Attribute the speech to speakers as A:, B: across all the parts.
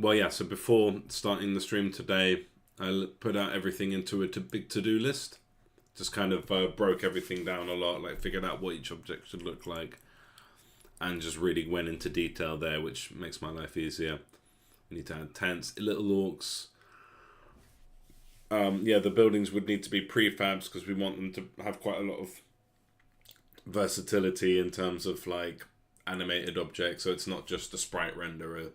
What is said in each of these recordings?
A: Well, yeah, so before starting the stream today, I put out everything into a big to-do list. Just kind of broke everything down a lot, like figured out what each object should look like, and just really went into detail there, which makes my life easier. We need to add tents, little orcs. Yeah, the buildings would need to be prefabs because we want them to have quite a lot of versatility in terms of like animated objects. So it's not just a sprite renderer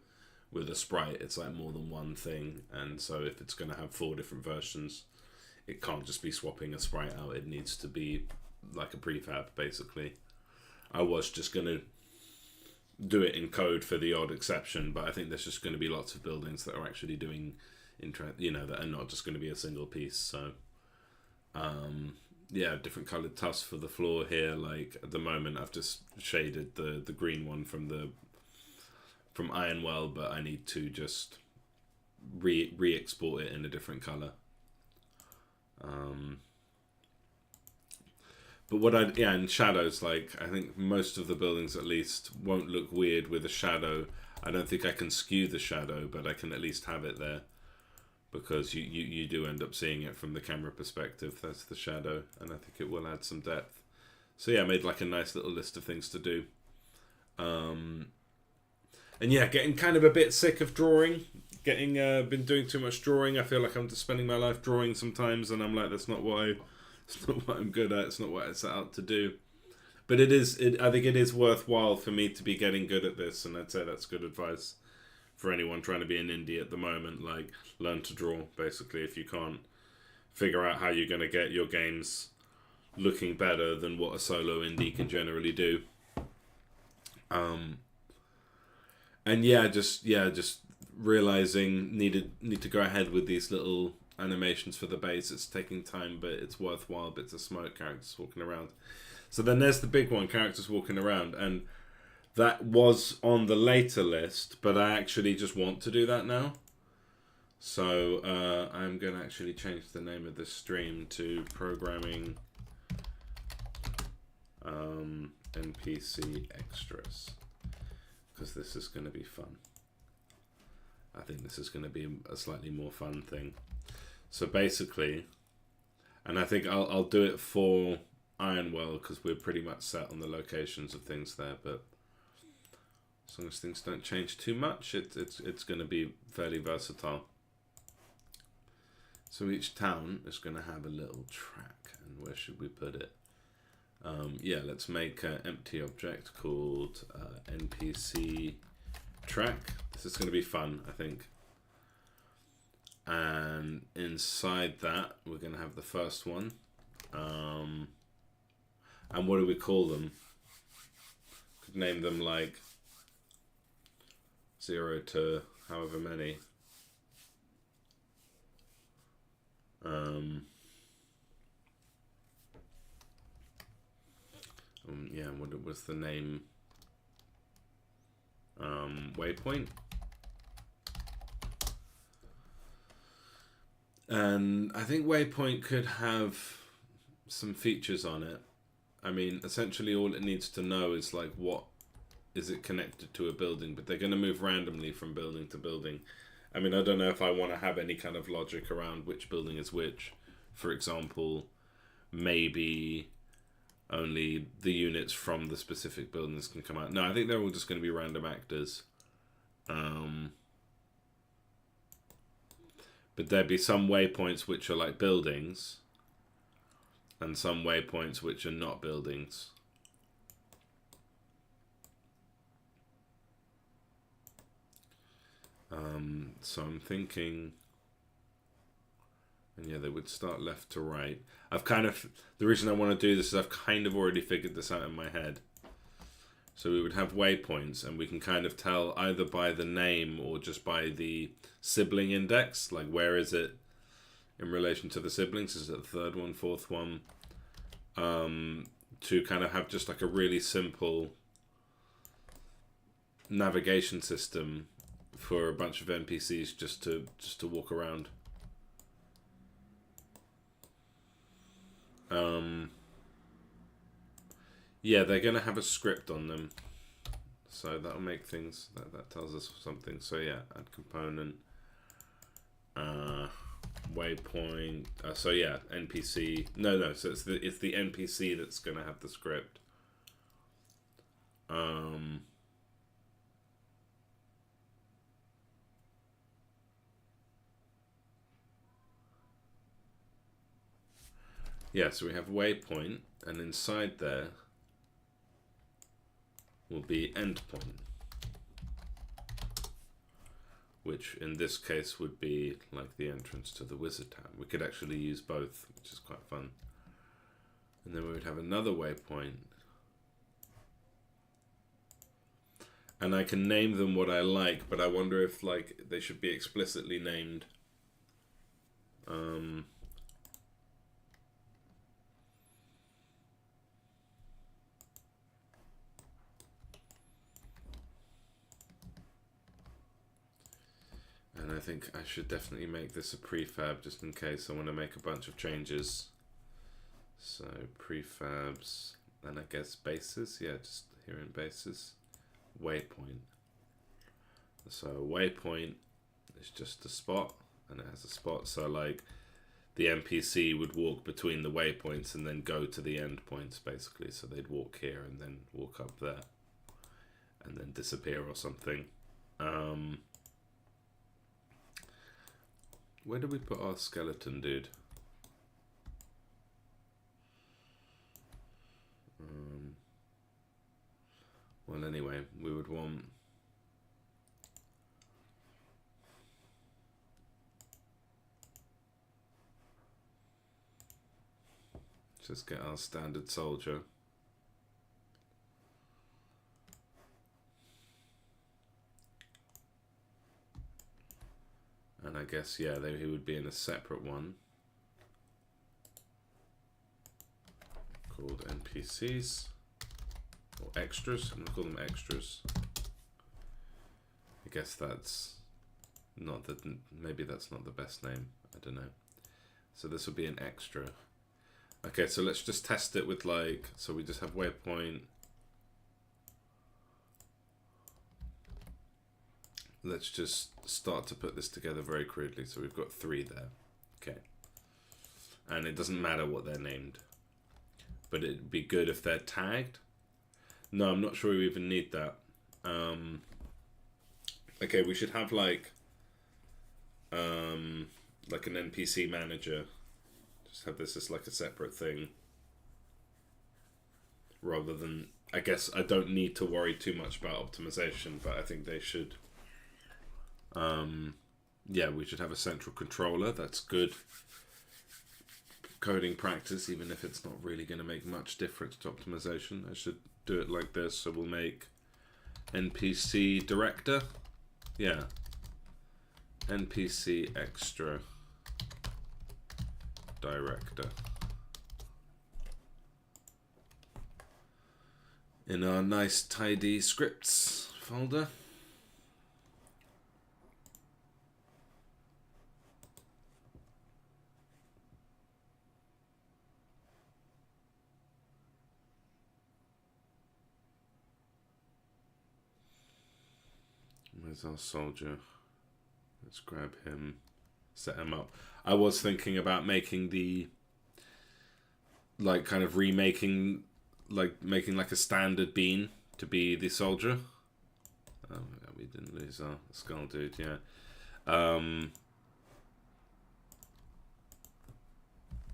A: with a sprite, it's like more than one thing. And so if it's going to have 4 different versions, it can't just be swapping a sprite out. It needs to be like a prefab, basically. I was just going to do it in code for the odd exception, but I think there's just going to be lots of buildings that are actually doing that are not just going to be a single piece. So yeah, different colored tufts for the floor here. Like at the moment I've just shaded the green one from Ironwell, but I need to just re-export it in a different color. But and shadows, like I think most of the buildings at least won't look weird with a shadow. I don't think I can skew the shadow, but I can at least have it there, because you do end up seeing it from the camera perspective. That's the shadow, and I think it will add some depth. So yeah, I made like a nice little list of things to do. And yeah, getting kind of a bit sick of drawing. Been doing too much drawing. I feel like I'm just spending my life drawing sometimes, and I'm like, it's not what I'm good at. It's not what I set out to do. But I think it is worthwhile for me to be getting good at this, and I'd say that's good advice for anyone trying to be an indie at the moment. Like, learn to draw, basically. If you can't figure out how you're going to get your games looking better than what a solo indie can generally do. And just realizing need to go ahead with these little animations for the base. It's taking time, but it's worthwhile. Bits of smoke, characters walking around. So then there's the big one, characters walking around, and that was on the later list, but I actually just want to do that now. So I'm going to actually change the name of this stream to Programming NPC Extras, because this is going to be fun. I think this is going to be a slightly more fun thing. So basically, and I think I'll do it for Ironwell because we're pretty much set on the locations of things there, but as long as things don't change too much, it's going to be fairly versatile. So each town is going to have a little track, and where should we put it? Yeah, let's make an empty object called NPC track. This is going to be fun, I think. And inside that, we're going to have the first one. And what do we call them? Could name them like 0 to however many. Yeah, what was the name? Waypoint. And I think Waypoint could have some features on it. I mean, essentially all it needs to know is like what is it connected to a building, but they're going to move randomly from building to building. I mean, I don't know if I want to have any kind of logic around which building is which. For example, maybe only the units from the specific buildings can come out. No, I think they're all just going to be random actors. But there'd be some waypoints which are like buildings, and some waypoints which are not buildings. So I'm thinking, and yeah, they would start left to right. The reason I want to do this is I've kind of already figured this out in my head. So we would have waypoints, and we can kind of tell either by the name or just by the sibling index, like where is it in relation to the siblings? Is it the third one, fourth one? To kind of have just like a really simple navigation system for a bunch of NPCs just to walk around. Yeah, they're gonna have a script on them. So that'll make things, that tells us something. So yeah, add component, waypoint. So yeah, NPC. No. So it's the NPC that's gonna have the script. Yeah, so we have waypoint, and inside there will be endpoint, which in this case would be like the entrance to the wizard tab. We could actually use both, which is quite fun. And then we would have another waypoint. And I can name them what I like, but I wonder if like they should be explicitly named. And I think I should definitely make this a prefab just in case I want to make a bunch of changes. So prefabs, and I guess bases, yeah, just here in bases. Waypoint. So waypoint is just a spot, and it has a spot, so like the NPC would walk between the waypoints and then go to the endpoints basically. So they'd walk here and then walk up there and then disappear or something. Where do we put our skeleton dude? Well, anyway, we would want just get our standard soldier. And I guess, yeah, he would be in a separate one called NPCs or extras. I'm gonna call them extras. I guess that's not the, maybe that's not the best name. I don't know. So this would be an extra. Okay, so let's just test it with like, so we just have waypoint. Let's just start to put this together very crudely. So we've got 3 there. Okay. And it doesn't matter what they're named. But it'd be good if they're tagged. No, I'm not sure we even need that. Okay, we should have like an NPC manager. Just have this as like a separate thing. Rather than, I guess I don't need to worry too much about optimization, but I think they should. Yeah, we should have a central controller. That's good coding practice, even if it's not really going to make much difference to optimization. I should do it like this. So we'll make NPC director. Yeah. NPC extra director. In our nice tidy scripts folder. Where's our soldier? Let's grab him, set him up. I was thinking about making the, like, kind of remaking, like, making like a standard bean to be the soldier. Oh, we didn't lose our skull dude, yeah.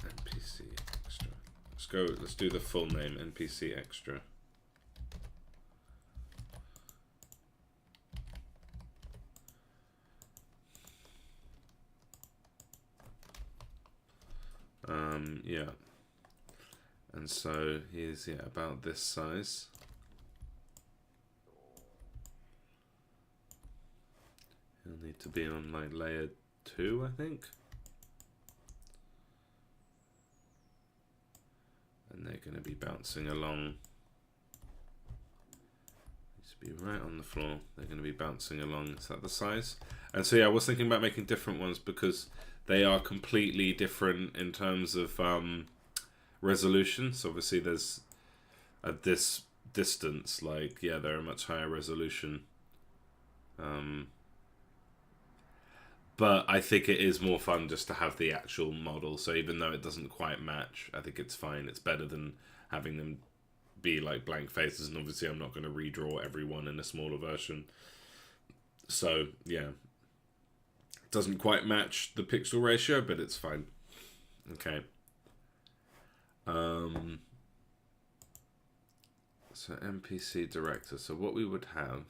A: NPC extra. Let's do the full name, NPC extra. Yeah, and so he's about this size. He'll need to be on like layer 2, I think, and they're going to be bouncing along. Needs to be right on the floor. They're going to be bouncing along. Is that the size? And so yeah, I was thinking about making different ones because they are completely different in terms of resolution. So obviously there's this distance, like, yeah, they're a much higher resolution. But I think it is more fun just to have the actual model. So even though it doesn't quite match, I think it's fine. It's better than having them be like blank faces. And obviously I'm not going to redraw everyone in a smaller version. So, yeah. It doesn't quite match the pixel ratio, but it's fine. Okay. So NPC director. So what we would have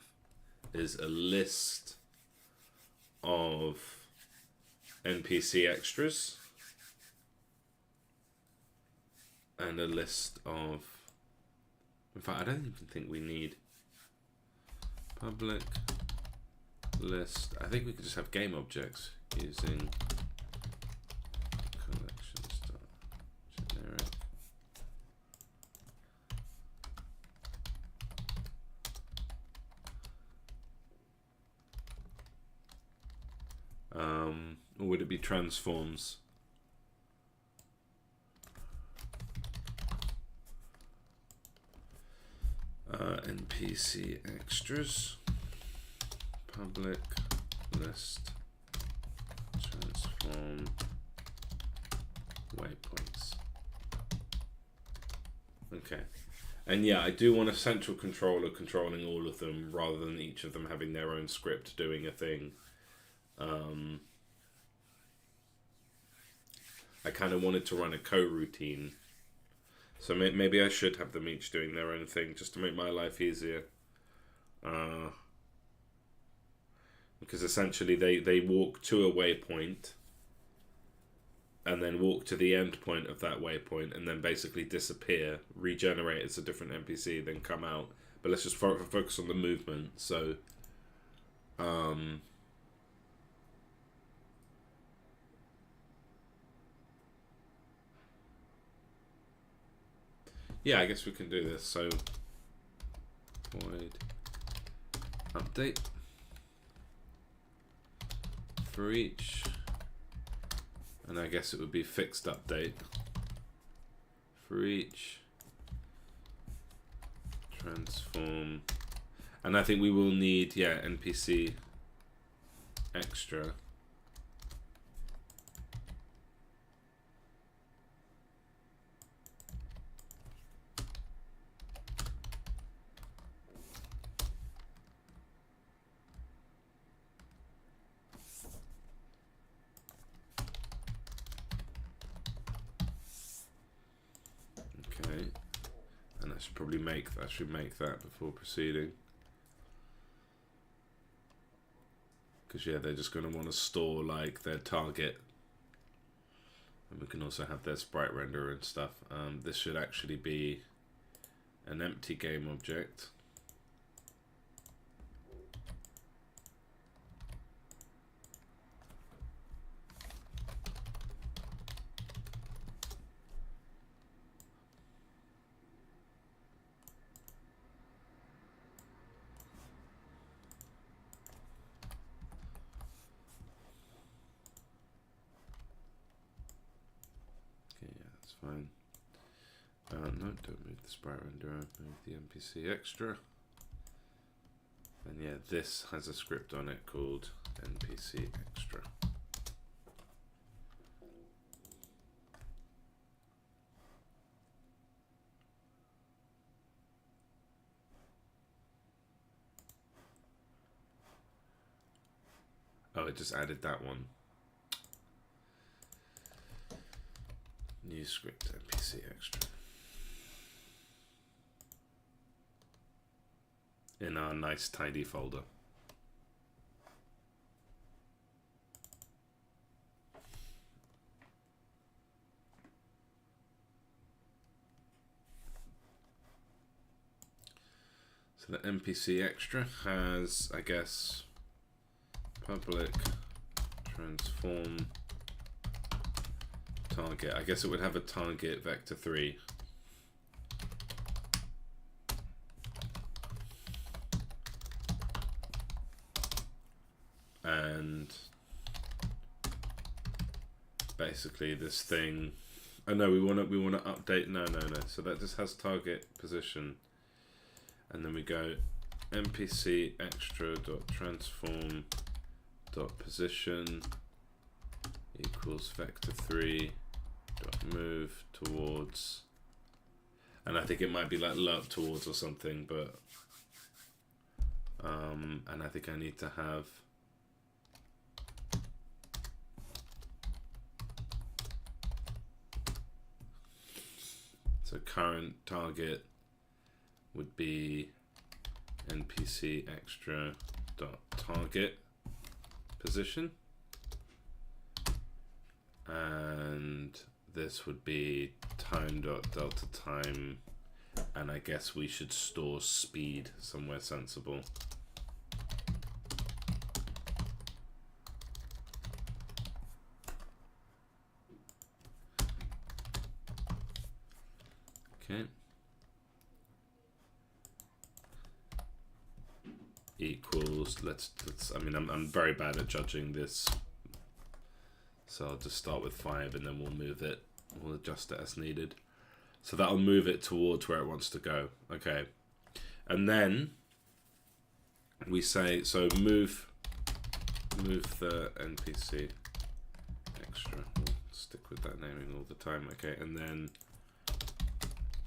A: is a list of NPC extras and a list of, in fact, I don't even think we need public list. I think we could just have game objects using collection style generic. Or would it be transforms? NPC extras, public list, transform, waypoints. Okay. And yeah, I do want a central controller controlling all of them rather than each of them having their own script doing a thing. I kind of wanted to run a coroutine. So maybe I should have them each doing their own thing just to make my life easier. Because essentially they walk to a waypoint and then walk to the end point of that waypoint and then basically disappear, regenerate as a different NPC, then come out. But let's just focus on the movement. So, yeah, I guess we can do this. So, void update for each, and I guess it would be fixed update for each transform, and I think we will need, yeah, NPC extra. Probably make that before proceeding, because yeah, they're just going to want to store like their target, and we can also have their sprite renderer and stuff. This should actually be an empty game object. Fine. No, don't move the sprite renderer, move the NPC extra. And yeah, this has a script on it called NPC extra. Oh, it just added that one. New script NPC extra in our nice tidy folder. So the NPC extra has, I guess, public transform target. I guess it would have a target vector 3. And basically this thing, oh no, we want to update, no. So that just has target position. and then we go NPC extra dot transform dot position equals vector3 dot move towards, and I think it might be like lerp towards or something, but and I think I need to have so current target would be NPC extra dot target position, and this would be time dot delta time, and I guess we should store speed somewhere sensible. Okay. Equals, let's I mean, I'm very bad at judging this, so I'll just start with 5 and then we'll move it, we'll adjust it as needed. So that'll move it towards where it wants to go. Okay. And then we say, so move the NPC extra. We'll stick with that naming all the time. Okay. And then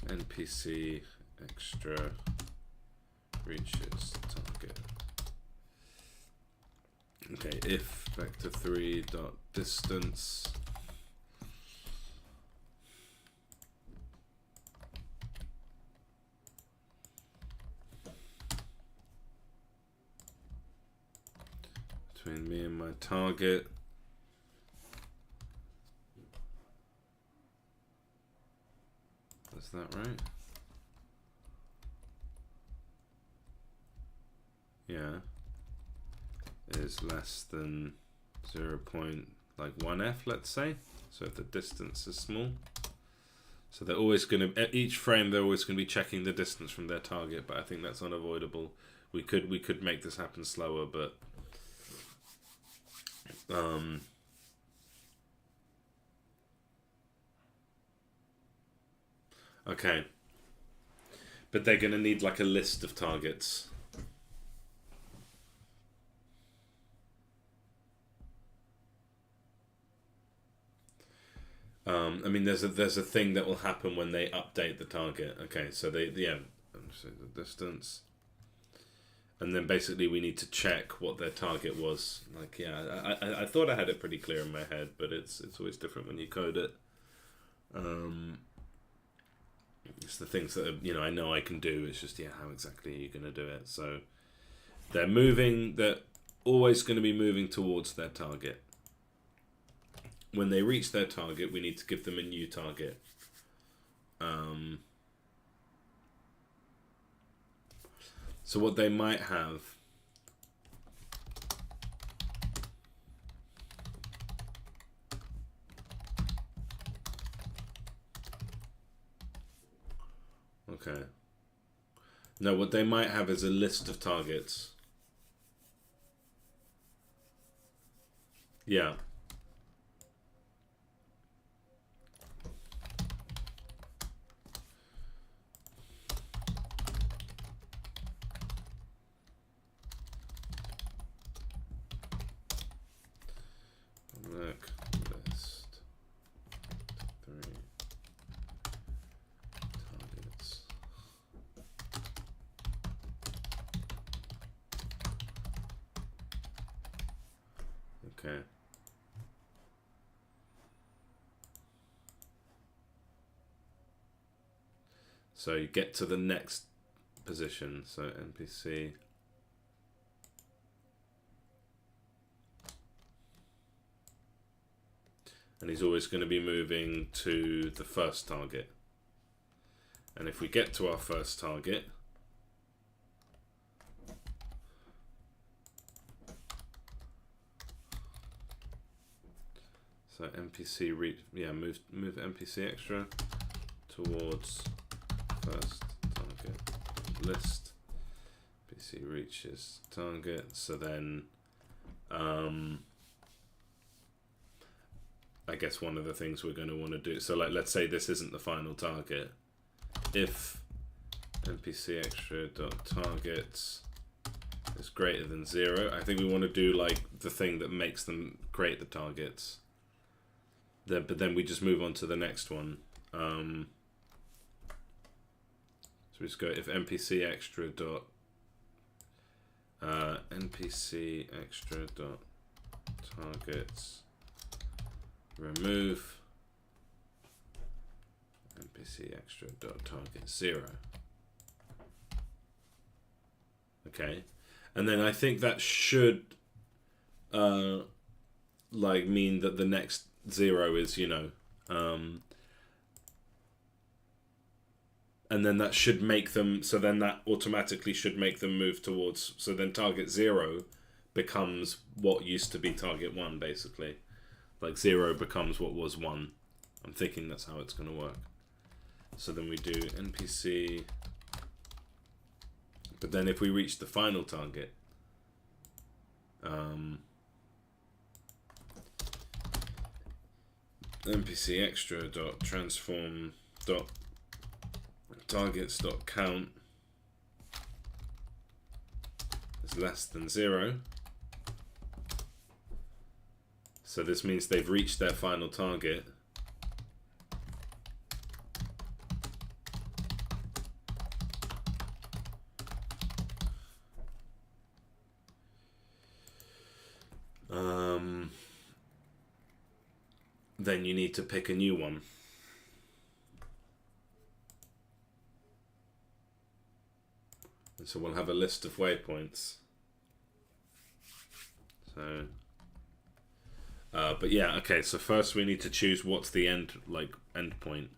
A: NPC extra reaches target. Okay. If vector3 dot distance between me and my target is that right? Yeah, is less than 0.1 f, let's say. So if the distance is small, so they're always going to, at each frame they're always going to be checking the distance from their target, but I think that's unavoidable. We could make this happen slower, but okay, but they're going to need like a list of targets. I mean, there's a thing that will happen when they update the target. Okay, so so the distance, and then basically we need to check what their target was. Like, yeah, I thought I had it pretty clear in my head, but it's always different when you code it. It's the things that I know I can do. It's just how exactly are you going to do it? So they're moving. They're always going to be moving towards their target. When they reach their target, we need to give them a new target. So what they might have okay. No, what they might have is a list of targets. Yeah. Look, list 3 targets. Okay. So you get to the next position. So NPC. And he's always going to be moving to the first target. And if we get to our first target, so NPC move NPC extra towards first target list. NPC reaches target. So then I guess one of the things we're going to want to do, so like let's say this isn't the final target. If NPC extra dot targets is greater than 0. I think we want to do like the thing that makes them create the targets. But then we just move on to the next one. So we just go if NPC extra dot targets remove NPC extra dot target 0. Okay, and then I think that should like mean that the next 0 is, you know, and then that should make them, so then that automatically should make them move towards, so then target 0 becomes what used to be target 1, basically. Like 0 becomes what was 1. I'm thinking that's how it's going to work. So then we do NPC, but then if we reach the final target, NPC extra dot transform dot targets dot count is less than 0. So this means they've reached their final target. Then you need to pick a new one. And so we'll have a list of waypoints. So, but yeah, okay. So first we need to choose what's the end point.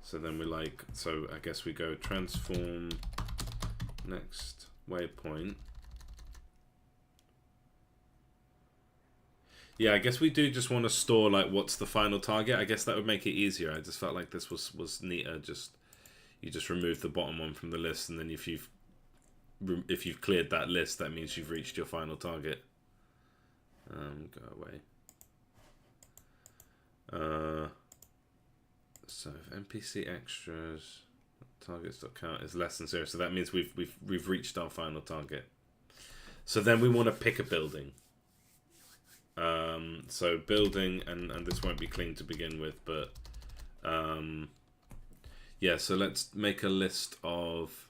A: So then we so I guess we go transform next waypoint. Yeah, I guess we do just want to store like what's the final target. I guess that would make it easier. I just felt like this was neater. Just you just remove the bottom one from the list, and then if you've cleared that list, that means you've reached your final target. Go away. So if NPC extras targets.count is less than 0, so that means we've reached our final target. So then we want to pick a building. So building, and this won't be clean to begin with, but yeah. So let's make a list of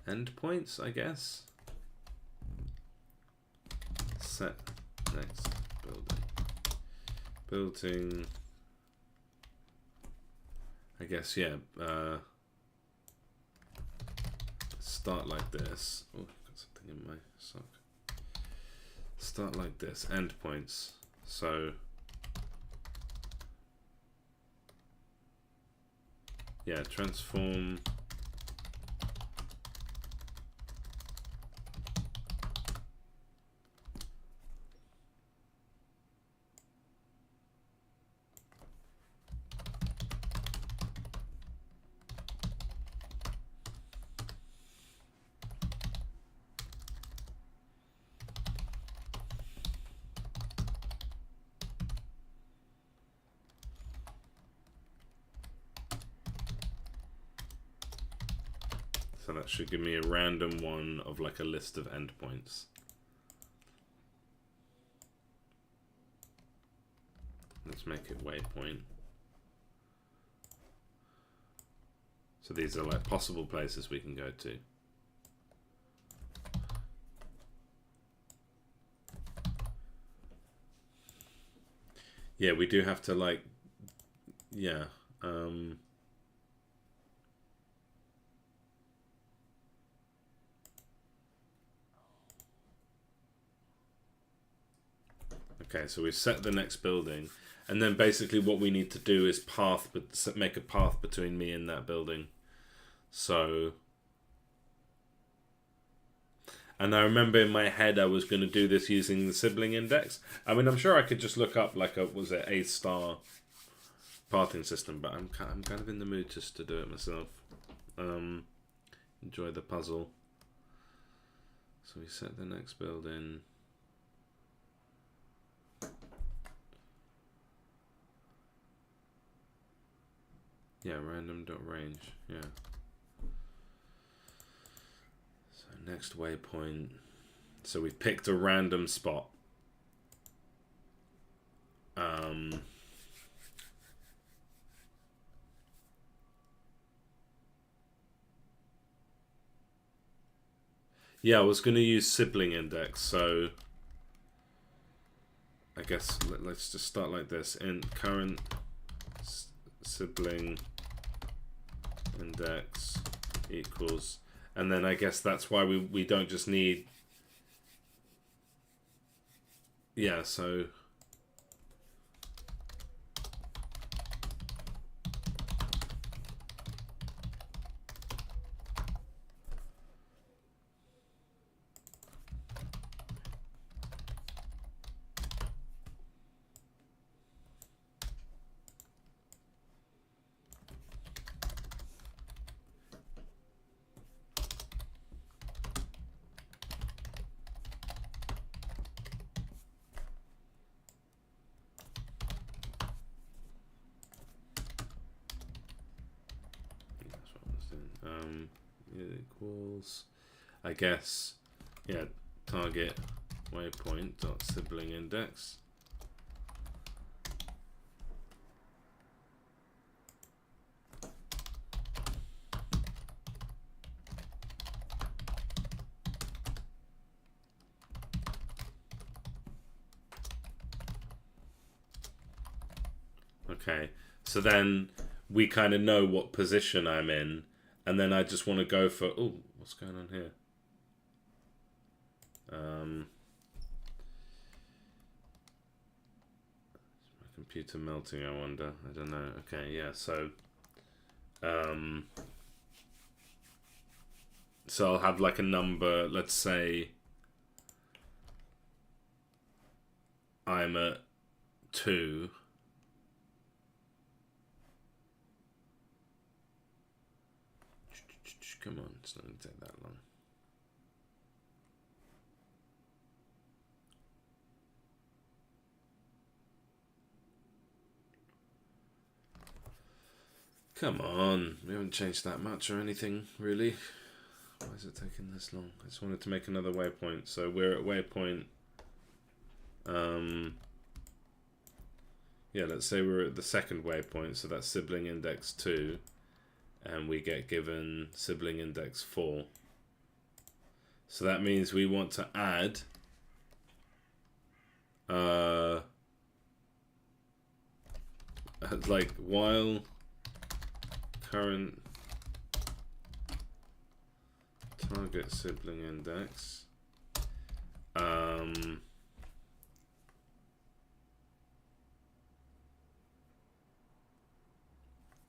A: endpoints, I guess. Set next building. Building, I guess, yeah, start like this. Oh, got something in my sock. Start like this, endpoints. So, yeah, transform. So that should give me a random one of like a list of endpoints. Let's make it waypoint. So these are like possible places we can go to. Yeah, we do have to like, yeah. Okay, so we've set the next building, and then basically what we need to do is make a path between me and that building. So, And I remember in my head I was going to do this using the sibling index. I mean, I'm sure I could just look up like a star pathing system, but I'm kind of in the mood just to do it myself. Enjoy the puzzle. So we set the next building. Yeah, random.range. Yeah. So next waypoint. So we've picked a random spot. Yeah, I was going to use sibling index, so I guess let's just start like this. In current sibling index equals, and then I guess that's why we don't just need, yeah, so it equals, I guess, yeah, target waypoint dot sibling index. Okay, so then we kind of know what position I'm in, and then I just want to go for, oh, what's going on here? Is my computer melting, I wonder? I don't know. Okay, yeah, so so I'll have like a number, let's say I'm at 2. Come on, it's not going to take that long. Come on, we haven't changed that much or anything, really. Why is it taking this long? I just wanted to make another waypoint. So we're at waypoint, yeah, let's say we're at the second waypoint, so that's sibling index 2. And we get given sibling index 4. So that means we want to add like while current target sibling index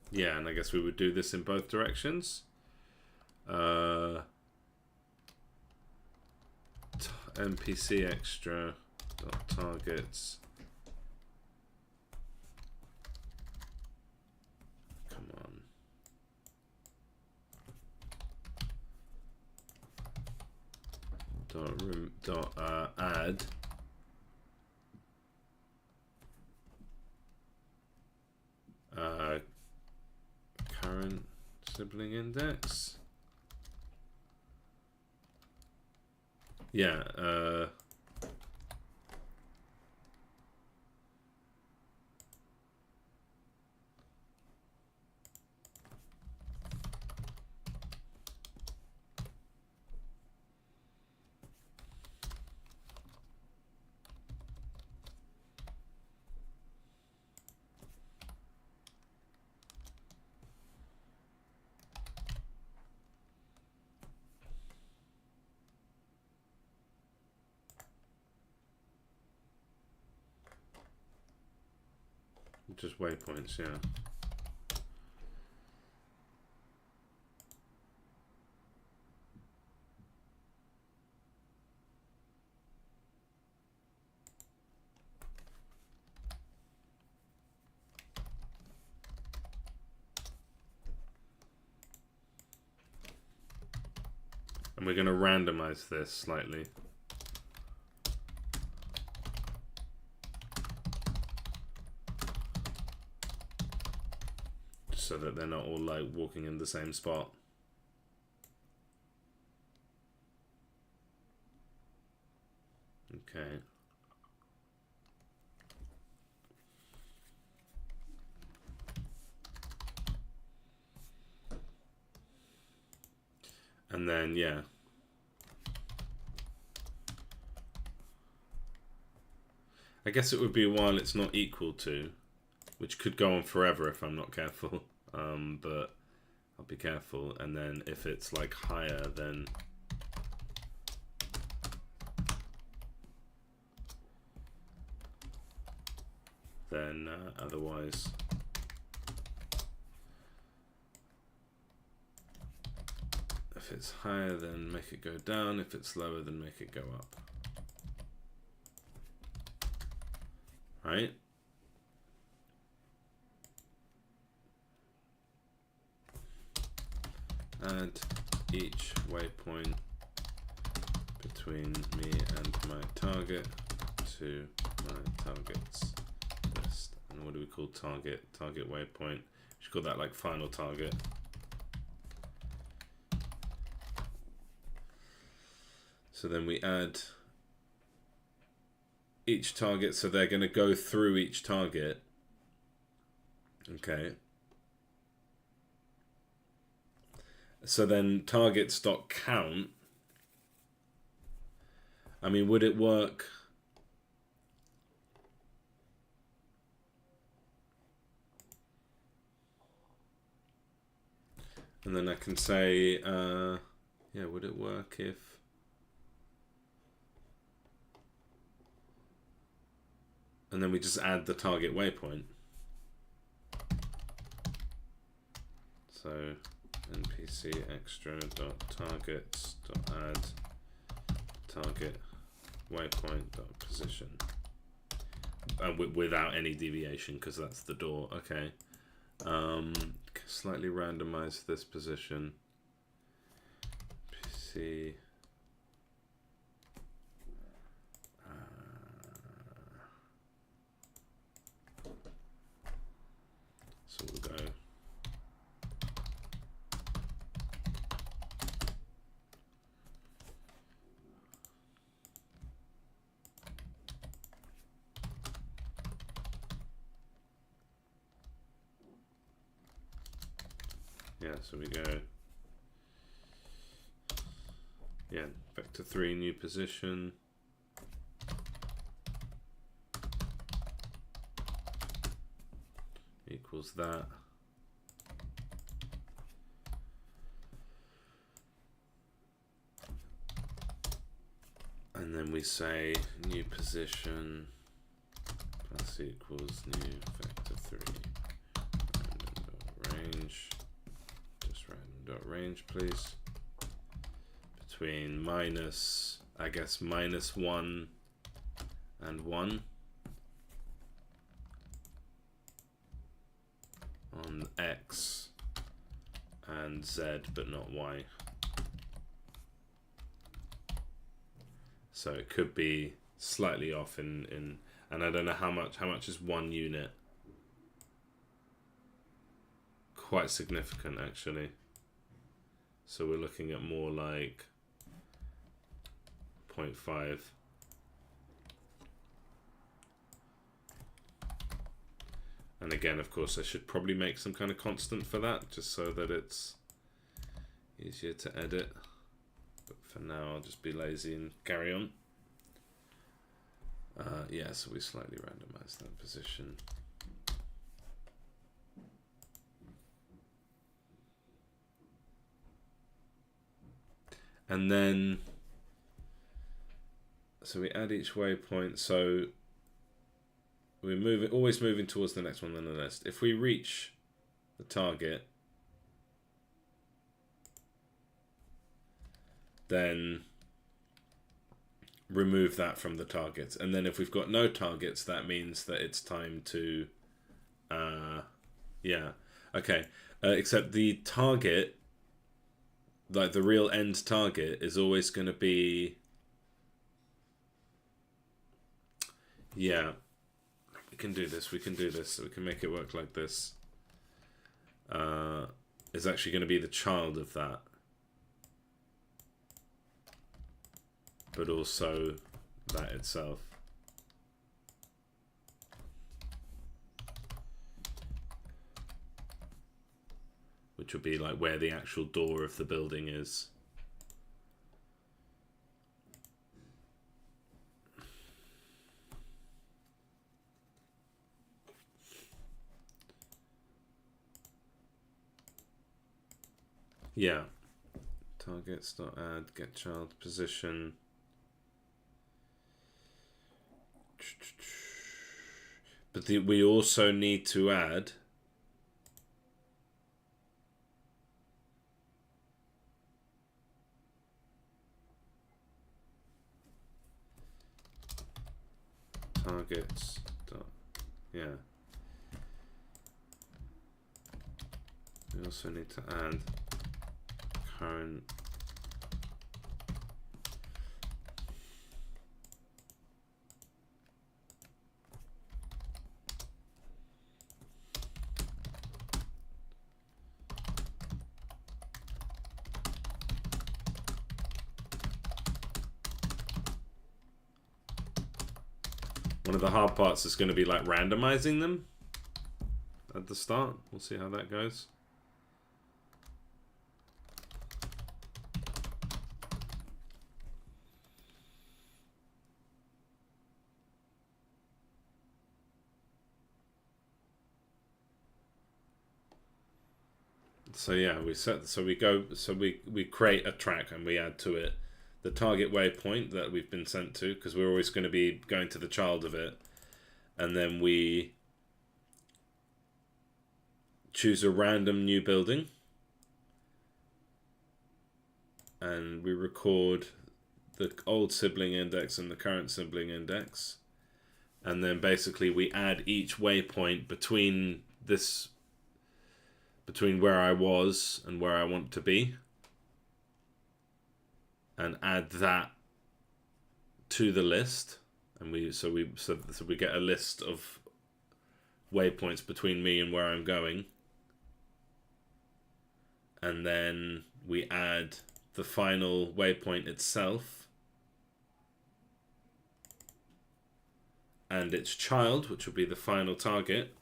A: yeah, and I guess we would do this in both directions. NPC extra dot targets. Come on. Add current sibling index. Yeah, just waypoints, yeah. we're going to randomize this slightly. So that they're not all like walking in the same spot. Okay. And then, yeah. I guess it would be while it's not equal to, which could go on forever if I'm not careful. But I'll be careful. And then if it's like higher, then otherwise. If it's higher, then make it go down. If it's lower, then make it go up. Right? Add each waypoint between me and my target to my targets list. And what do we call target? Target waypoint. We should call that like final target. So then we add each target, so they're going to go through each target. Okay. So then targets.count. I mean, would it work? And then I can say, yeah, would it work if... And then we just add the target waypoint. So NPC extra dot targets dot add target waypoint dot position, and without any deviation, because that's the door. Okay. Slightly randomize this position. PC. So we'll go. Yeah, so we go. Yeah, vector 3 new position. Equals that. And then we say new position plus equals new vector 3 random.range, just random.range please, between minus, I guess, -1 and 1 on X and Z, but not Y. So it could be slightly off in and I don't know how much is 1 unit. Quite significant actually. So we're looking at more like 0.5. And again, of course, I should probably make some kind of constant for that, just so that it's easier to edit. But for now, I'll just be lazy and carry on. Yeah, so we slightly randomize that position. And then, so we add each waypoint. So we're always moving towards the next one on the list. If we reach the target, then remove that from the targets. And then if we've got no targets, that means that it's time to, yeah, okay. Except the target like the real end target is always going to be, yeah, we can do this, we can do this, we can make it work like this. Is actually going to be the child of that, but also that itself. Which will be like where the actual door of the building is. Yeah. Targets.add, get child position. But we also need to add targets. Yeah. We also need to add current one of the hard parts is going to be like randomizing them at the start. We'll see how that goes. So yeah, we create a track and we add to it the target waypoint that we've been sent to, because we're always going to be going to the child of it, and then we choose a random new building and we record the old sibling index and the current sibling index, and then basically we add each waypoint between where I was and where I want to be, and add that to the list, and we get a list of waypoints between me and where I'm going, and then we add the final waypoint itself and its child, which will be the final target,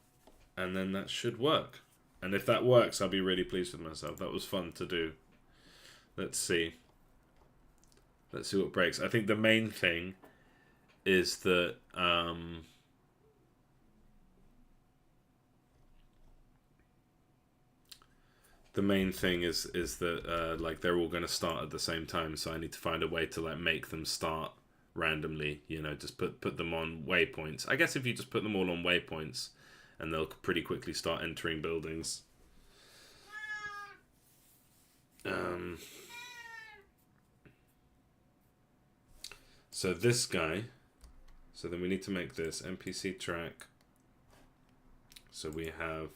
A: and then that should work. And if that works, I'll be really pleased with myself. That was fun to do. Let's see. Let's see what breaks. I think the main thing is that like they're all going to start at the same time, so I need to find a way to like make them start randomly. You know, just put them on waypoints. I guess if you just put them all on waypoints, and they'll pretty quickly start entering buildings. So this guy, so then we need to make this NPC track. So we have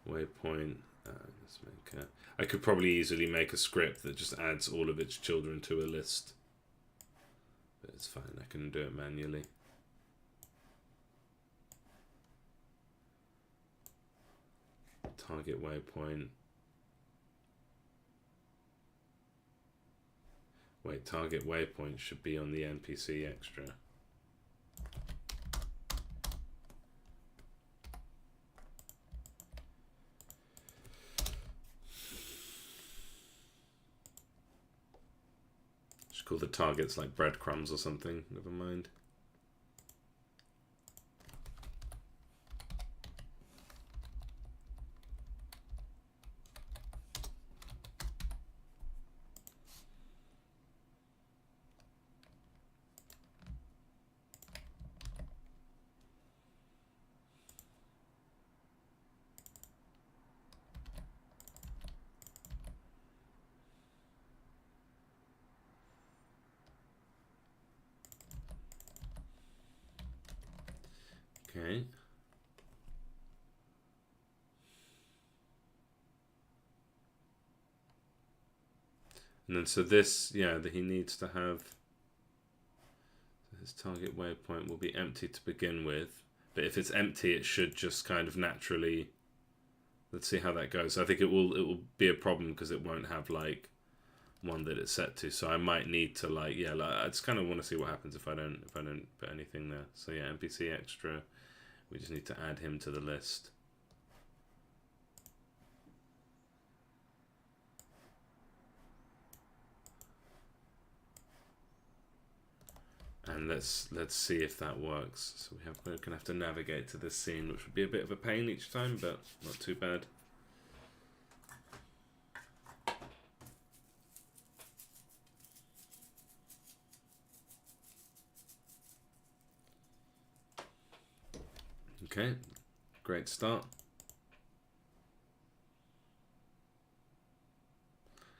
A: waypoint. Let's make I could probably easily make a script that just adds all of its children to a list. But it's fine, I can do it manually. Target waypoint. Wait, target waypoint should be on the NPC extra. Should call the targets like breadcrumbs or something. Never mind. Okay. And then so this, yeah, that he needs to have, his target waypoint will be empty to begin with. But if it's empty, it should just kind of naturally, let's see how that goes. I think it will be a problem because it won't have like one that it's set to. So I might need to like, yeah, like, I just kind of want to see what happens if I don't put anything there. So yeah, NPC extra, we just need to add him to the list. And let's see if that works. So we're gonna have to navigate to this scene, which would be a bit of a pain each time, but not too bad. Okay, great start.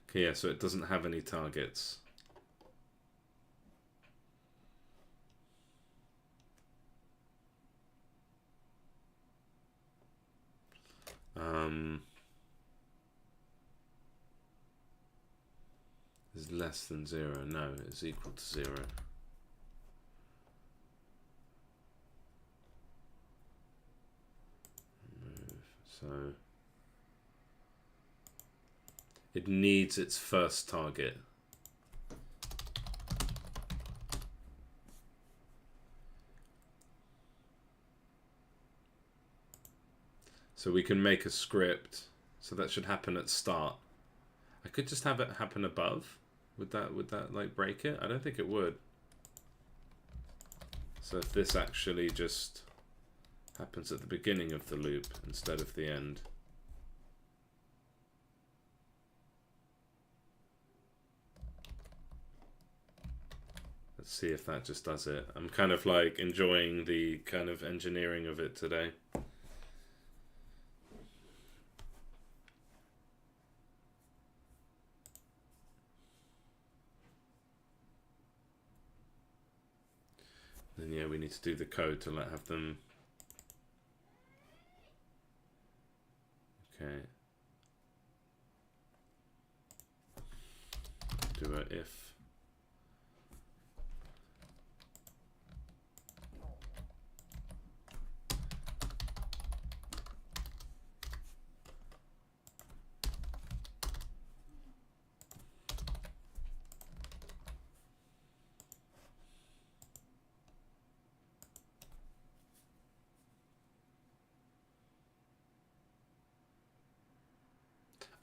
A: Okay, yeah, so it doesn't have any targets. Is less than 0. No, it's equal to 0. So it needs its first target. So we can make a script. So that should happen at start. I could just have it happen above. Would that like break it? I don't think it would. So if this actually just happens at the beginning of the loop instead of the end. Let's see if that just does it. I'm kind of like enjoying the kind of engineering of it today. Then yeah, we need to do the code to have them. Okay. Do a if.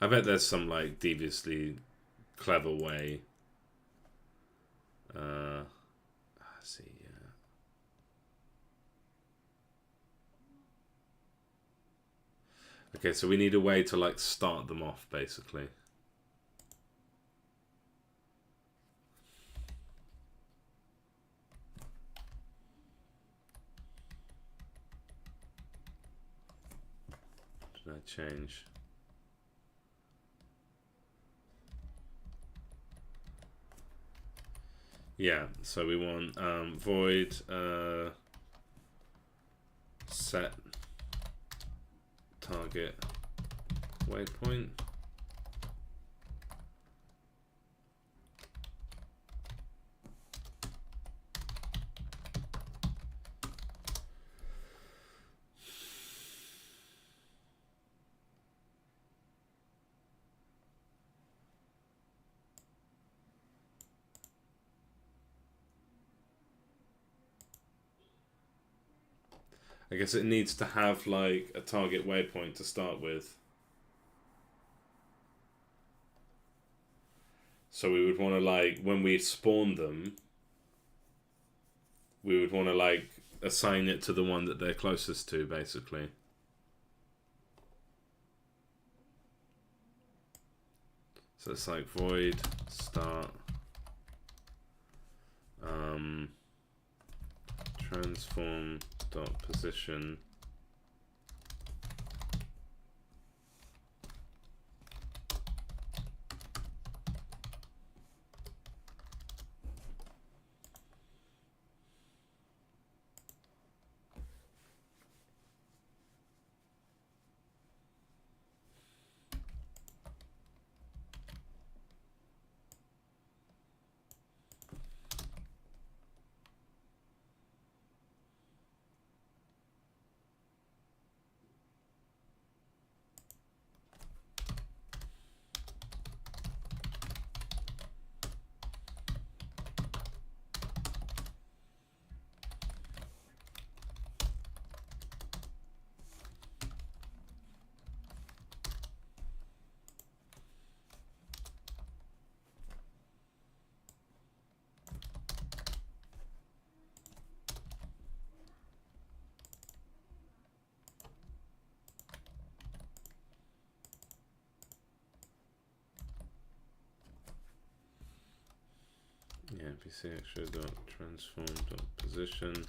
A: I bet there's some like deviously clever way. Let's see. Okay, so we need a way to like start them off, basically. Should I change? Yeah, so we want void set target waypoint. I guess it needs to have like a target waypoint to start with. So we would want to like, when we spawn them, we would want to like assign it to the one that they're closest to, basically. So it's like void start transform dot position Yeah, NPC extra dot transform dot position.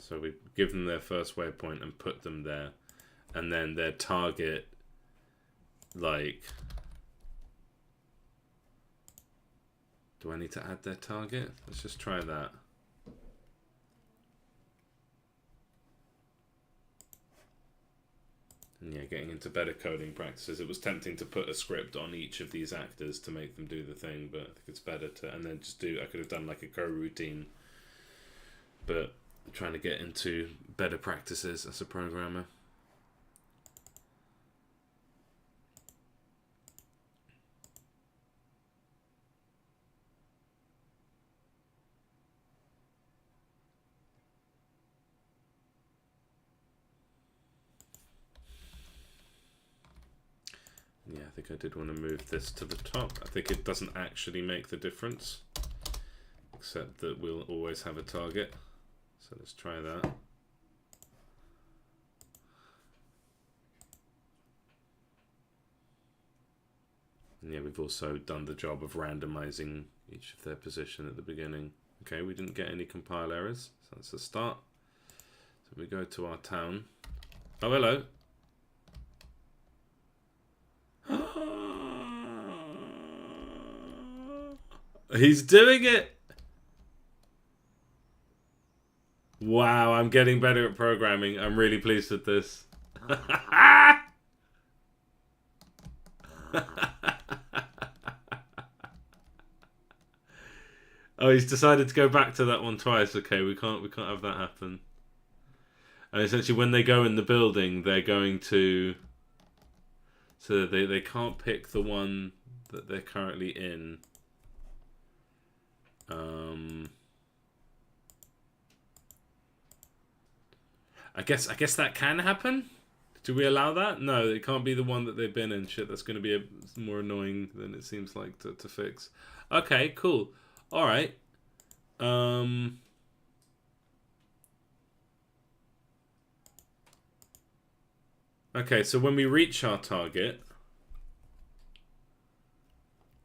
A: So we give them their first waypoint and put them there, and then their target, like, do I need to add their target? Let's just try that. And yeah, getting into better coding practices. It was tempting to put a script on each of these actors to make them do the thing, but I think it's better to, and then just do, I could have done like a coroutine, but I'm trying to get into better practices as a programmer. Yeah, I think I did want to move this to the top. I think it doesn't actually make the difference, except that we'll always have a target. So let's try that. And yeah, we've also done the job of randomizing each of their position at the beginning. Okay, we didn't get any compile errors, so that's a start. So we go to our town. Oh, hello. He's doing it! Wow, I'm getting better at programming. I'm really pleased with this. Oh, he's decided to go back to that one twice. Okay, we can't have that happen. And essentially when they go in the building, they're going to, so they can't pick the one that they're currently in. I guess that can happen. Do we allow that? No, it can't be the one that they've been in. Shit, that's going to be more annoying than it seems like to fix. Okay, cool. All right. Okay, so when we reach our target,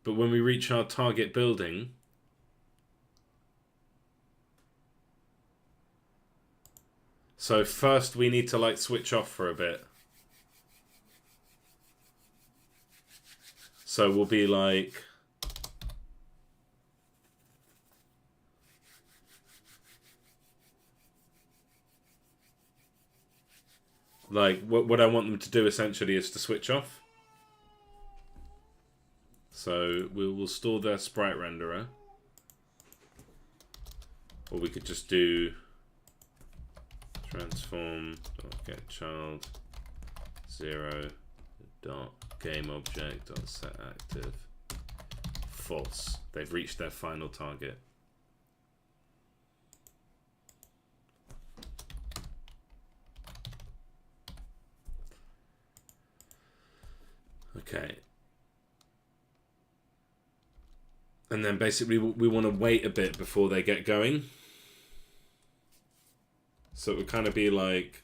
A: but when we reach our target building, so first we need to like switch off for a bit. So we'll be like, what I want them to do essentially is to switch off. So we'll store their sprite renderer, or we could just do transform get child 0 dot game object dot set active false. They've reached their final target. Okay. And then basically we want to wait a bit before they get going. So it would kind of be like,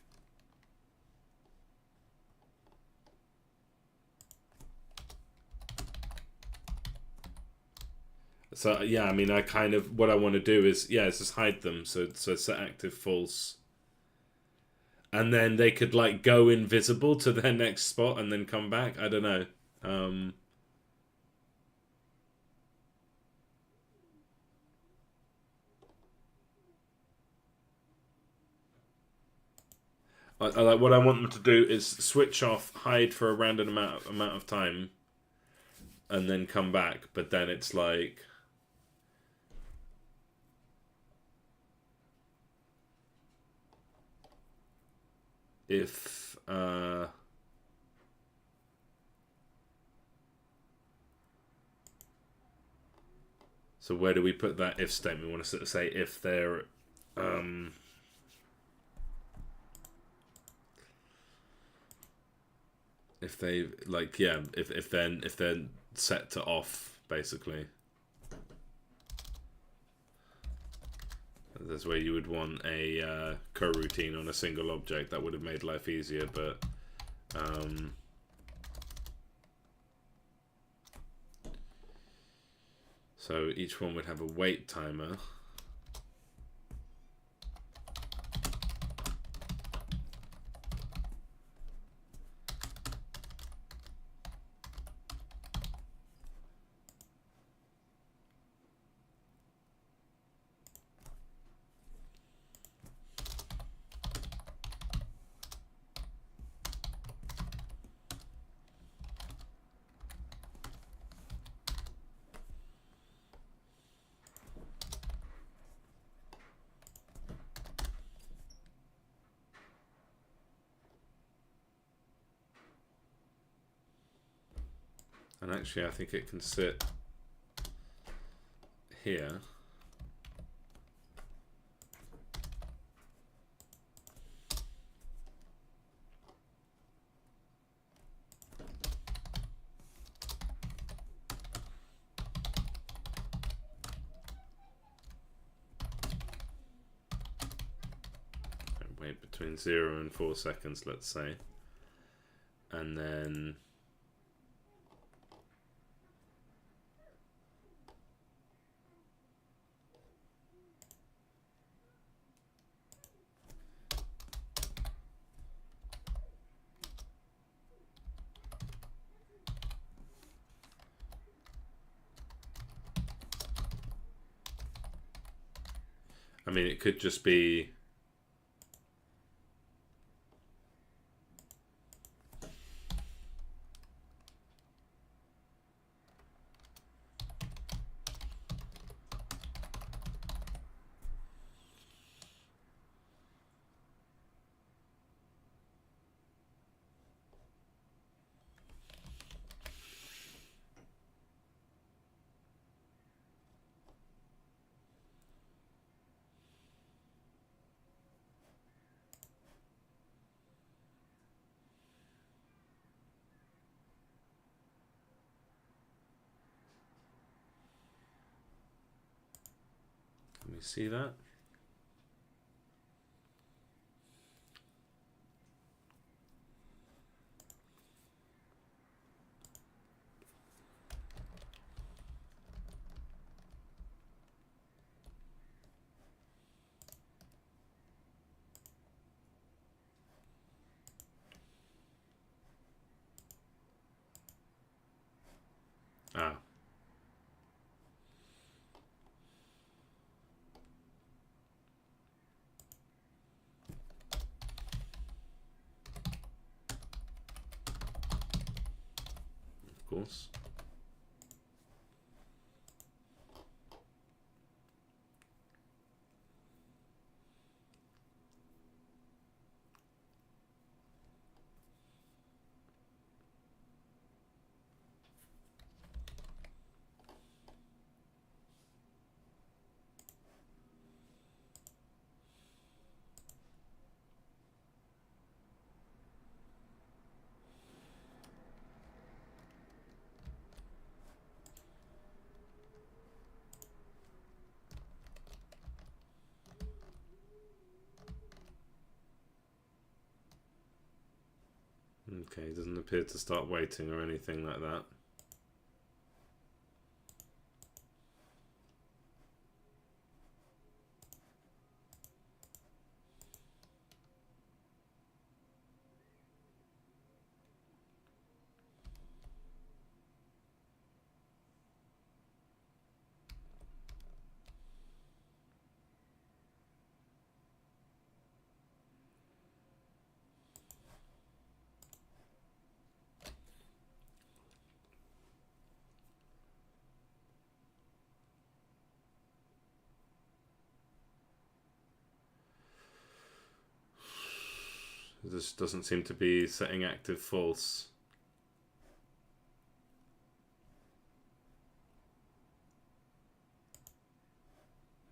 A: so yeah, I mean, I kind of, what I want to do is, yeah, is just hide them. So set active false. And then they could like go invisible to their next spot and then come back. I don't know. Like what I want them to do is switch off, hide for a random amount of time, and then come back. But then it's like, if so where do we put that if statement? We want to sort of say if they're if they like, yeah, if they're set to off basically. There's where you would want a coroutine on a single object. That would have made life easier, but so each one would have a wait timer. And actually, I think it can sit here. And wait between 0 and 4 seconds, let's say. And then I mean, it could just be Can we see that? Ah. Of course. Okay, it doesn't appear to start waiting or anything like that. This doesn't seem to be setting active false.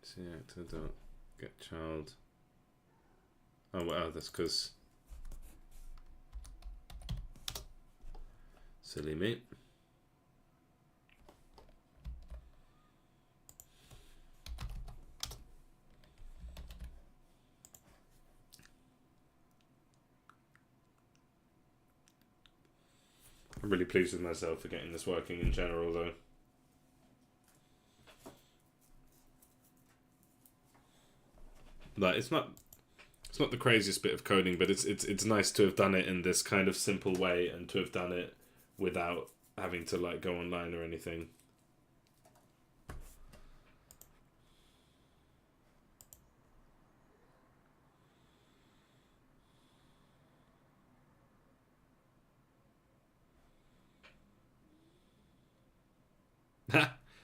A: See actor dot get child. Oh well, that's because silly me. I'm really pleased with myself for getting this working in general, though. Like, it's not the craziest bit of coding, but it's nice to have done it in this kind of simple way and to have done it without having to like go online or anything.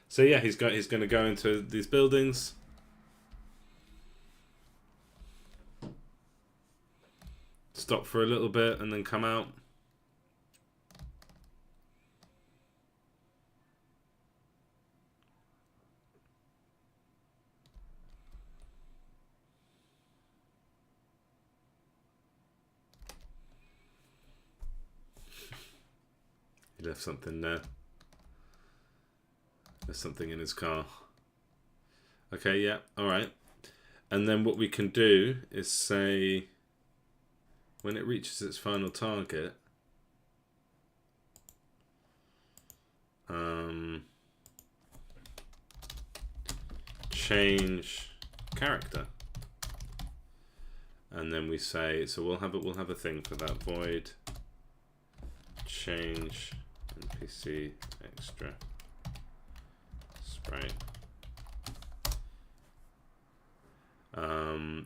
A: So yeah, he's going to go into these buildings. Stop for a little bit and then come out. He left something there. There's something in his car. Okay, yeah, alright. And then what we can do is say, when it reaches its final target, change character. And then we say, so we'll have a thing for that, void change NPC extra sprite.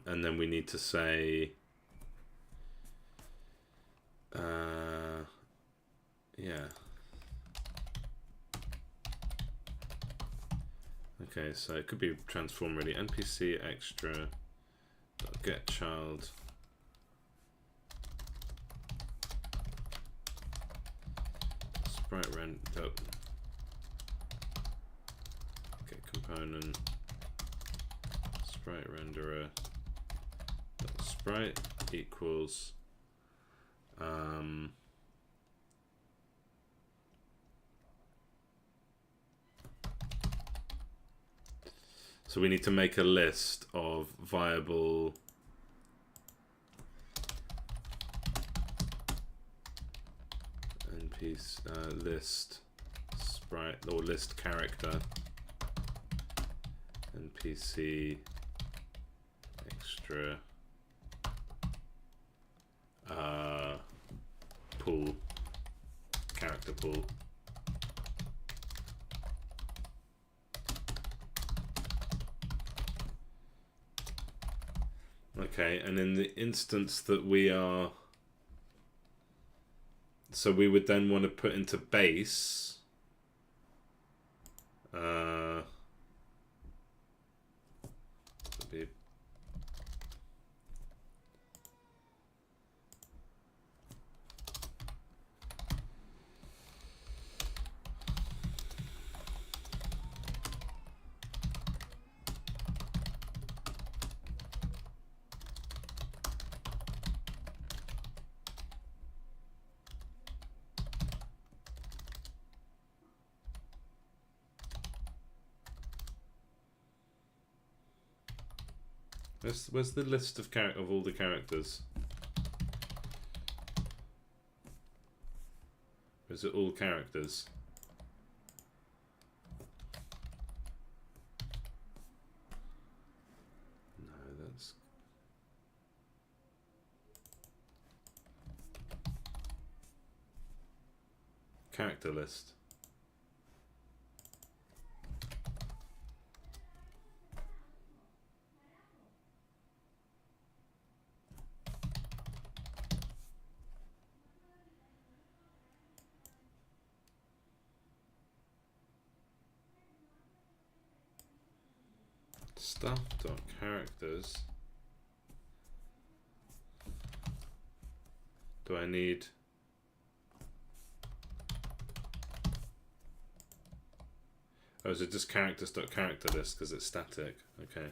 A: And then we need to say, yeah. Okay, so it could be transform really. NPC extra get child sprite render. Okay, component sprite renderer sprite equals so we need to make a list of viable NPC list sprite or list character NPC extra pool character pool. Okay, and in the instance that we are, so we would then want to put into base where's the list of all the characters? Or is it all characters? No, that's character list. Stuff.characters. Do I need? Oh, is it just characters.character list because it's static? Okay.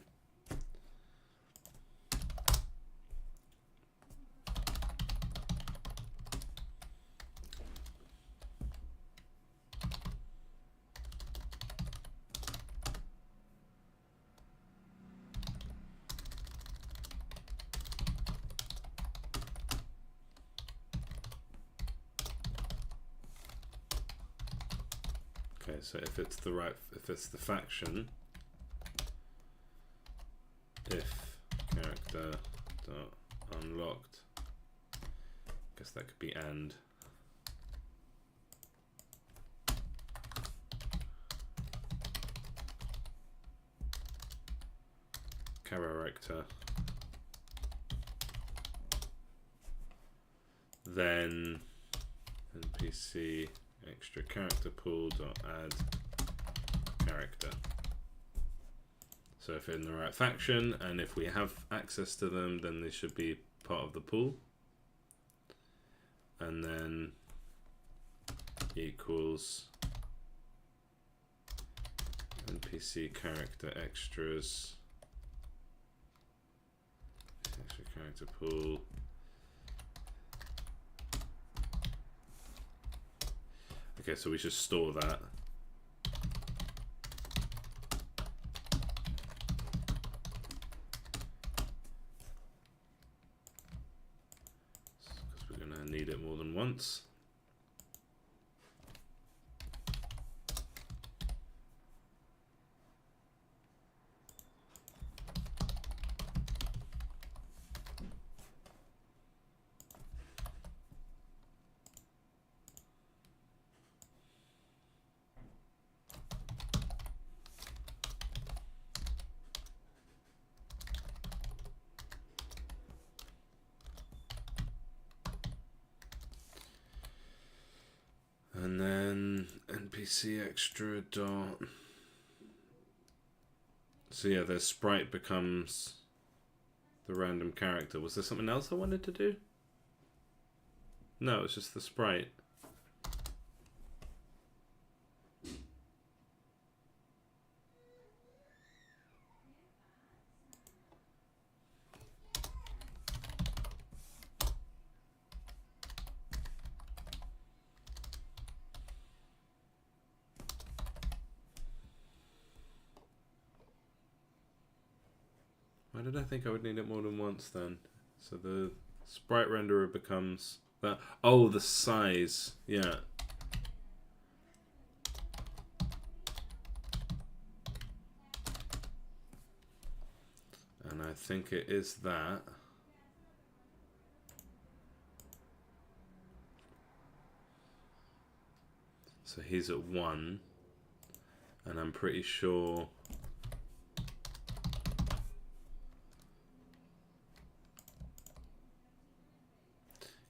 A: Okay, so if it's the faction, if character dot unlocked, I guess that could be and. Character, then NPC extra character pool dot add character. So if they're in the right faction and if we have access to them, then they should be part of the pool. And then equals NPC character extras. Extra character pool. Okay, so we should store that. Because we're going to need it more than once. And then NPC extra dot. So yeah, their sprite becomes the random character. Was there something else I wanted to do? No, it's just the sprite. Why did I think I would need it more than once then? So the sprite renderer becomes that. Oh, the size. Yeah. And I think it is that. So he's at 1. And I'm pretty sure.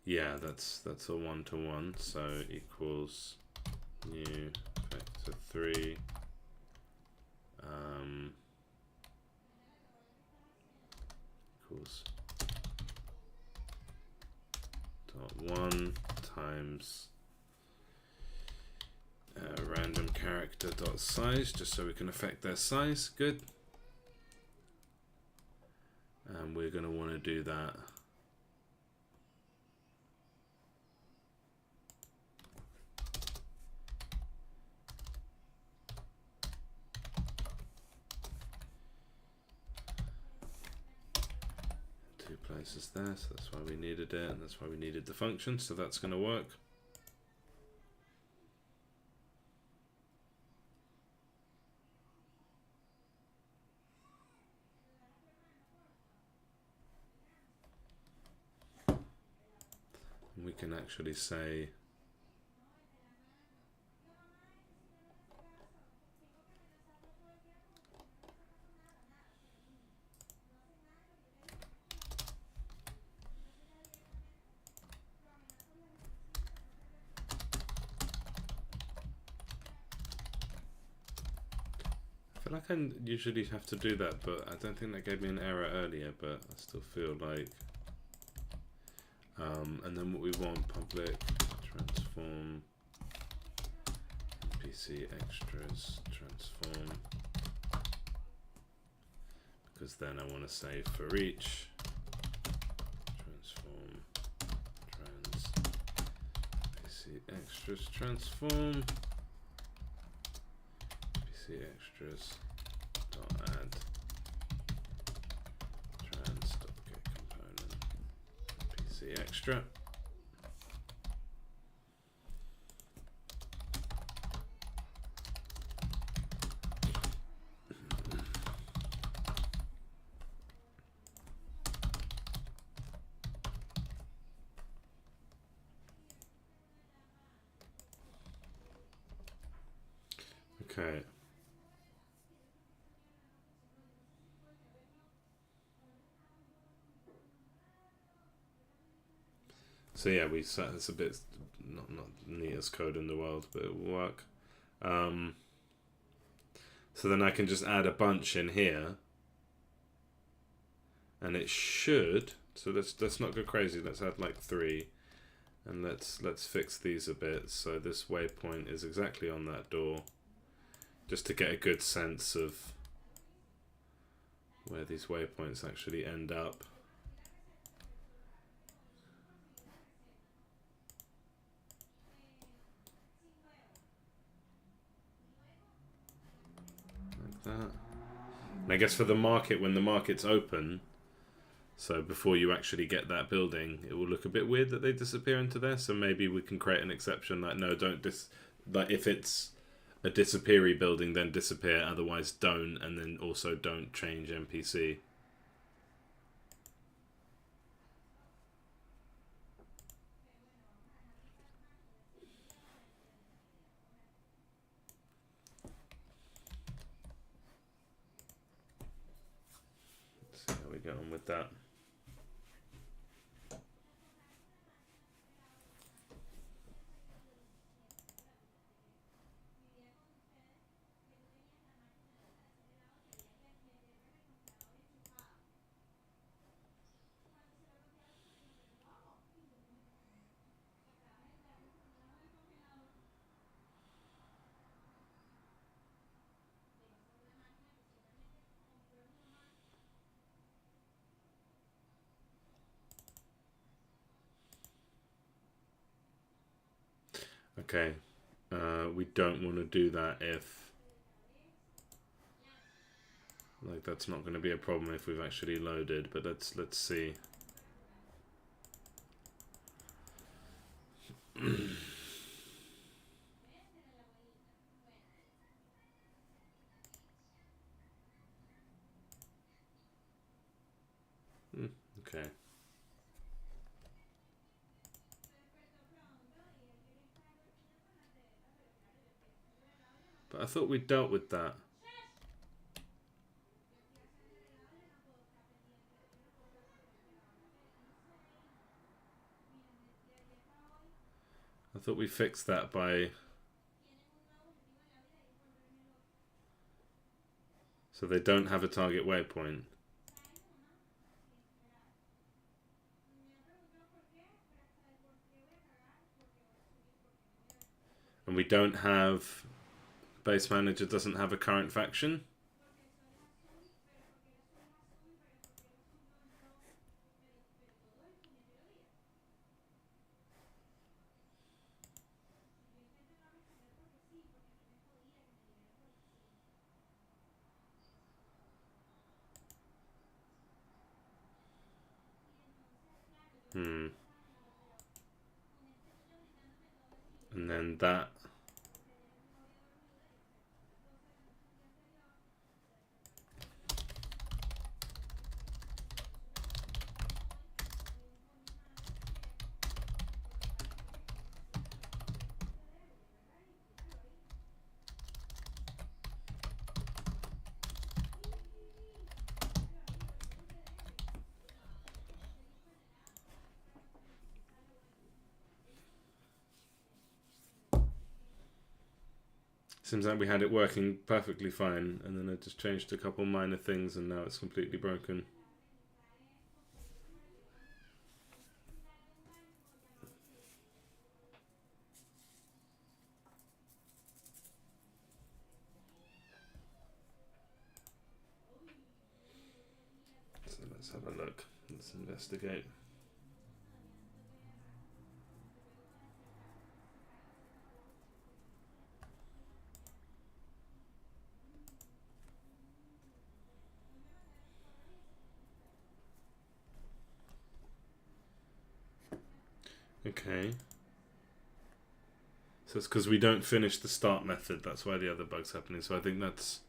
A: Yeah, that's a 1-to-1, so equals new vector 3 equals .1 times random character dot size, just so we can affect their size. Good. And we're going to want to do that. Places there, so that's why we needed it, and that's why we needed the function, so that's going to work. And we can actually say I feel like I usually have to do that, but I don't think that gave me an error earlier, but I still feel like and then what we want, public transform NPC extras transform, because then I want to say for each transform trans NPC extras transform NPC extras dot add trans dot get component NPC extra. Okay. So yeah, we set it's a bit not neatest code in the world, but it will work. Um, so then I can just add a bunch in here, and it should. So let's not go crazy. Let's add like 3, and let's fix these a bit. So this waypoint is exactly on that door, just to get a good sense of where these waypoints actually end up. Like that. And I guess for the market, when the market's open, so before you actually get that building, it will look a bit weird that they disappear into there. So maybe we can create an exception like, no, don't like if it's a disappeary building, then disappear, otherwise don't, and then also don't change NPC. Let's see how we get on with that. Okay, we don't want to do that if, like, that's not going to be a problem if we've actually loaded, but let's see. Okay. But I thought we dealt with that. I thought we fixed that by... So they don't have a target waypoint. And we don't have... Base manager doesn't have a current faction. And then that... Seems like we had it working perfectly fine, and then I just changed a couple minor things, and now it's completely broken. So let's have a look. Let's investigate. Okay. So it's because we don't finish the start method. That's why the other bug's happening. So I think that's...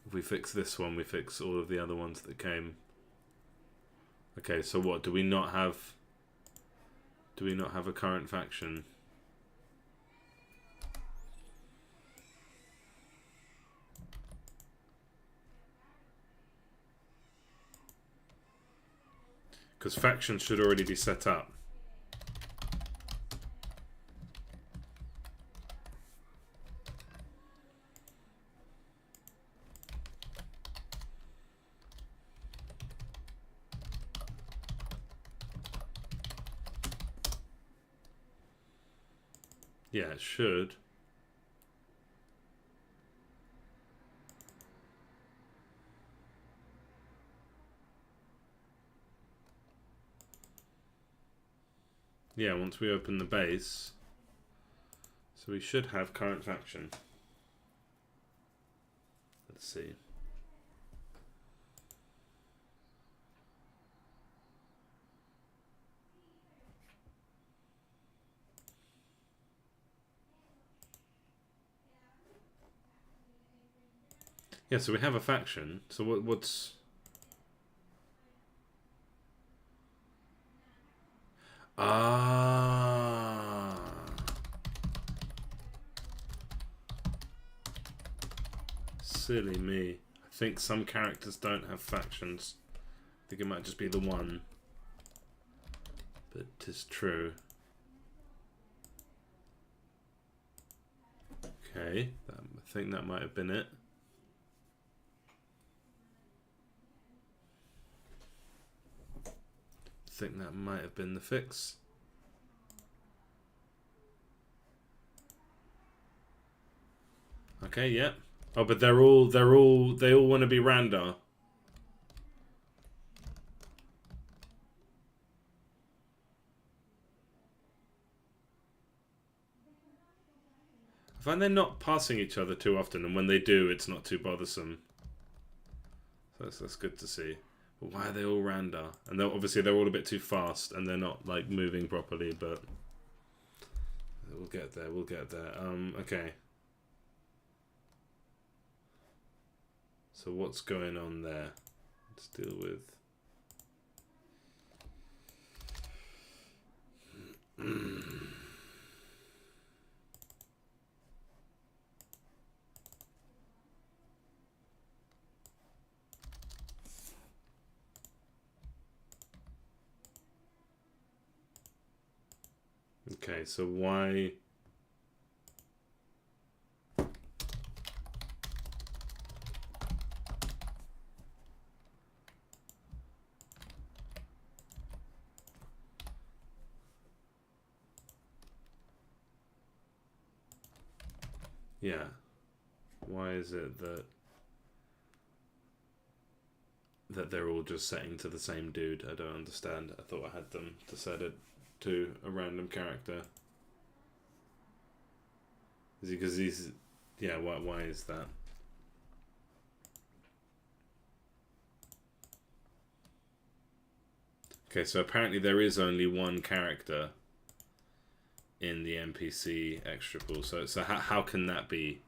A: If we fix this one, we fix all of the other ones that came. Okay, so what? Do we not have... Do we not have a current faction? Because factions should already be set up. Yeah, it should. Yeah, once we open the base. So we should have current faction. Let's see. Yeah, so we have a faction. So what's... Ah. Silly me. I think some characters don't have factions. I think it might just be the one. But 'tis true. Okay, I think that might have been it. I think that might have been the fix. Okay, yeah. Oh, but they all want to be Randar. I find they're not passing each other too often, and when they do, it's not too bothersome. So that's good to see. But why are they all Randar? And obviously they're all a bit too fast, and they're not like moving properly. But we'll get there. We'll get there. Okay. So what's going on there? Let's deal with. Okay, so why? Yeah. Why is it that they're all just setting to the same dude? I don't understand. I thought I had them decided to a random character. Is it because he's... Yeah, why is that? Okay, so apparently there is only one character in the NPC extra pool. So how can that be?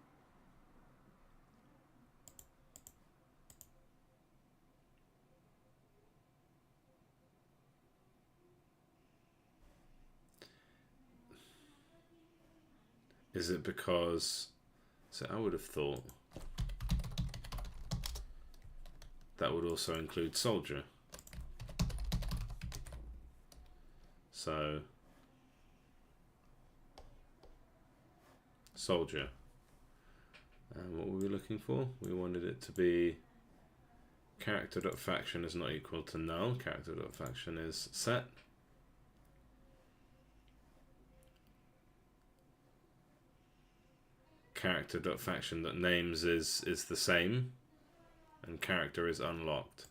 A: Is it because... So I would have thought that would also include soldier. So soldier. And what were we looking for? We wanted it to be character.faction is not equal to null. Character.faction is set. Character.faction that names is the same, and character is unlocked.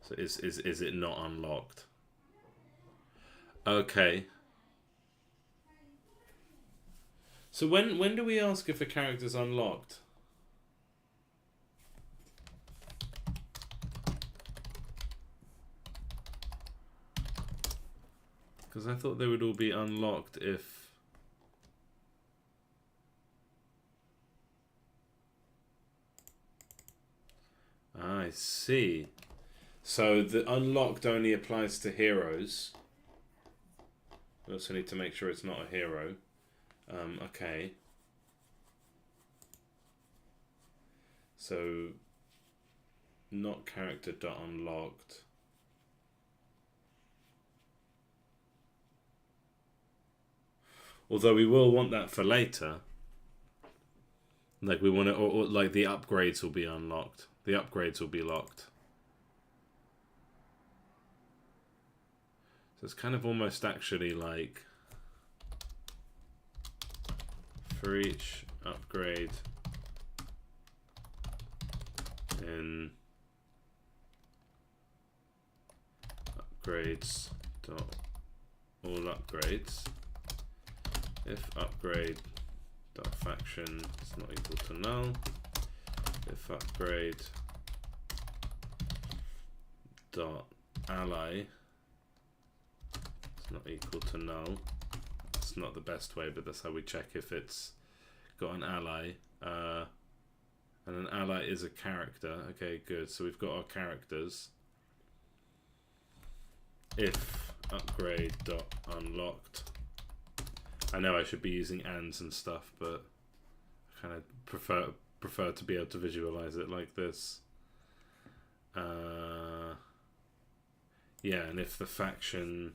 A: So is it not unlocked? Okay. So when do we ask if a character's unlocked? Because I thought they would all be unlocked if... I see. So the unlocked only applies to heroes. We also need to make sure it's not a hero. Okay. So not character.unlocked. Although we will want that for later. Like we want to, or like the upgrades will be unlocked. The upgrades will be locked. So it's kind of almost actually like for each upgrade in upgrades dot all upgrades, if upgrade dot faction is not equal to null, if upgrade dot ally is not equal to null. It's not the best way, but that's how we check if it's got an ally. And an ally is a character. Okay, good. So we've got our characters. If upgrade dot unlocked. I know I should be using ands and stuff, but I kind of prefer to be able to visualize it like this. Yeah, and if the faction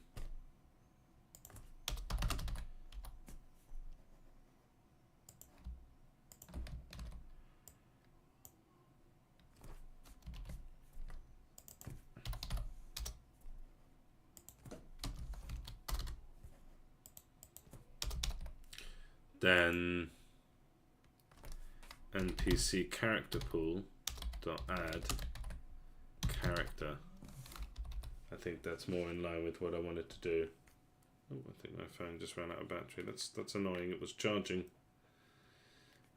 A: then NPC character pool dot add character. I think that's more in line with what I wanted to do. Oh, I think my phone just ran out of battery. That's annoying. It was charging.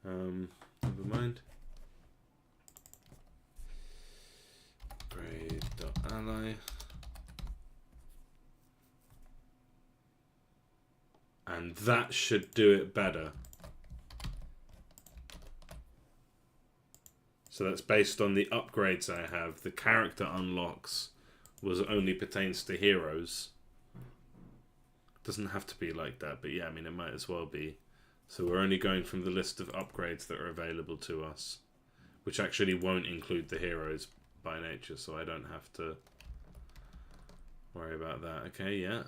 A: Never mind. Upgrade dot ally. And that should do it better. So that's based on the upgrades I have. The character unlocks only pertains to heroes. Doesn't have to be like that, but yeah, I mean, it might as well be. So we're only going from the list of upgrades that are available to us, which actually won't include the heroes by nature, so I don't have to worry about that. Okay, yeah.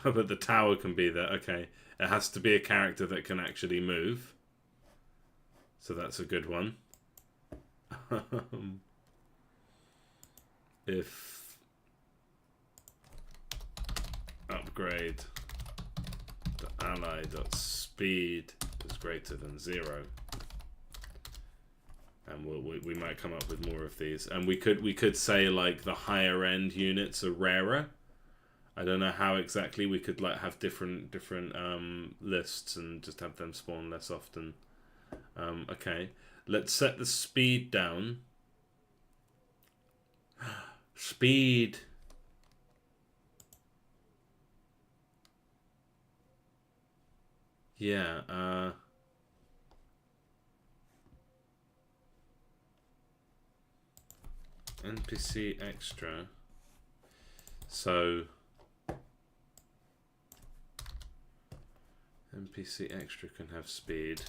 A: But the tower can be there. Okay, it has to be a character that can actually move. So that's a good one. If upgrade the ally dot speed is greater than 0, and we might come up with more of these, and we could say like the higher end units are rarer. I don't know how exactly we could like have different lists and just have them spawn less often. Okay, let's set the speed down. Speed. Yeah. NPC extra. So NPC extra can have speed.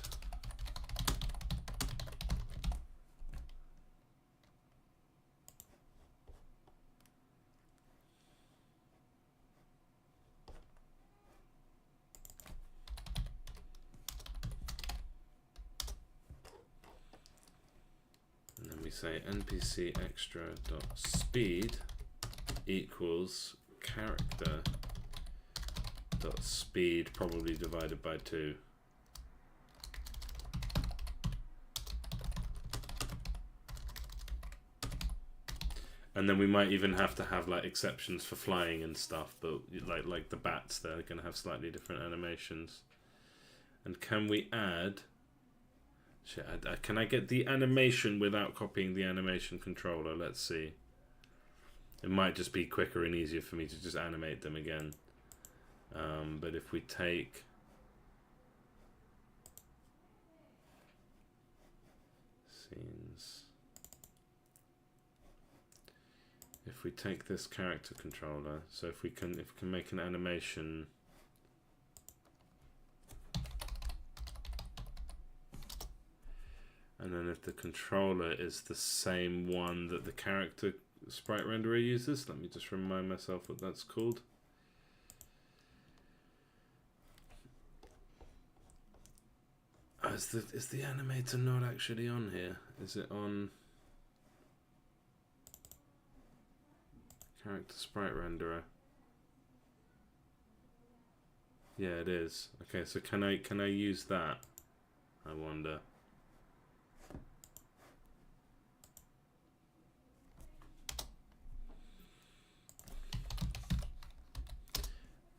A: And then we say NPC extra dot speed equals character dot speed probably divided by 2. And then we might even have to have like exceptions for flying and stuff, but like the bats, they're going to have slightly different animations. And can we add? Shit, can I get the animation without copying the animation controller? Let's see. It might just be quicker and easier for me to just animate them again. But if we take scenes, if we take this character controller, so if we can make an animation, and then if the controller is the same one that the character sprite renderer uses. Let me just remind myself what that's called. Oh, is the animator not actually on here? Is it on character sprite renderer? Yeah, it is. Okay, so can I use that? I wonder.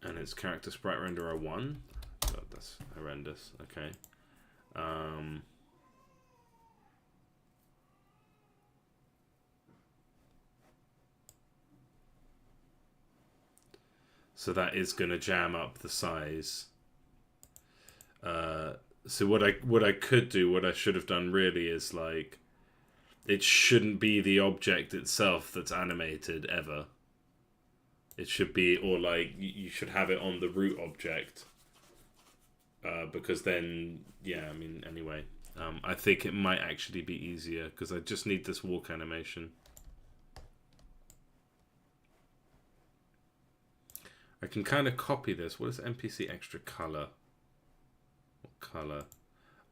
A: And it's character sprite renderer 1. God, that's horrendous. Okay. So that is going to jam up the size. So what I could do, what I should have done really is like, it shouldn't be the object itself that's animated ever. It should be, or like you should have it on the root object. Because then, yeah, I mean, anyway, I think it might actually be easier because I just need this walk animation. I can kind of copy this. What is NPC extra color? What color?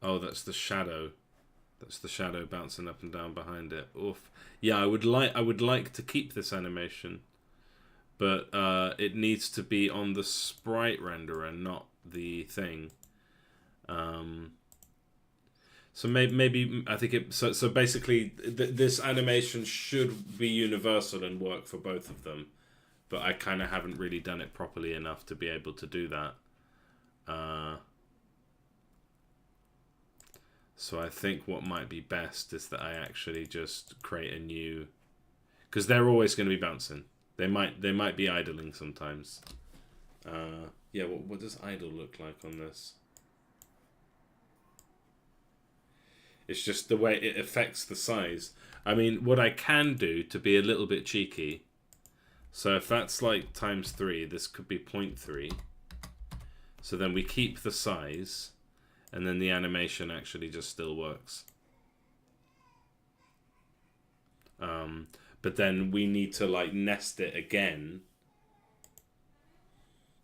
A: Oh, that's the shadow. That's the shadow bouncing up and down behind it. Oof. Yeah, I would like to keep this animation, but it needs to be on the sprite renderer, not the thing. So maybe I think it. So basically, this animation should be universal and work for both of them, but I kind of haven't really done it properly enough to be able to do that. So I think what might be best is that I actually just create a new, because they're always going to be bouncing. They might be idling sometimes. Yeah, what does idle look like on this? It's just the way it affects the size. I mean, what I can do to be a little bit cheeky, so if that's like times 3, this could be 0.3. So then we keep the size, and then the animation actually just still works. But then we need to like nest it again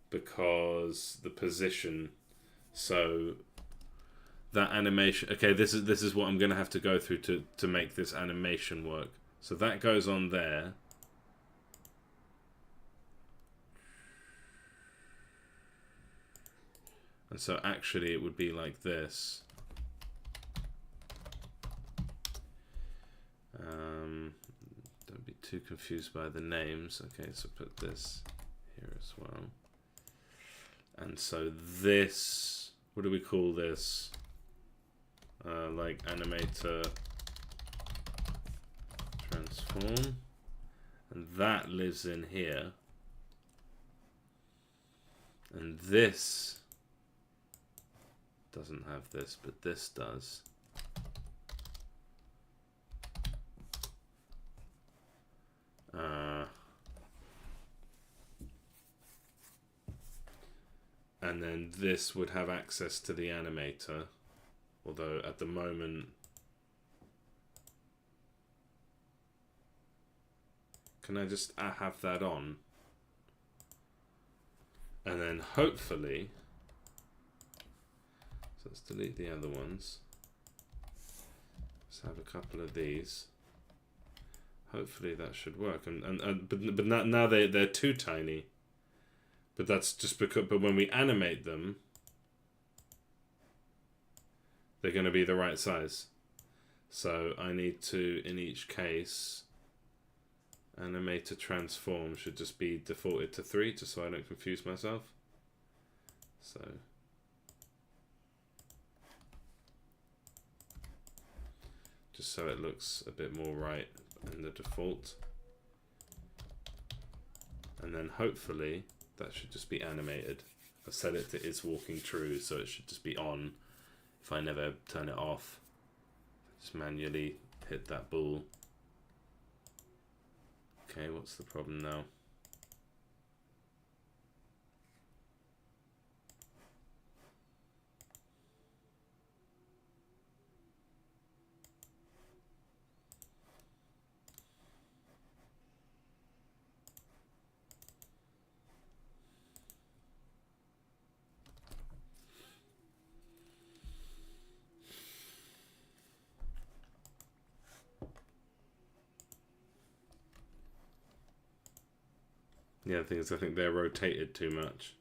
A: because the position. So that animation. Okay, this is what I'm gonna have to go through to make this animation work. So that goes on there. And so actually it would be like this. Don't be too confused by the names. Okay, so put this here as well. And so this, what do we call this? Like animator transform. And that lives in here. And this doesn't have this, but this does. And then this would have access to the animator, although at the moment, can I just have that on? And then hopefully, so let's delete the other ones. Let's have a couple of these. Hopefully that should work. But now they're too tiny. But that's just because. But when we animate them, they're going to be the right size. So I need to, in each case, animator transform should just be defaulted to 3, just so I don't confuse myself. So just so it looks a bit more right in the default. And then hopefully that should just be animated. I set it to is walking true, so it should just be on if I never turn it off. Just manually hit that ball. Okay, what's the problem now? Yeah, the thing is, I think they're rotated too much.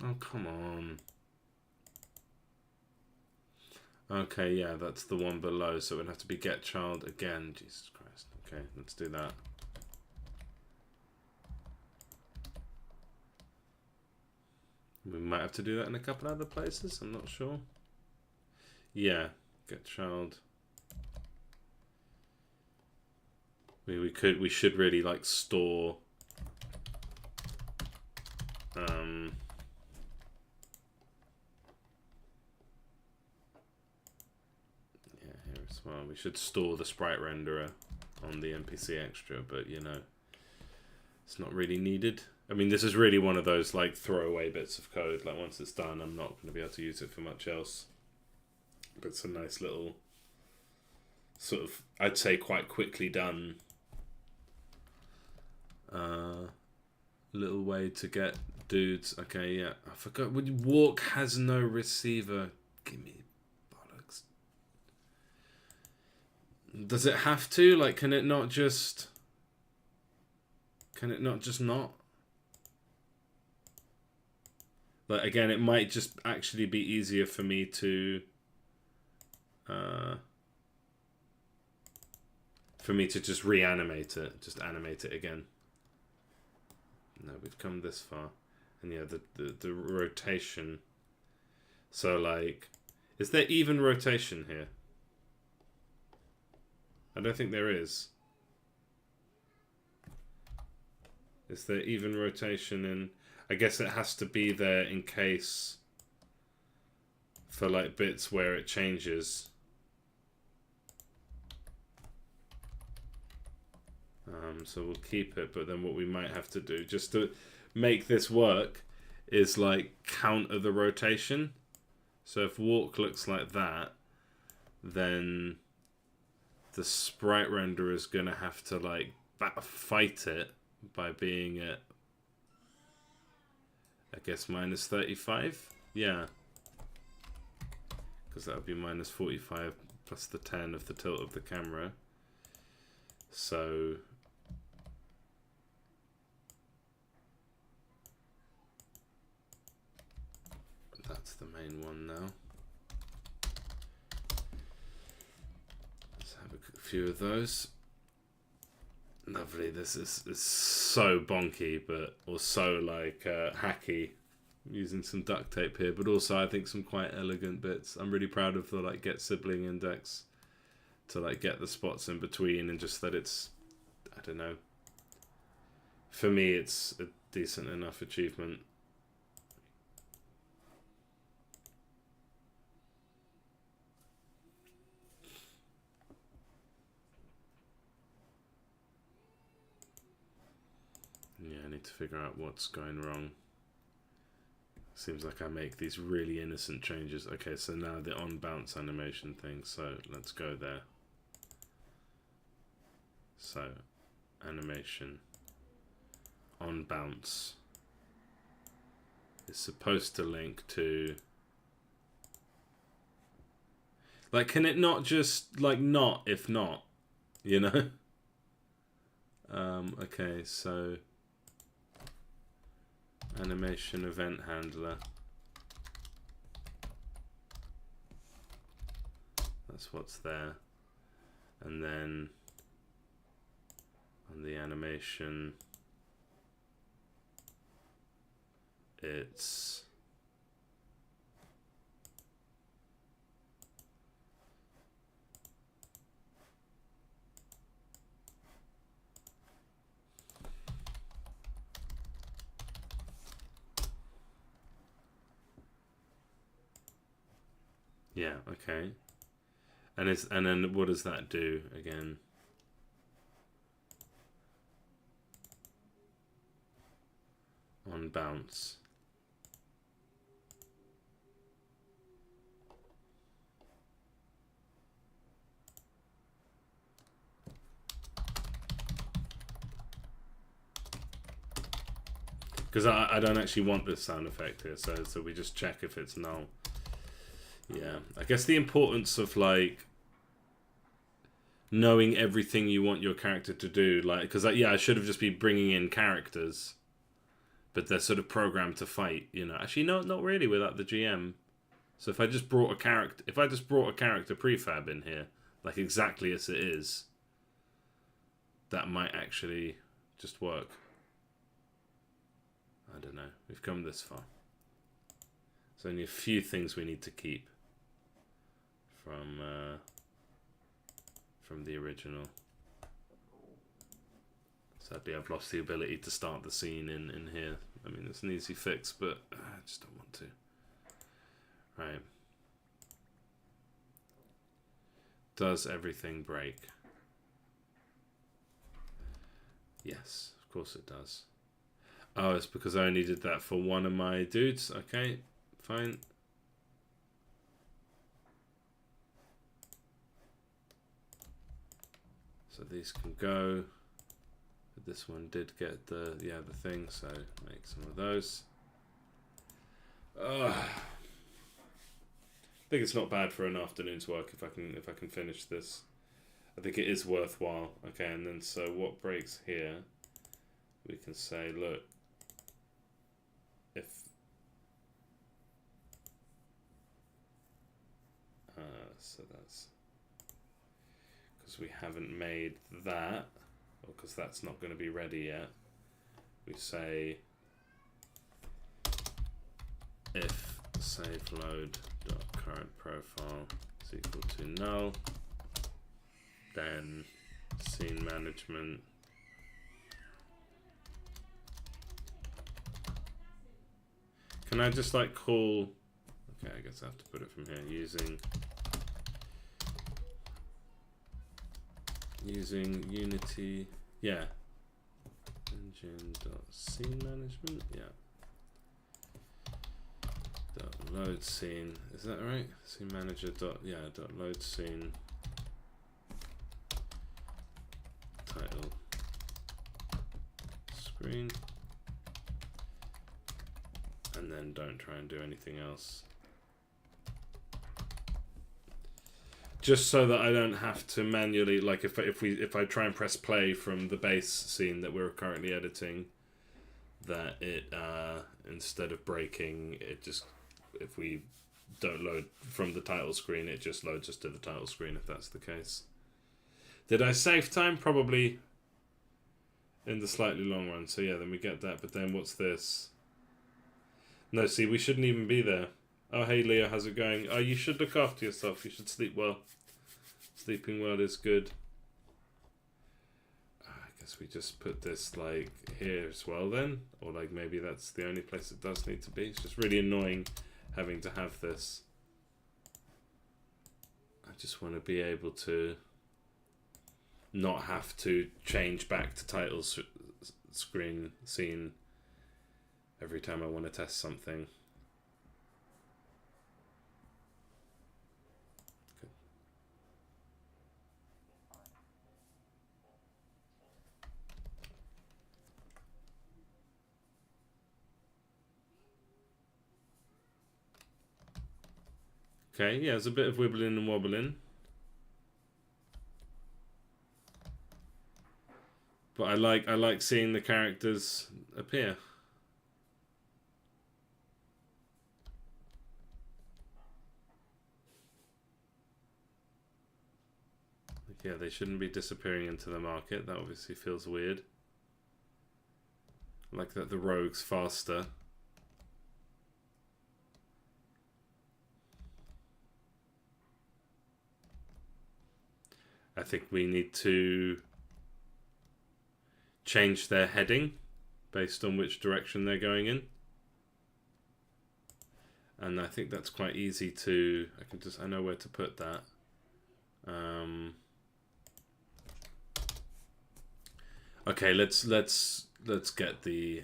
A: Oh, come on. Okay, yeah, that's the one below, so it would have to be get child again. Jesus Christ. Okay, let's do that. We might have to do that in a couple other places, I'm not sure. Yeah, get child. We should really like store yeah, here as well. We should store the sprite renderer on the NPC extra, but you know, it's not really needed. I mean, this is really one of those like throwaway bits of code. Like once it's done, I'm not going to be able to use it for much else. But it's a nice little sort of, I'd say, quite quickly done little way to get dudes. Okay, yeah, I forgot. Walk has no receiver. Give me bollocks. Does it have to? Like, can it not just? Can it not just not? Like, again, it might just actually be easier for me to just reanimate it, just animate it again. No, we've come this far. And yeah, the rotation. So like, is there even rotation here? I don't think there is. Is there even rotation in? I guess it has to be there in case for like bits where it changes. So we'll keep it, but then what we might have to do just to make this work is like counter the rotation. So if walk looks like that, then the sprite renderer is gonna have to like fight it by being at, I guess, minus 35. Yeah, because that would be minus 45 plus the 10 of the tilt of the camera. So that's the main one now. Let's have a few of those. Lovely. This is so bonky, but also like hacky. I'm using some duct tape here, but also I think some quite elegant bits. I'm really proud of the like get sibling index to like get the spots in between, and just that it's, I don't know. For me, it's a decent enough achievement. Yeah, I need to figure out what's going wrong. Seems like I make these really innocent changes. Okay, so now the on bounce animation thing. So let's go there. So animation on bounce is supposed to link to, like, can it not just like not if not, you know? Okay, so animation event handler. That's what's there. And then on the animation, it's Yeah, okay. And then what does that do again? On bounce. Because I don't actually want this sound effect here, so we just check if it's null. Yeah, I guess the importance of like knowing everything you want your character to do, like, because yeah, I should have just been bringing in characters, but they're sort of programmed to fight, you know. Actually, no, not really without the GM. So if I just brought a character, prefab in here, like exactly as it is, that might actually just work. I don't know. We've come this far. There's only a few things we need to keep from the original. Sadly, I've lost the ability to start the scene in here. I mean, it's an easy fix, but I just don't want to. Right. Does everything break? Yes, of course it does. Oh, it's because I only did that for one of my dudes. Okay, fine. So these can go. But this one did get the thing, so make some of those. I think it's not bad for an afternoon's work if I can finish this. I think it is worthwhile. Okay, and then so what breaks here? We can say, look, if so that's because we haven't made that, or because that's not going to be ready yet. We say if save load dot current profile is equal to null, then scene management can I just like call, okay, I guess I have to put it from here, using Unity, yeah, engine.scene management, yeah, dot load scene, is that right? Scene manager dot load scene title screen, and then don't try and do anything else. Just so that I don't have to manually, like if I try and press play from the base scene that we're currently editing, that it instead of breaking, it just, if we don't load from the title screen, it just loads us to the title screen if that's the case. Did I save time? Probably in the slightly long run. So yeah, then we get that, but then what's this? No, see, we shouldn't even be there. Oh, hey Leo, how's it going? Oh, you should look after yourself. You should sleep well. Sleeping well is good. I guess we just put this like here as well then. Or like maybe that's the only place it does need to be. It's just really annoying having to have this. I just want to be able to not have to change back to title screen scene every time I want to test something. Okay, yeah, there's a bit of wibbling and wobbling. But I like seeing the characters appear. Yeah, they shouldn't be disappearing into the market. That obviously feels weird. Like that the rogue's faster. I think we need to change their heading based on which direction they're going in. And I think that's quite easy to, I know where to put that. Okay, let's get the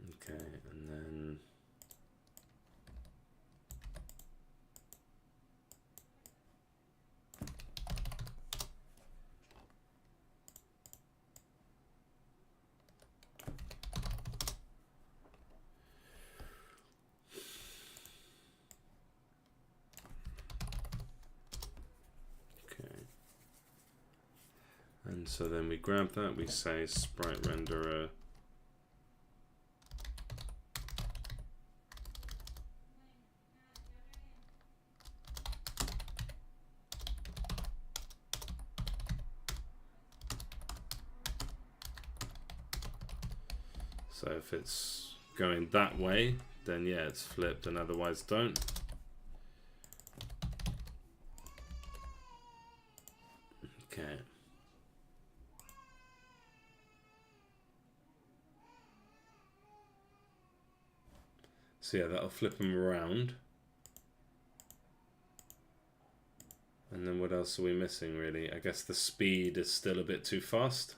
A: okay, and then and so then we grab that, we say sprite renderer so if it's going that way, then yeah, it's flipped, and otherwise don't. Okay. So yeah, that'll flip them around. And then what else are we missing, really? I guess the speed is still a bit too fast.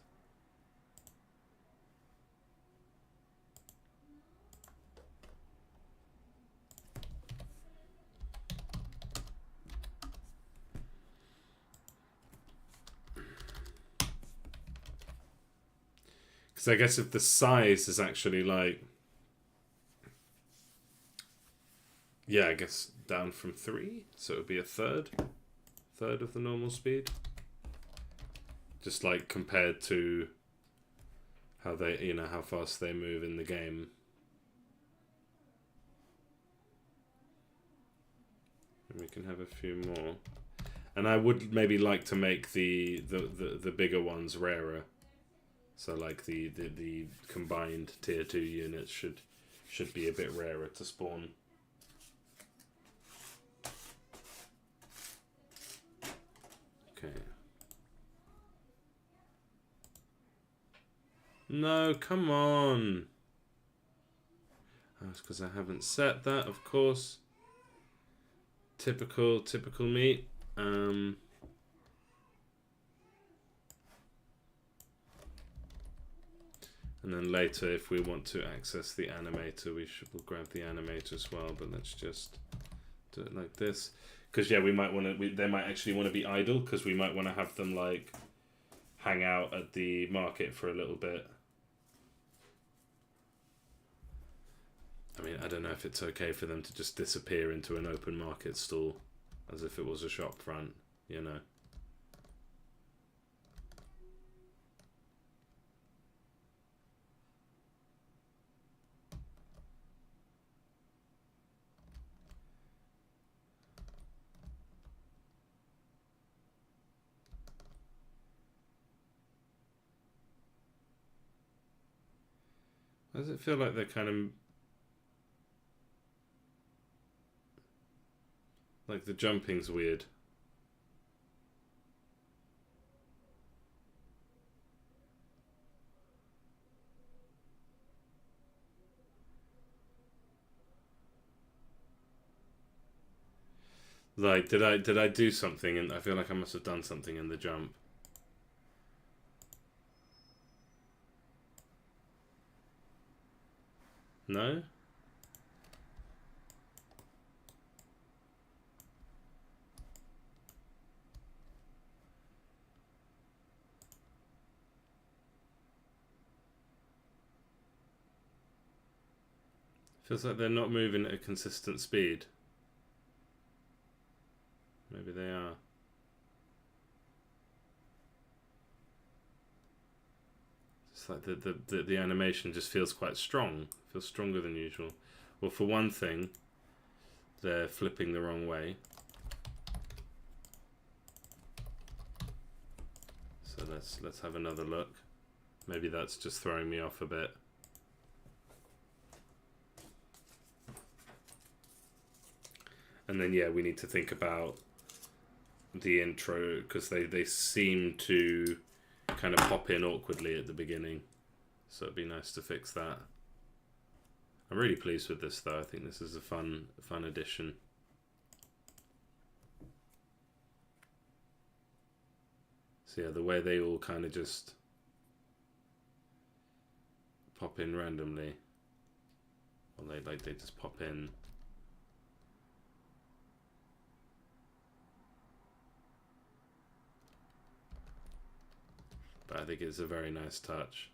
A: Because I guess if the size is actually like... Yeah, I guess down from 3, so it would be a third of the normal speed. Just like compared to how they, you know, how fast they move in the game. And we can have a few more. And I would maybe like to make the bigger ones rarer. So like the combined tier 2 units should be a bit rarer to spawn. Okay. No, come on. That's because I haven't set that, of course. Typical me. And then later, if we want to access the animator, we'll grab the animator as well. But let's just do it like this. Because yeah, we might want to. They might actually want to be idle because we might want to have them like hang out at the market for a little bit. I mean, I don't know if it's okay for them to just disappear into an open market stall as if it was a shop front, you know. Does it feel like they're kind of... Like the jumping's weird. Like, did I do something? And I feel like I must have done something in the jump. No? Feels like they're not moving at a consistent speed. Maybe they are. It's like the animation just feels quite strong. Feels stronger than usual. Well, for one thing, they're flipping the wrong way. So let's have another look. Maybe that's just throwing me off a bit. And then yeah, we need to think about the intro because they seem to kind of pop in awkwardly at the beginning. So it'd be nice to fix that. I'm really pleased with this though. I think this is a fun addition. So yeah, the way they all kind of just pop in randomly. Or they just pop in. But I think it's a very nice touch.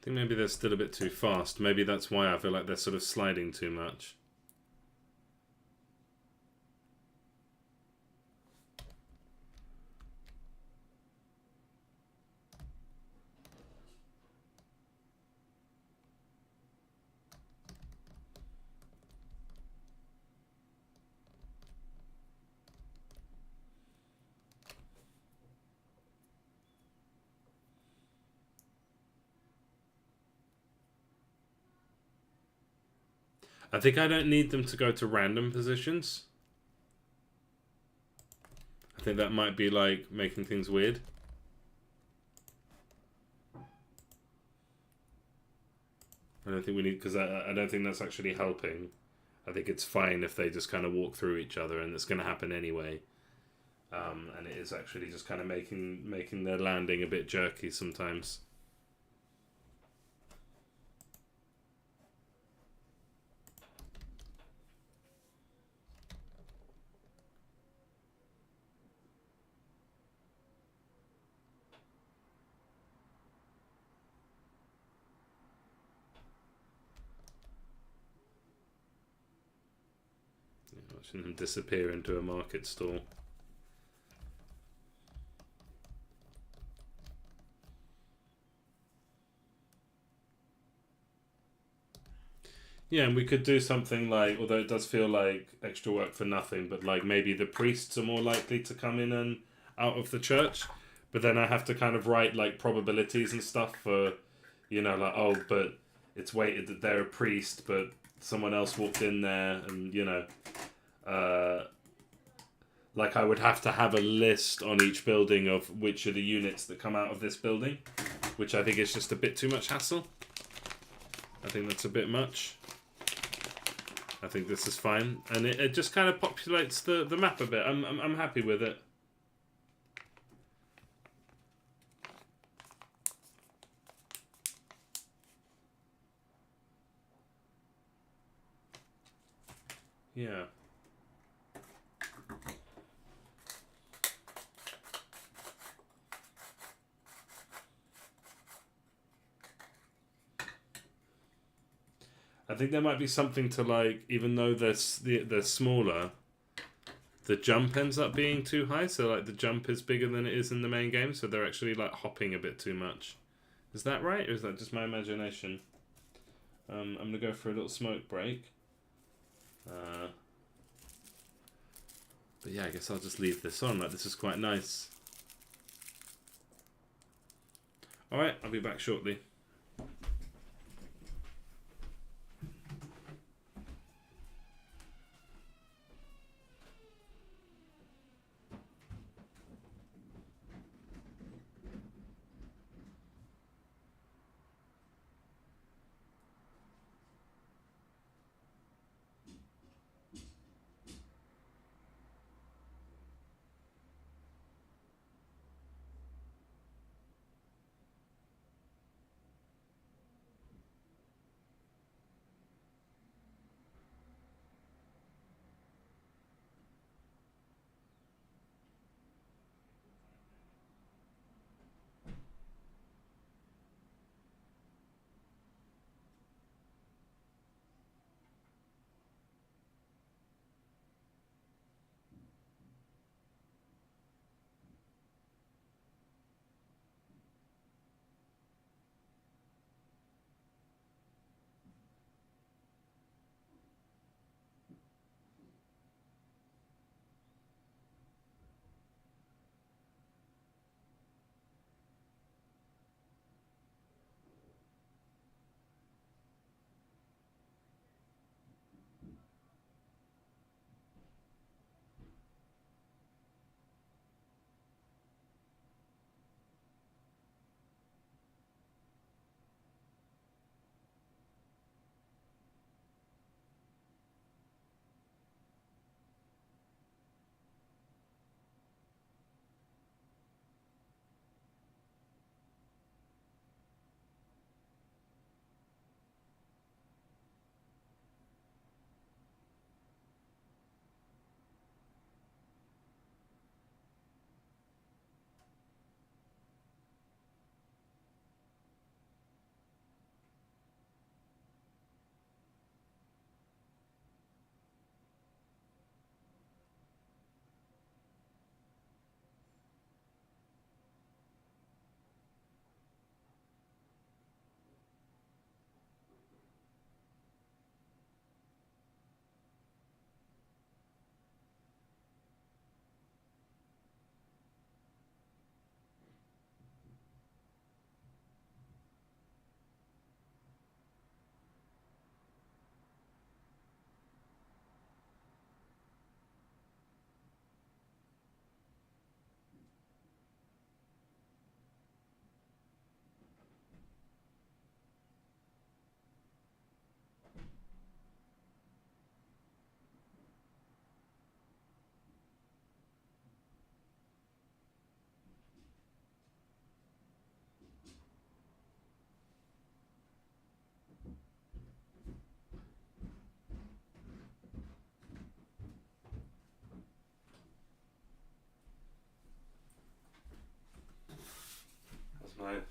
A: I think maybe they're still a bit too fast. Maybe that's why I feel like they're sort of sliding too much. I think I don't need them to go to random positions. I think that might be like making things weird. I don't think we need, because I don't think that's actually helping. I think it's fine if they just kind of walk through each other, and it's going to happen anyway. And it is actually just kind of making their landing a bit jerky sometimes. Watching them disappear into a market stall. Yeah, and we could do something like, although it does feel like extra work for nothing, but like maybe the priests are more likely to come in and out of the church, but then I have to kind of write like probabilities and stuff for, you know, like, oh, but it's weighted that they're a priest, but someone else walked in there, and, you know, like I would have to have a list on each building of which are the units that come out of this building, which I think is just a bit too much hassle. I think that's a bit much. I think this is fine, and it just kind of populates the map a bit. I'm happy with it. Yeah. I think there might be something to, like, even though they're smaller, the jump ends up being too high. So like the jump is bigger than it is in the main game, so they're actually like hopping a bit too much. Is that right, or is that just my imagination? I'm gonna go for a little smoke break. But yeah, I guess I'll just leave this on. Like, this is quite nice. All right, I'll be back shortly.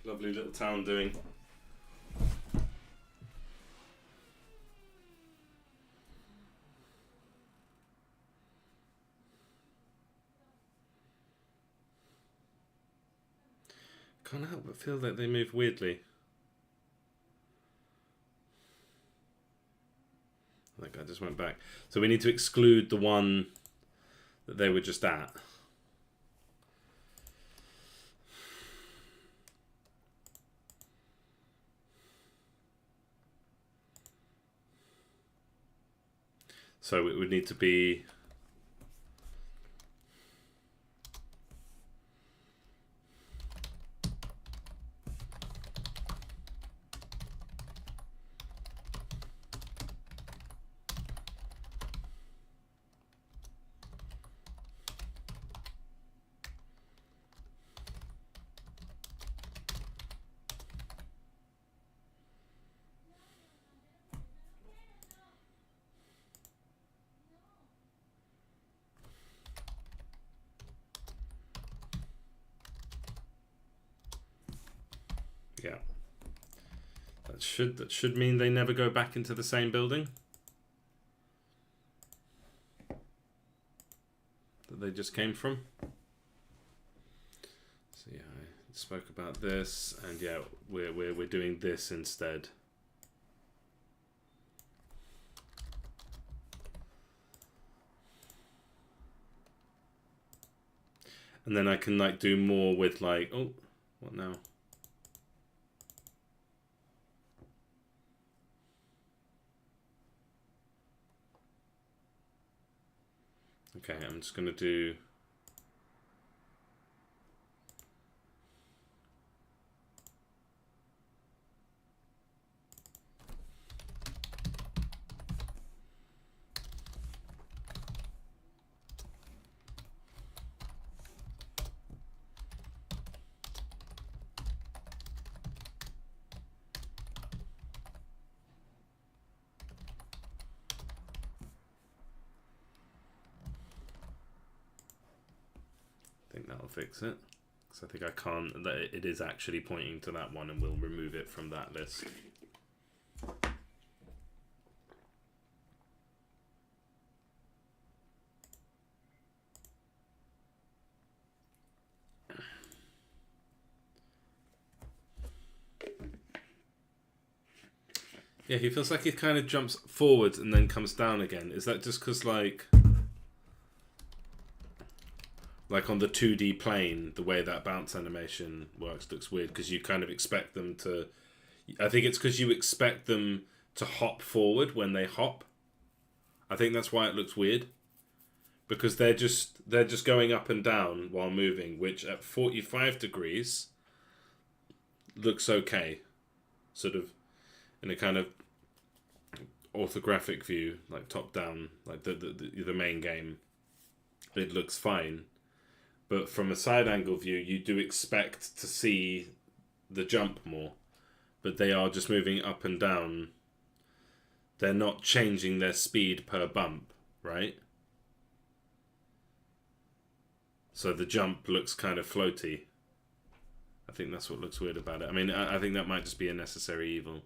A: lovely little town doing? Can't help but feel that they move weirdly. I think I just went back. So we need to exclude the one that they were just at. So it would need to be... Yeah. That should mean they never go back into the same building that they just came from. So yeah, I spoke about this, and yeah, we're doing this instead. And then I can like do more with like, oh, what now? Okay, I'm just going to do... I think that'll fix it. Because I think I can't... that it is actually pointing to that one, and we'll remove it from that list. Yeah, he feels like he kind of jumps forward and then comes down again. Is that just because, like on the 2D plane, the way that bounce animation works looks weird because you kind of expect them to... I think it's because you expect them to hop forward when they hop. I think that's why it looks weird. Because they're just going up and down while moving, which at 45 degrees looks okay. Sort of in a kind of orthographic view, like top down, like the main game, it looks fine. But from a side angle view, you do expect to see the jump more. But they are just moving up and down. They're not changing their speed per bump, right? So the jump looks kind of floaty. I think that's what looks weird about it. I mean, I think that might just be a necessary evil.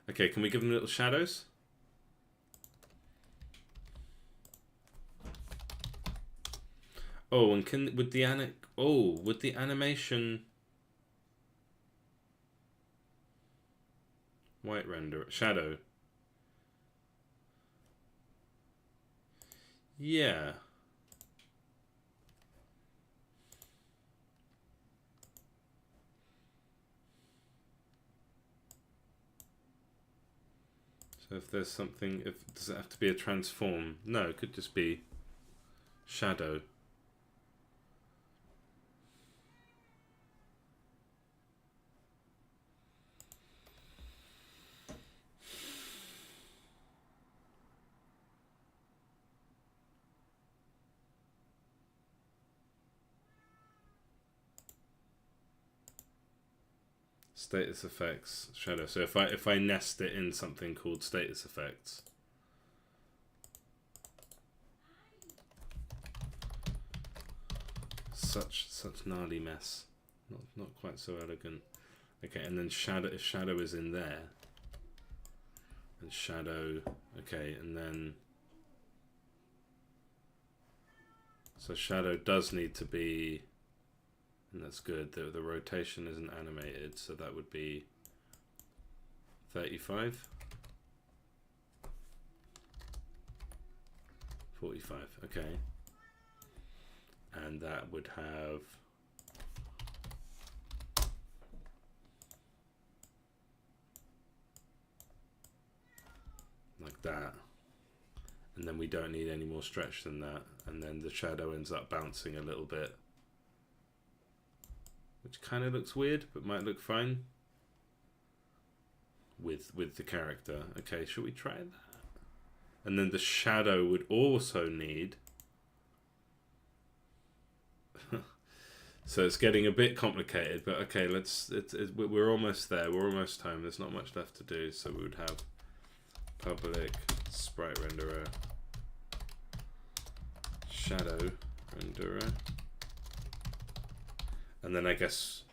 A: Okay, can we give them little shadows? Oh, and would the animation white render shadow? Yeah. So if there's something, does it have to be a transform? No, it could just be shadow. Status effects, shadow. So if I nest it in something called status effects. Such gnarly mess. Not quite so elegant. Okay, and then shadow, if shadow is in there, and shadow, okay, and then, so shadow does need to be, and that's good, the rotation isn't animated, so that would be 35. 45, okay. And that would have like that. And then we don't need any more stretch than that. And then the shadow ends up bouncing a little bit, which kind of looks weird, but might look fine with the character. Okay, should we try that? And then the shadow would also need, so it's getting a bit complicated, but okay, we're almost there. We're almost home. There's not much left to do. So we would have public sprite renderer, shadow renderer, and then I guess,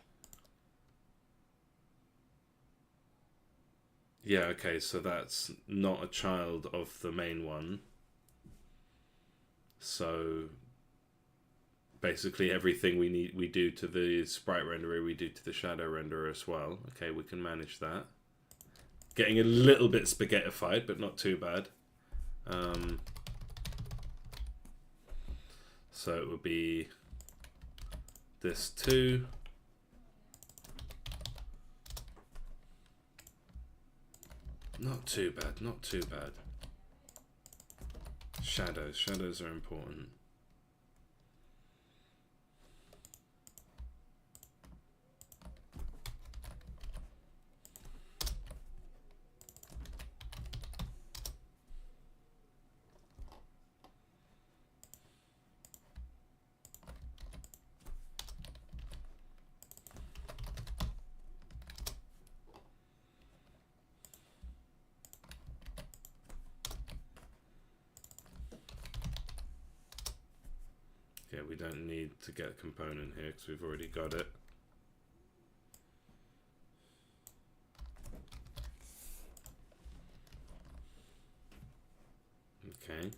A: yeah, okay, so that's not a child of the main one. So basically everything we do to the sprite renderer, we do to the shadow renderer as well. Okay, we can manage that. Getting a little bit spaghettified, but not too bad. So it would be this too. Not too bad, not too bad. Shadows are important. Yeah, we don't need to get a component here because we've already got it. Okay.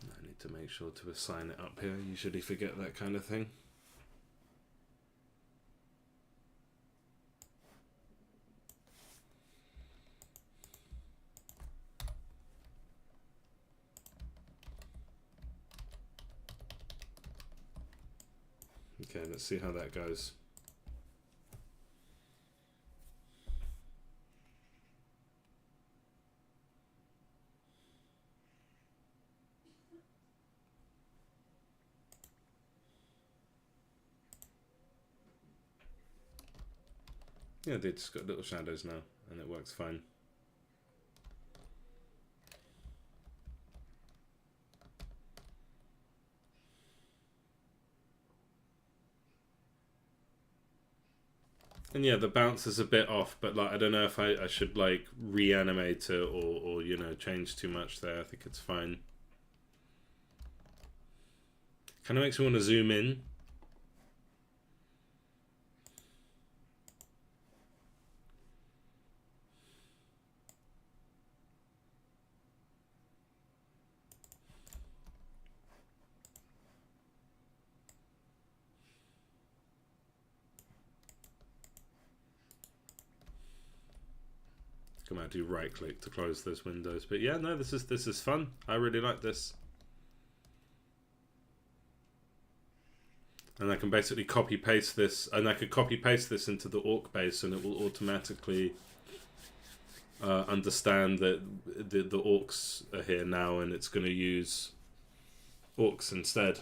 A: I need to make sure to assign it up here. I usually forget that kind of thing. Okay, let's see how that goes. Yeah, they just got little shadows now, and it works fine. And yeah, the bounce is a bit off, but like I don't know if I should like reanimate it or you know change too much there. I think it's fine. Kind of makes me want to zoom in. Come out, do right click to close those windows. But yeah, no, this is fun. I really like this. And I can basically copy paste this, and I could copy paste this into the orc base, and it will automatically understand that the orcs are here now, and it's going to use orcs instead.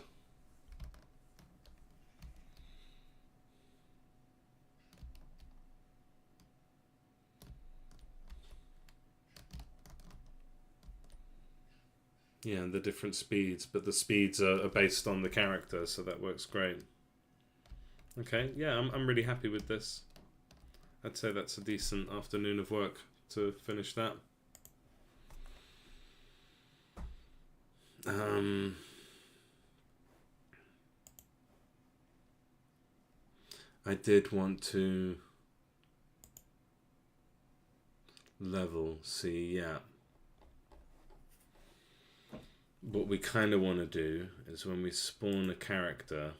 A: Yeah, and the different speeds, but the speeds are based on the character, so that works great. Okay, yeah, I'm really happy with this. I'd say that's a decent afternoon of work to finish that. I did want to level, see, yeah. What we kind of want to do is when we spawn a character,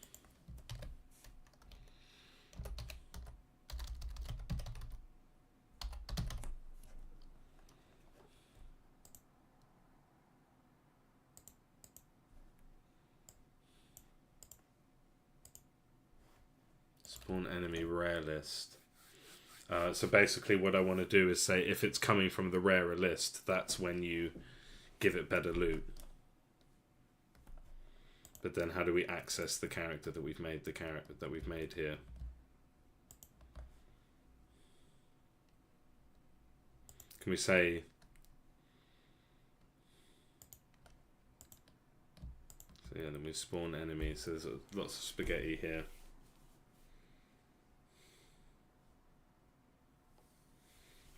A: spawn enemy rare list. So basically what I want to do is say if it's coming from the rarer list, that's when you give it better loot. But then how do we access the character that we've made, here? Can we say so yeah, then we spawn enemies. So there's lots of spaghetti here.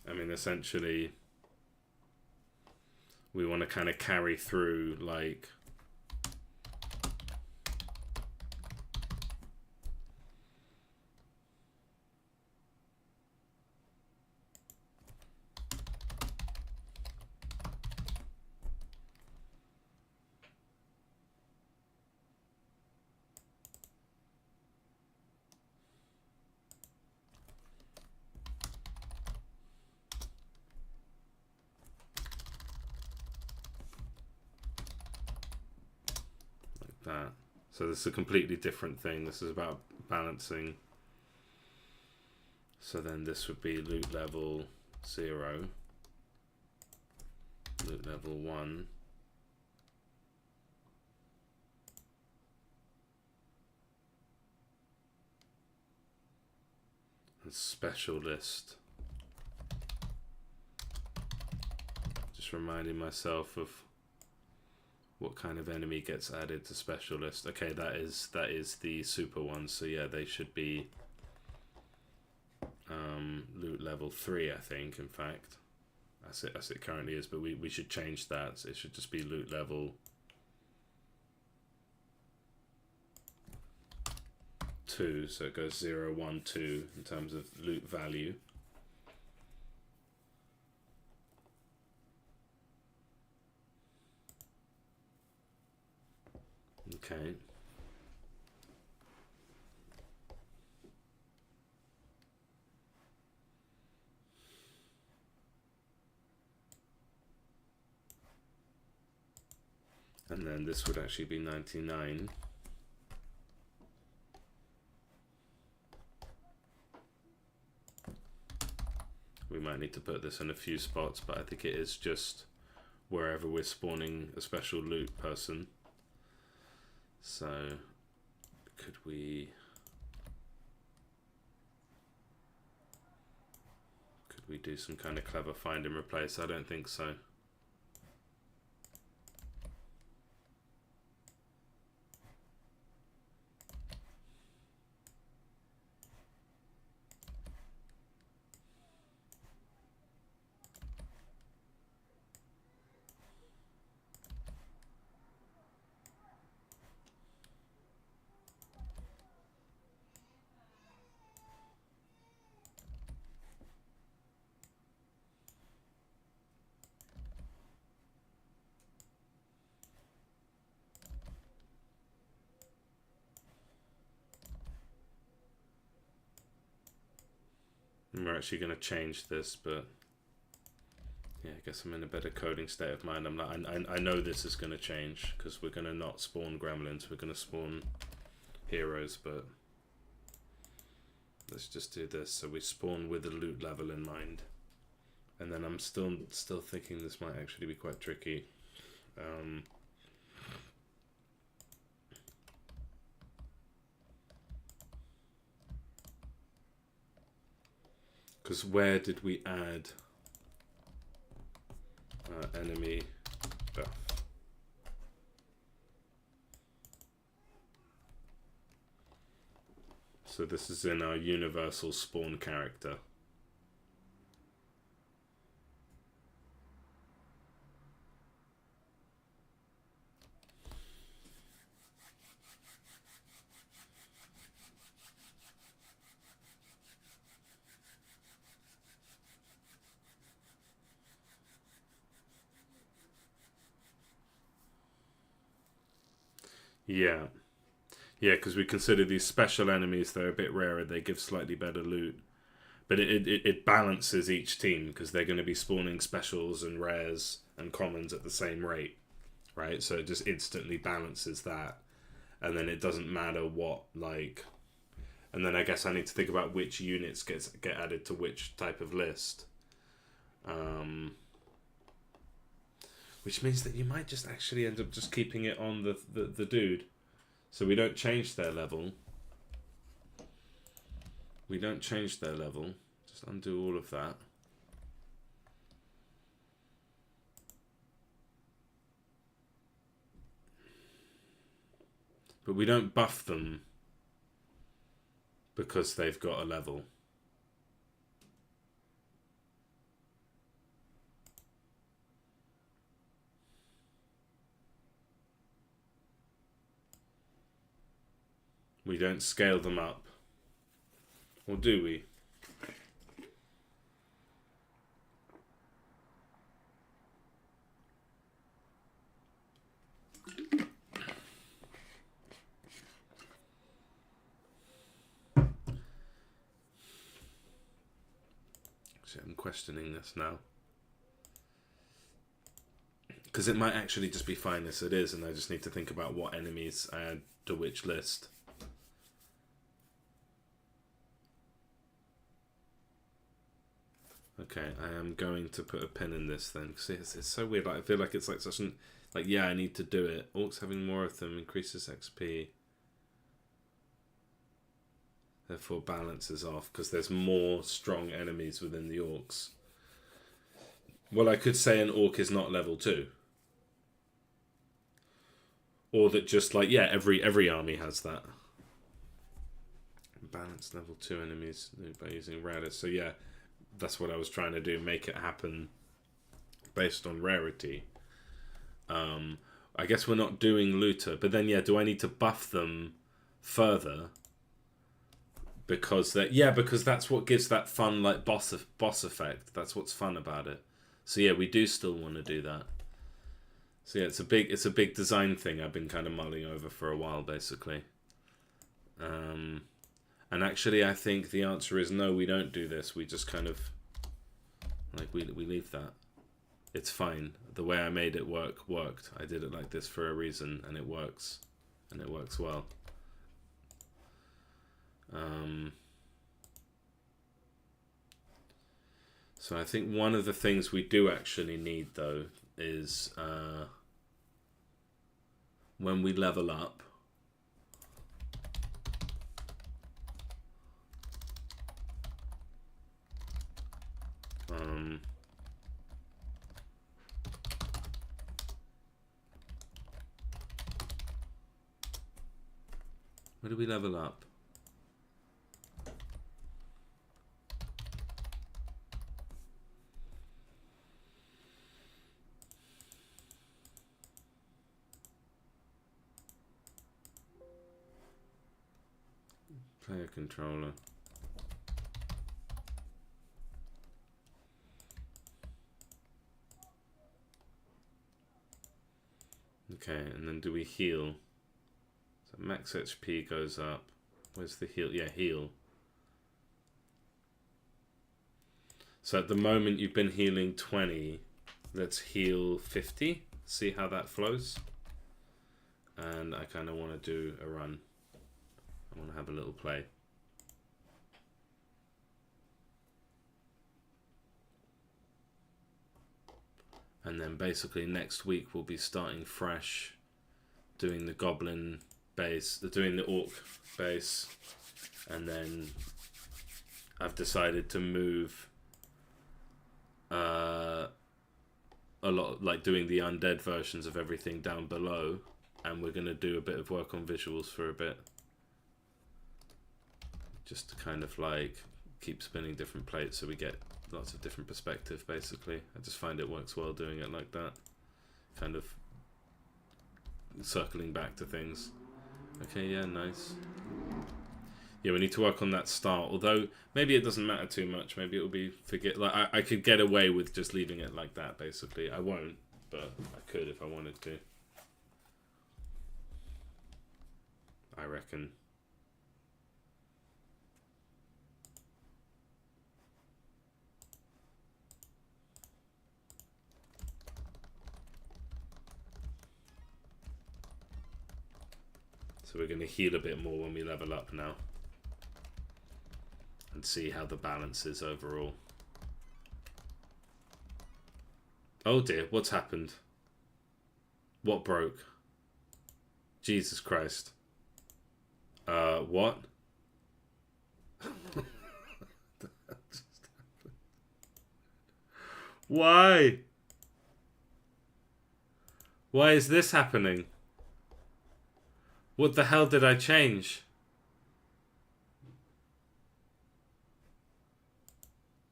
A: I mean, essentially, we want to kind of carry through, like, that. So this is a completely different thing. This is about balancing. So then this would be loot level 0, loot level 1, and special list. Just reminding myself of what kind of enemy gets added to special list. Okay, that is the super one. So yeah, they should be loot level 3, I think. In fact, as it currently is, but we should change that. So it should just be loot level 2. So it goes 0, 1, 2 in terms of loot value. Okay. And then this would actually be 99. We might need to put this in a few spots, but I think it is just wherever we're spawning a special loot person. So could we do some kind of clever find and replace? I don't think so. And we're actually going to change this, but yeah, I guess I'm in a better coding state of mind. I know this is going to change because we're going to not spawn gremlins. We're going to spawn heroes, but let's just do this. So we spawn with a loot level in mind, and then I'm still thinking this might actually be quite tricky. Because where did we add enemy buff? So this is in our universal spawn character. Yeah. Yeah, because we consider these special enemies, they're a bit rarer, they give slightly better loot. But it balances each team because they're going to be spawning specials and rares and commons at the same rate, right? So it just instantly balances that. And then it doesn't matter what, like... And then I guess I need to think about which units get added to which type of list. Which means that you might just actually end up just keeping it on the dude. So we don't change their level. We don't change their level. Just undo all of that. But we don't buff them because they've got a level. We don't scale them up. Or do we? I'm questioning this now. Because it might actually just be fine as it is, and I just need to think about what enemies I add to which list. Okay, I am going to put a pin in this then, because it's so weird. Like, I feel like it's like such an... Like, yeah, I need to do it. Orcs having more of them increases XP. Therefore balances off, because there's more strong enemies within the orcs. Well, I could say an orc is not level 2. Or that just like, yeah, every army has that. Balance level 2 enemies by using rarity. So yeah, that's what I was trying to do. Make it happen based on rarity. I guess we're not doing looter. But then, yeah, do I need to buff them further? Because because that's what gives that fun, like, boss effect. That's what's fun about it. So yeah, we do still want to do that. So yeah, it's a big design thing I've been kind of mulling over for a while, basically. And actually, I think the answer is no, we don't do this. We just kind of, like, we leave that. It's fine. The way I made it worked. I did it like this for a reason, and it works. And it works well. So I think one of the things we do actually need, though, is when we level up, where do we level up? Player controller. Okay, and then do we heal? So max HP goes up. Where's the heal? Yeah, heal. So at the moment you've been healing 20. Let's heal 50. See how that flows. And I kind of want to do a run. I want to have a little play. And then basically next week we'll be starting fresh, doing the goblin base, doing the orc base, and then I've decided to move a lot, like doing the undead versions of everything down below, and we're going to do a bit of work on visuals for a bit. Just to kind of like keep spinning different plates so we get lots of different perspective, basically. I just find it works well doing it like that. Kind of circling back to things. Okay, yeah, nice. Yeah, we need to work on that start, although maybe it doesn't matter too much. Maybe it'll be I could get away with just leaving it like that, basically. I won't, but I could if I wanted to. I reckon. So we're going to heal a bit more when we level up now. And see how the balance is overall. Oh dear, what's happened? What broke? Jesus Christ. What? Why? Why is this happening? What the hell did I change?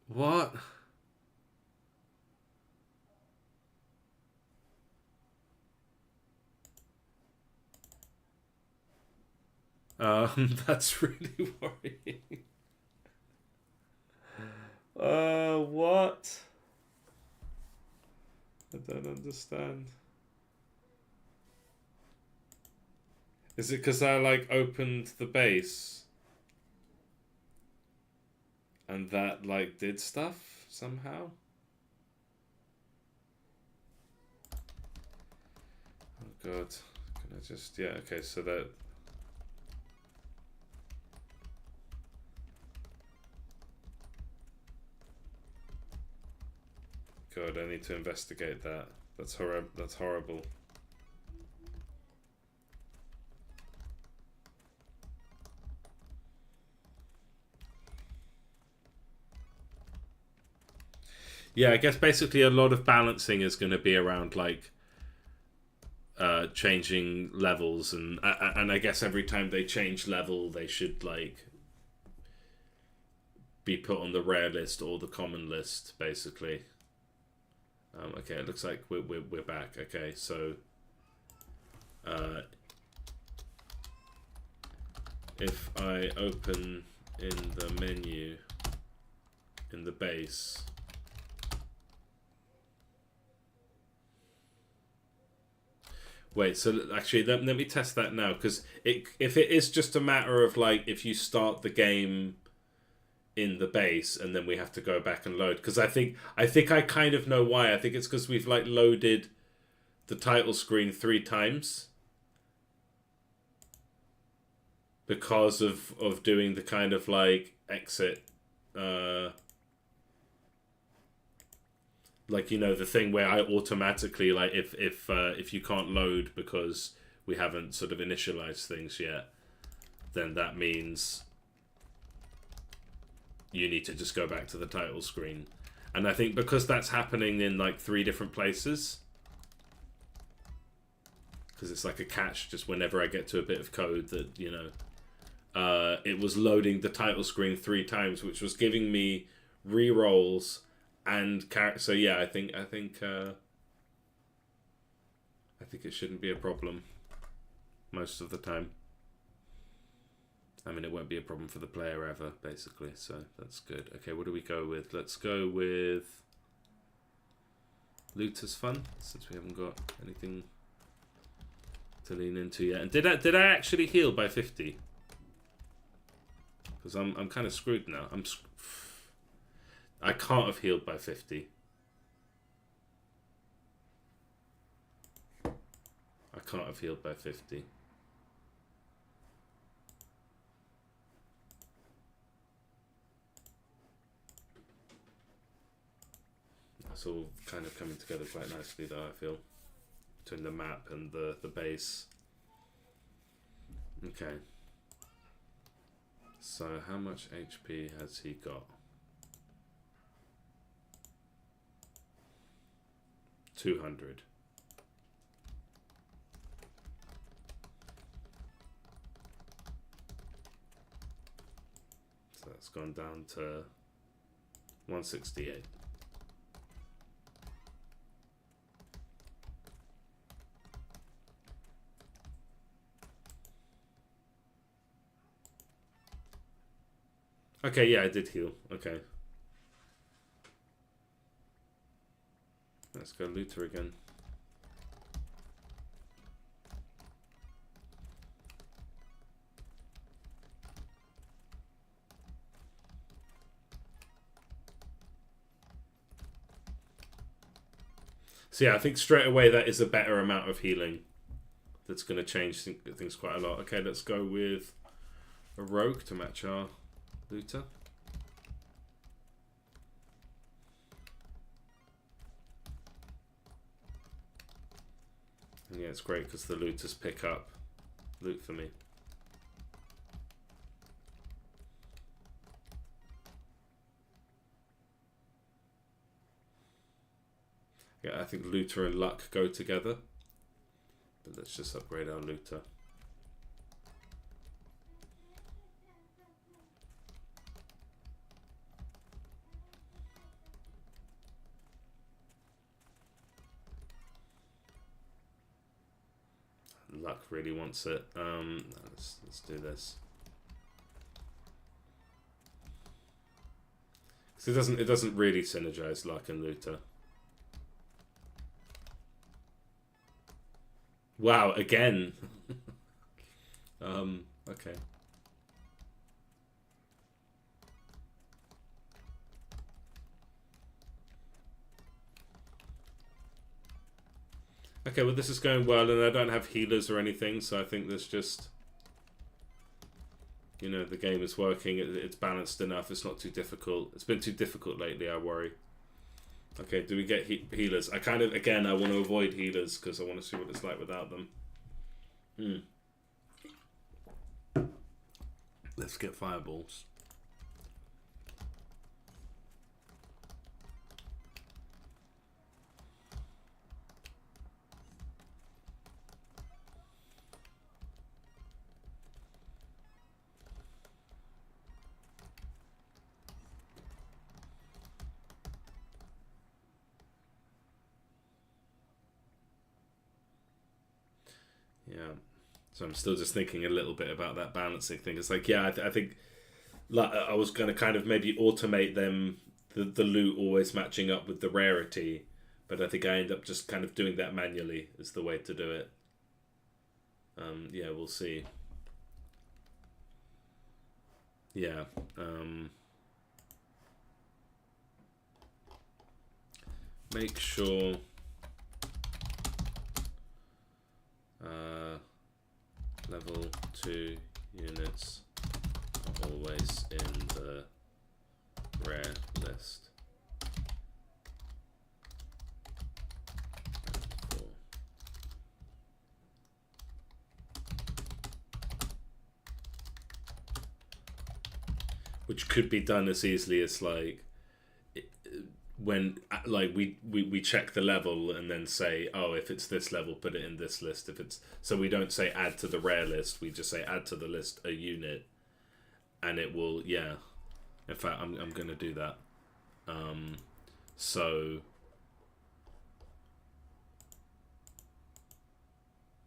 A: What? That's really worrying. What? I don't understand. Is it because I like opened the base and that like did stuff somehow? Oh god. Can I just, yeah, okay, so that. God, I need to investigate that. That's horrible. That's horrible. Yeah, I guess basically a lot of balancing is going to be around like changing levels, and I guess every time they change level, they should like be put on the rare list or the common list, basically. Okay, it looks like we're back. Okay, so if I open in the menu in the base, wait, so actually let me test that now, because if it is just a matter of like if you start the game in the base and then we have to go back and load, because I think I kind of know why. I think it's because we've like loaded the title screen 3 times because of doing the kind of like exit like, you know, the thing where I automatically like if you can't load because we haven't sort of initialized things yet, then that means you need to just go back to the title screen. And I think because that's happening in like 3 different places, because it's like a catch just whenever I get to a bit of code that, you know, it was loading the title screen 3 times, which was giving me re-rolls and character. So yeah, I think it shouldn't be a problem most of the time. I mean, it won't be a problem for the player ever, basically, so that's good. Okay, what do we go with? Let's go with Looter's Fun, since we haven't got anything to lean into yet. And did I actually heal by 50? Because I'm kind of screwed now. I can't have healed by 50. I can't have healed by 50. It's all kind of coming together quite nicely, though, I feel, between the map and the base. Okay. So how much HP has he got? 200. So that's gone down to 168. Okay, yeah, I did heal. Okay. Let's go Looter again. So yeah, I think straight away that is a better amount of healing. That's going to change things quite a lot. Okay, let's go with a rogue to match our looter. And yeah, it's great because the looters pick up loot for me. Yeah, I think looter and luck go together. But let's just upgrade our looter. Luck really wants it. Let's do this. Because it doesn't really synergize luck and looter. Wow, again. Okay. Okay, well this is going well, and I don't have healers or anything, so I think there's just, you know, the game is working, it's balanced enough, it's not too difficult. It's been too difficult lately, I worry. Okay, do we get healers? I kind of, again, I want to avoid healers because I want to see what it's like without them. Let's get fireballs. Yeah. So I'm still just thinking a little bit about that balancing thing. It's like, yeah, I think like, I was going to kind of maybe automate them, the loot always matching up with the rarity, but I think I end up just kind of doing that manually is the way to do it. Yeah, we'll see. Yeah. Make sure level 2 units are always in the rare list. Which could be done as easily as like when like we check the level and then say, oh, if it's this level, put it in this list. If it's, so we don't say add to the rare list, we just say add to the list a unit, and it will, yeah. In fact, I'm gonna do that. So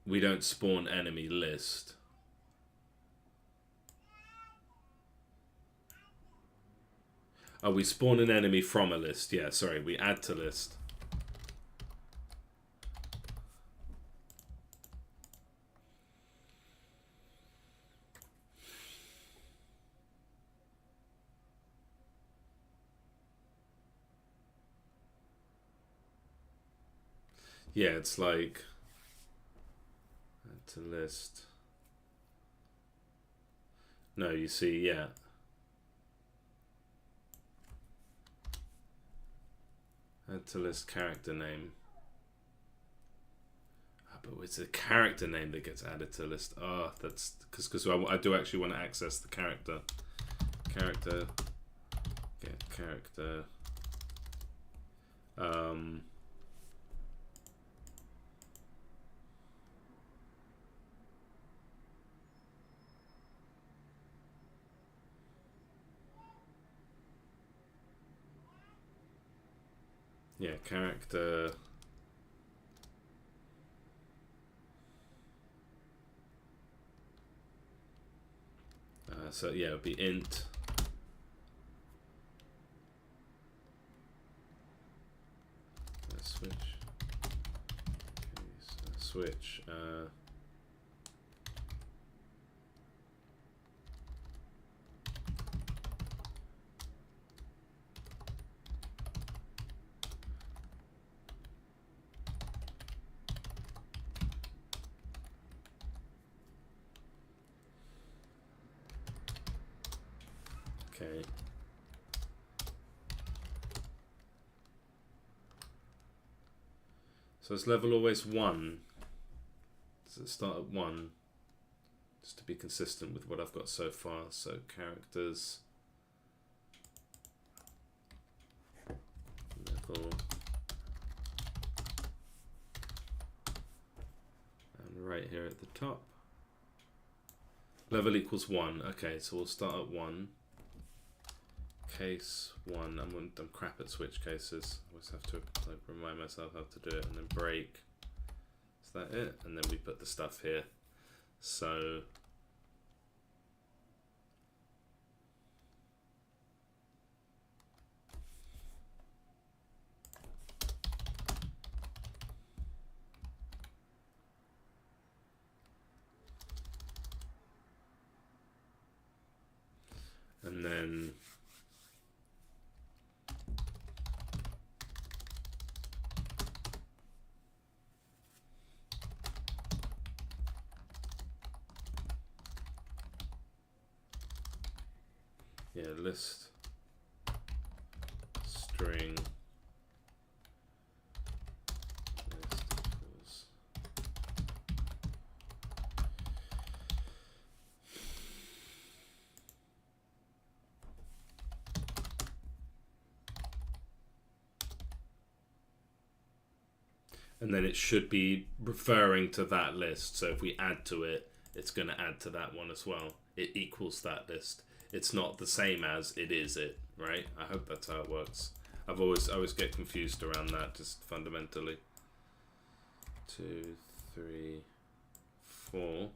A: we don't spawn enemy list. Oh, we spawn an enemy from a list. Yeah, sorry, we add to list. Yeah, it's like add to list. No, you see, yeah. Add to list character name. But it's a character name that gets added to a list. Oh, that's because I do actually want to access the character. Character. Get character. Yeah, character. So yeah, it'll be int. Switch. Okay, so switch. Okay. So is level always 1? Does it start at 1? Just to be consistent with what I've got so far. So characters, level, and right here at the top, level equals 1. Okay, so we'll start at 1. Case 1. I'm crap at switch cases. I always have to like remind myself how to do it, and then break. Is that it? And then we put the stuff here. So and then list string list equals and then it should be referring to that list. So if we add to it, it's going to add to that one as well. It equals that list. It's not the same as it is it, right? I hope that's how it works. I always get confused around that, just fundamentally. 2, 3, 4.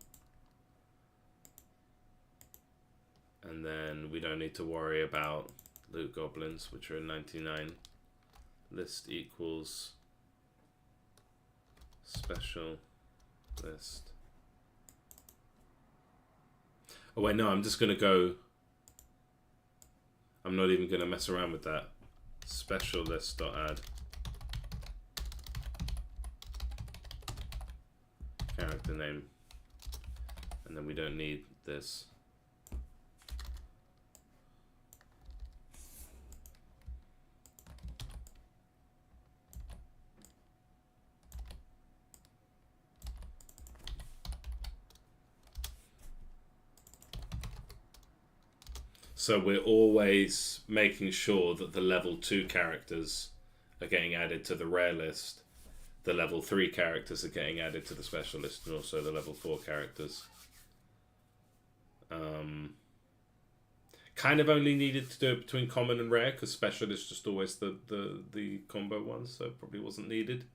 A: And then we don't need to worry about loot goblins, which are in 99. List equals special list. Oh wait, no, I'm just going to go... I'm not even going to mess around with that. Special list.add. Character name. And then we don't need this. So we're always making sure that the level 2 characters are getting added to the rare list. The level 3 characters are getting added to the special list, and also the level 4 characters. Kind of only needed to do it between common and rare, because special is just always the combo one, so it probably wasn't needed.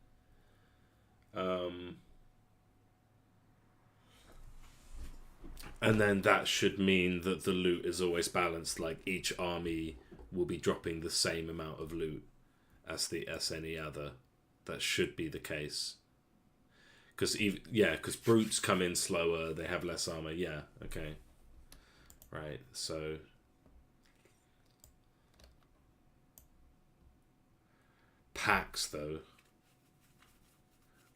A: And then that should mean that the loot is always balanced. Like each army will be dropping the same amount of loot as any other. That should be the case. Because brutes come in slower. They have less armor. Yeah. Okay. Right. So packs though.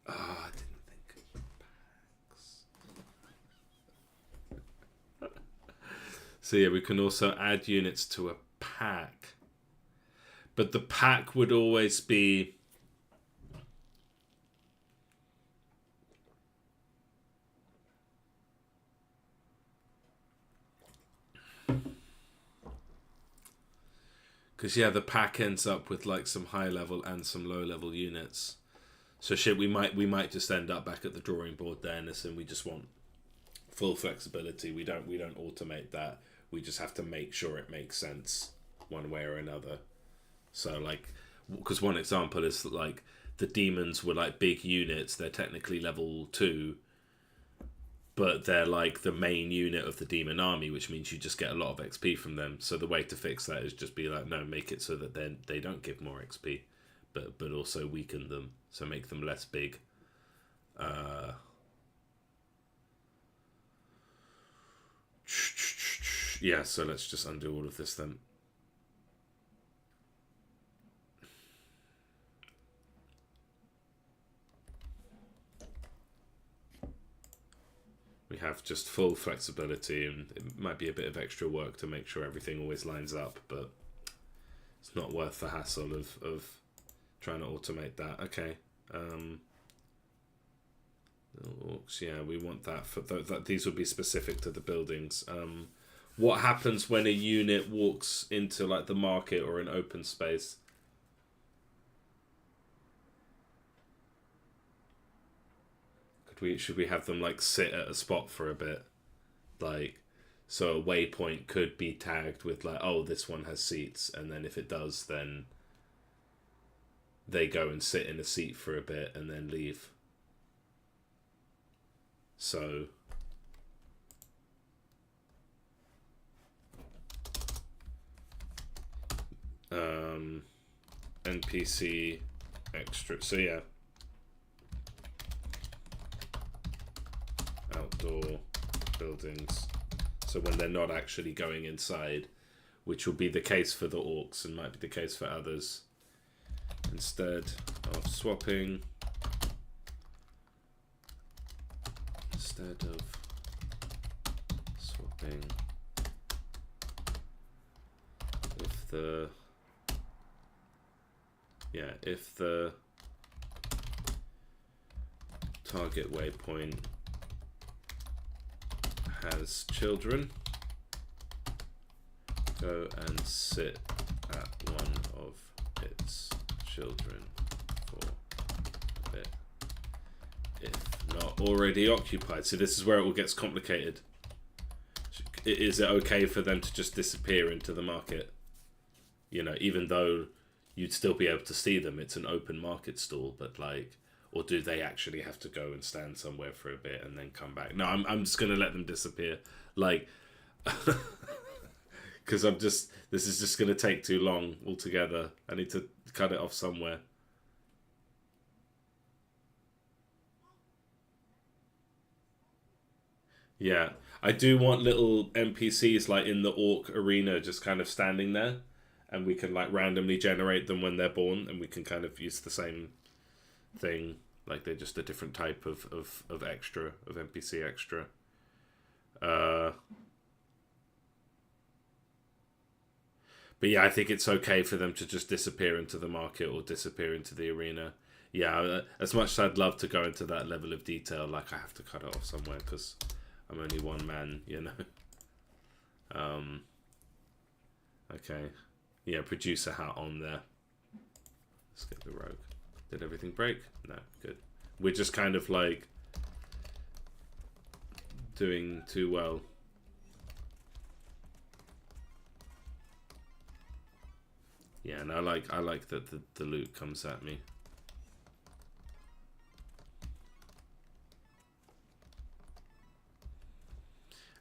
A: I didn't. So yeah, we can also add units to a pack. But the pack would always be... Because yeah, the pack ends up with like some high level and some low level units. So shit, we might just end up back at the drawing board there, and we just want full flexibility. We don't automate that. We just have to make sure it makes sense one way or another. So like, because one example is that like the demons were like big units. They're technically level 2, but they're like the main unit of the demon army, which means you just get a lot of XP from them. So the way to fix that is just be like, no, make it so that then they don't give more XP, but also weaken them. So make them less big. Yeah, so let's just undo all of this then. We we have just full flexibility, and it might be a bit of extra work to make sure everything always lines up, but it's not worth the hassle of trying to automate that. Okay. Orcs, yeah, we want that for that. These would be specific to the buildings. What happens when a unit walks into like the market or an open space? Should we have them like sit at a spot for a bit, like, so a waypoint could be tagged with like, oh, this one has seats, and then if it does, then they go and sit in a seat for a bit and then leave. So NPC extra. So yeah, outdoor buildings. So when they're not actually going inside, which will be the case for the orcs and might be the case for others, instead of swapping, if the target waypoint has children, go and sit at one of its children for a bit, if not already occupied. So this is where it all gets complicated. Is it okay for them to just disappear into the market? You know, even though you'd still be able to see them, it's an open market stall, but like, or do they actually have to go and stand somewhere for a bit and then come back? No, I'm just gonna let them disappear, like, because this is just gonna take too long altogether. I need to cut it off somewhere. Yeah, I do want little NPCs like in the orc arena, just kind of standing there, and we can like randomly generate them when they're born, and we can kind of use the same thing, like they're just a different type of extra, of NPC extra. But yeah, I think it's okay for them to just disappear into the market or disappear into the arena. Yeah, as much as I'd love to go into that level of detail, like I have to cut it off somewhere because I'm only one man, you know. Okay. Yeah, producer hat on there. Let's get the rogue. Did everything break? No, good. We're just kind of like doing too well. Yeah, and I like that the loot comes at me.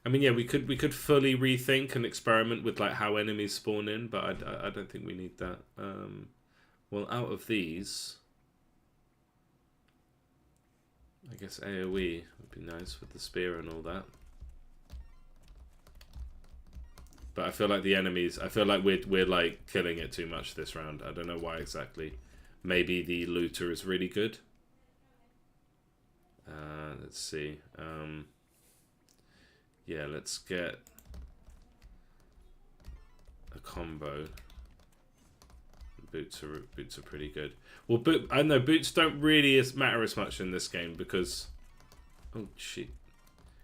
A: I mean, yeah, we could fully rethink and experiment with like how enemies spawn in, but I don't think we need that. Well, out of these, I guess AoE would be nice with the spear and all that. But I feel like the enemies, I feel like we're like killing it too much this round. I don't know why exactly. Maybe the looter is really good. Let's see. Yeah, let's get a combo. Boots are pretty good. Well, I don't know, boots don't really matter as much in this game because, oh shit,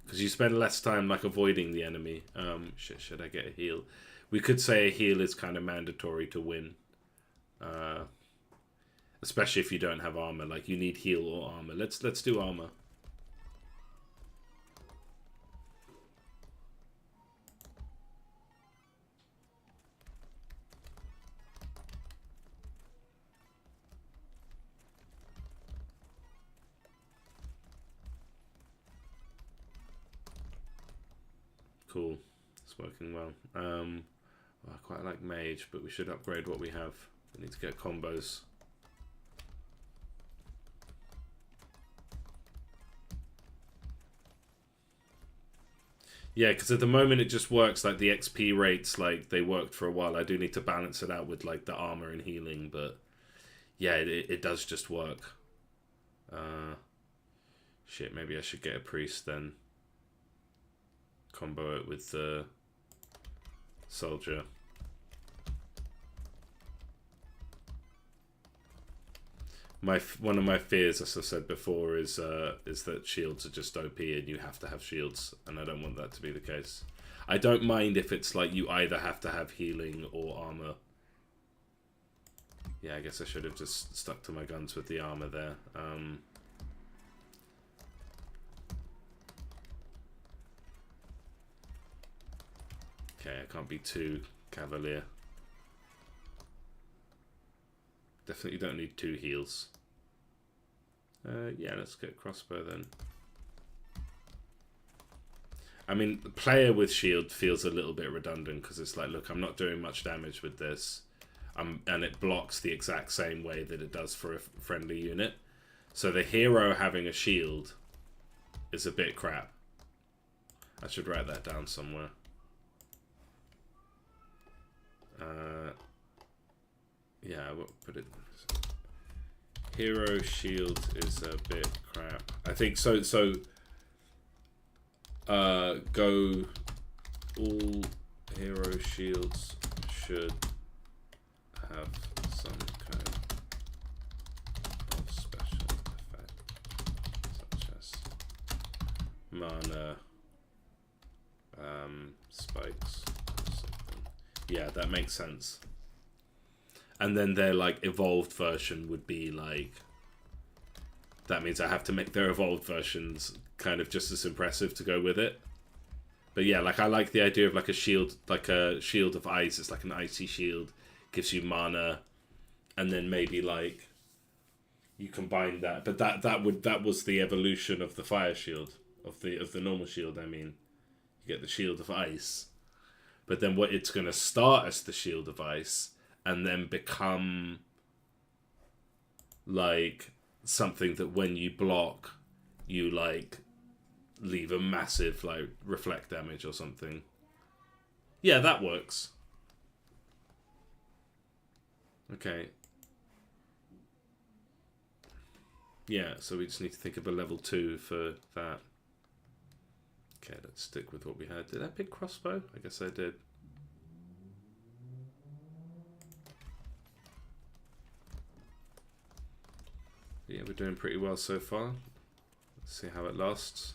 A: because you spend less time like avoiding the enemy. Shit, should I get a heal? We could say a heal is kind of mandatory to win, especially if you don't have armor. Like you need heal or armor. Let's do armor. Cool, it's working well. Well, I quite like mage, but we should upgrade what we have. We need to get combos. Yeah, because at the moment it just works like the XP rates, like they worked for a while. I do need to balance it out with like the armor and healing, but yeah, it does just work. Shit, maybe I should get a priest then. combo it with the soldier. One of my fears, as I said before, is that shields are just OP and you have to have shields, and I don't want that to be the case. I don't mind if it's like you either have to have healing or armor. Yeah, I guess I should have just stuck to my guns with the armor there. Okay, I can't be too cavalier. Definitely don't need 2 heals. Yeah, let's get crossbow then. I mean, the player with shield feels a little bit redundant because it's like, look, I'm not doing much damage with this. And it blocks the exact same way that it does for a friendly unit. So the hero having a shield is a bit crap. I should write that down somewhere. Yeah, I will put it. Hero shield is a bit crap. I think so. Go. All hero shields should have some kind of special effect, such as mana, spikes, or something. Yeah, that makes sense. And then their like evolved version would be like, that means I have to make their evolved versions kind of just as impressive to go with it. But yeah, like I like the idea of like a shield of ice. It's like an icy shield, gives you mana, and then maybe like you combine that. But that was the evolution of the fire shield, of the normal shield. I mean, you get the shield of ice, but then what it's gonna start as the shield of ice, and then become like something that when you block, you like leave a massive like reflect damage or something. Yeah, that works. Okay. Yeah, so we just need to think of a level 2 for that. Okay, let's stick with what we had. Did I pick crossbow? I guess I did. Yeah, we're doing pretty well so far. Let's see how it lasts.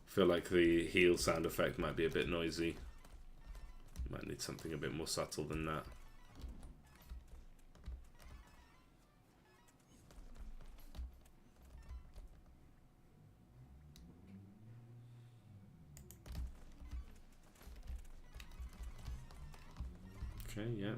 A: I feel like the heal sound effect might be a bit noisy. Might need something a bit more subtle than that. Okay, yeah.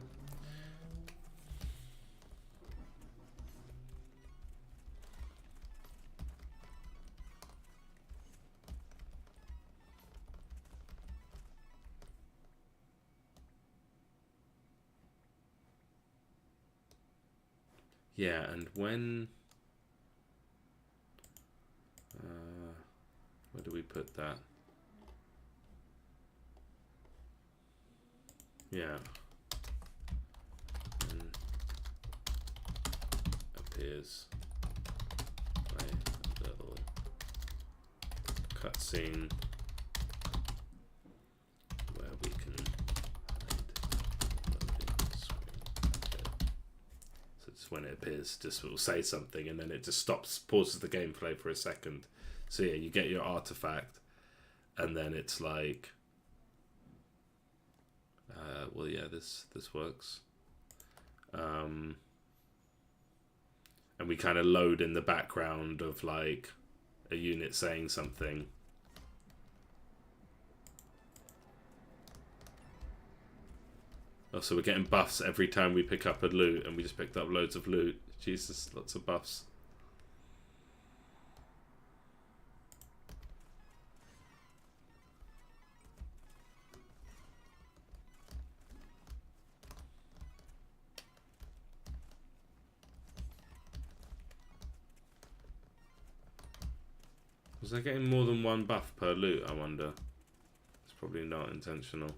A: Yeah, and when... where do we put that? Yeah. And appears a little cutscene where we can hide loading screen. Okay. So it's when it appears, just will say something and then it just stops, pauses the gameplay for a second. So yeah, you get your artifact and then it's like, well, yeah, this works. And we kind of load in the background of like a unit saying something. Oh, so we're getting buffs every time we pick up a loot, and we just picked up loads of loot. Jesus, lots of buffs. Was I getting more than one buff per loot, I wonder? It's probably not intentional.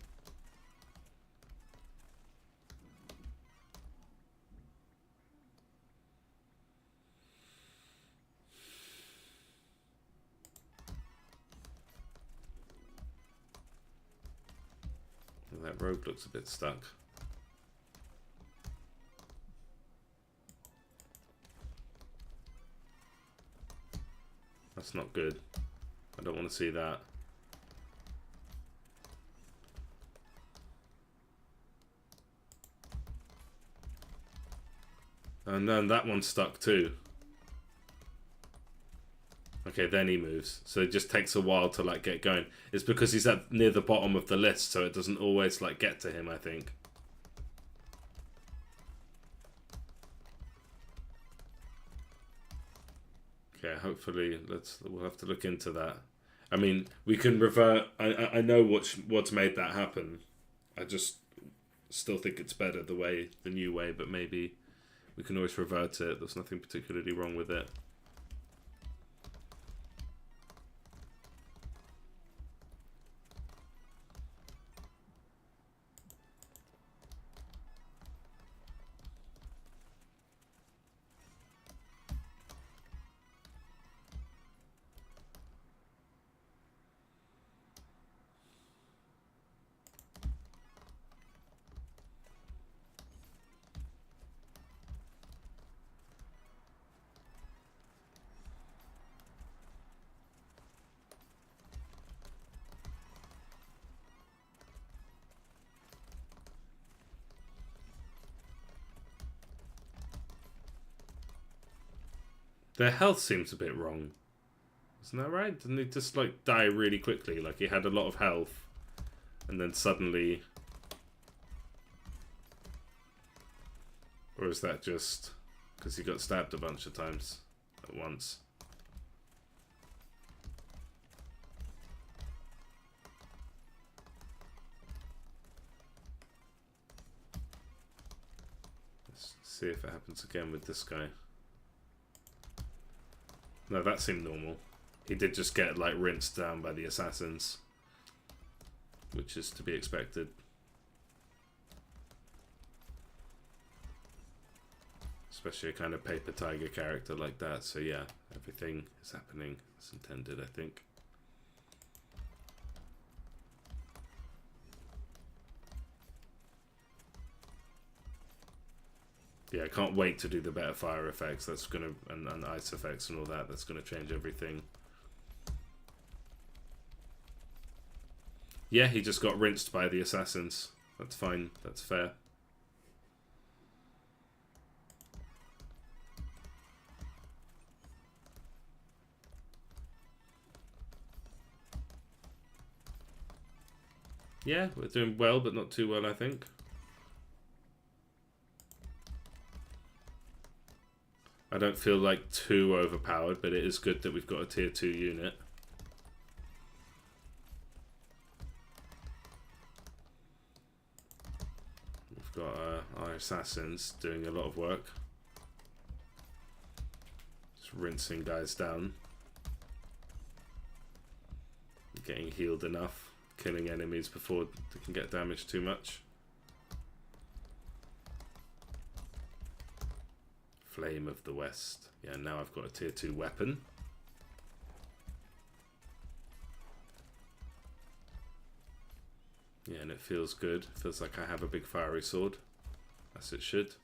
A: That rogue looks a bit stuck. That's not good. I don't want to see that. And then that one's stuck too. Okay, then he moves. So it just takes a while to like get going. It's because he's at near the bottom of the list, so it doesn't always like get to him, I think. Okay, hopefully we'll have to look into that. I mean, we can revert. I know what's made that happen. I just still think it's better the new way, but maybe we can always revert it. There's nothing particularly wrong with it. Their health seems a bit wrong. Isn't that right? Didn't he just like die really quickly? Like he had a lot of health and then suddenly... Or is that just because he got stabbed a bunch of times at once? Let's see if it happens again with this guy. No, that seemed normal. He did just get like rinsed down by the assassins, which is to be expected. Especially a kind of paper tiger character like that. So yeah, everything is happening as intended, I think. Yeah, I can't wait to do the better fire effects. That's gonna and ice effects and all that. That's gonna change everything. Yeah, he just got rinsed by the assassins. That's fine. That's fair. Yeah, we're doing well, but not too well, I think. I don't feel like too overpowered, but it is good that we've got a tier 2 unit. We've got our assassins doing a lot of work. Just rinsing guys down. Getting healed enough. Killing enemies before they can get damaged too much. Flame of the West. Yeah, now I've got a tier 2 weapon. Yeah, and it feels good. Feels like I have a big fiery sword. As it should.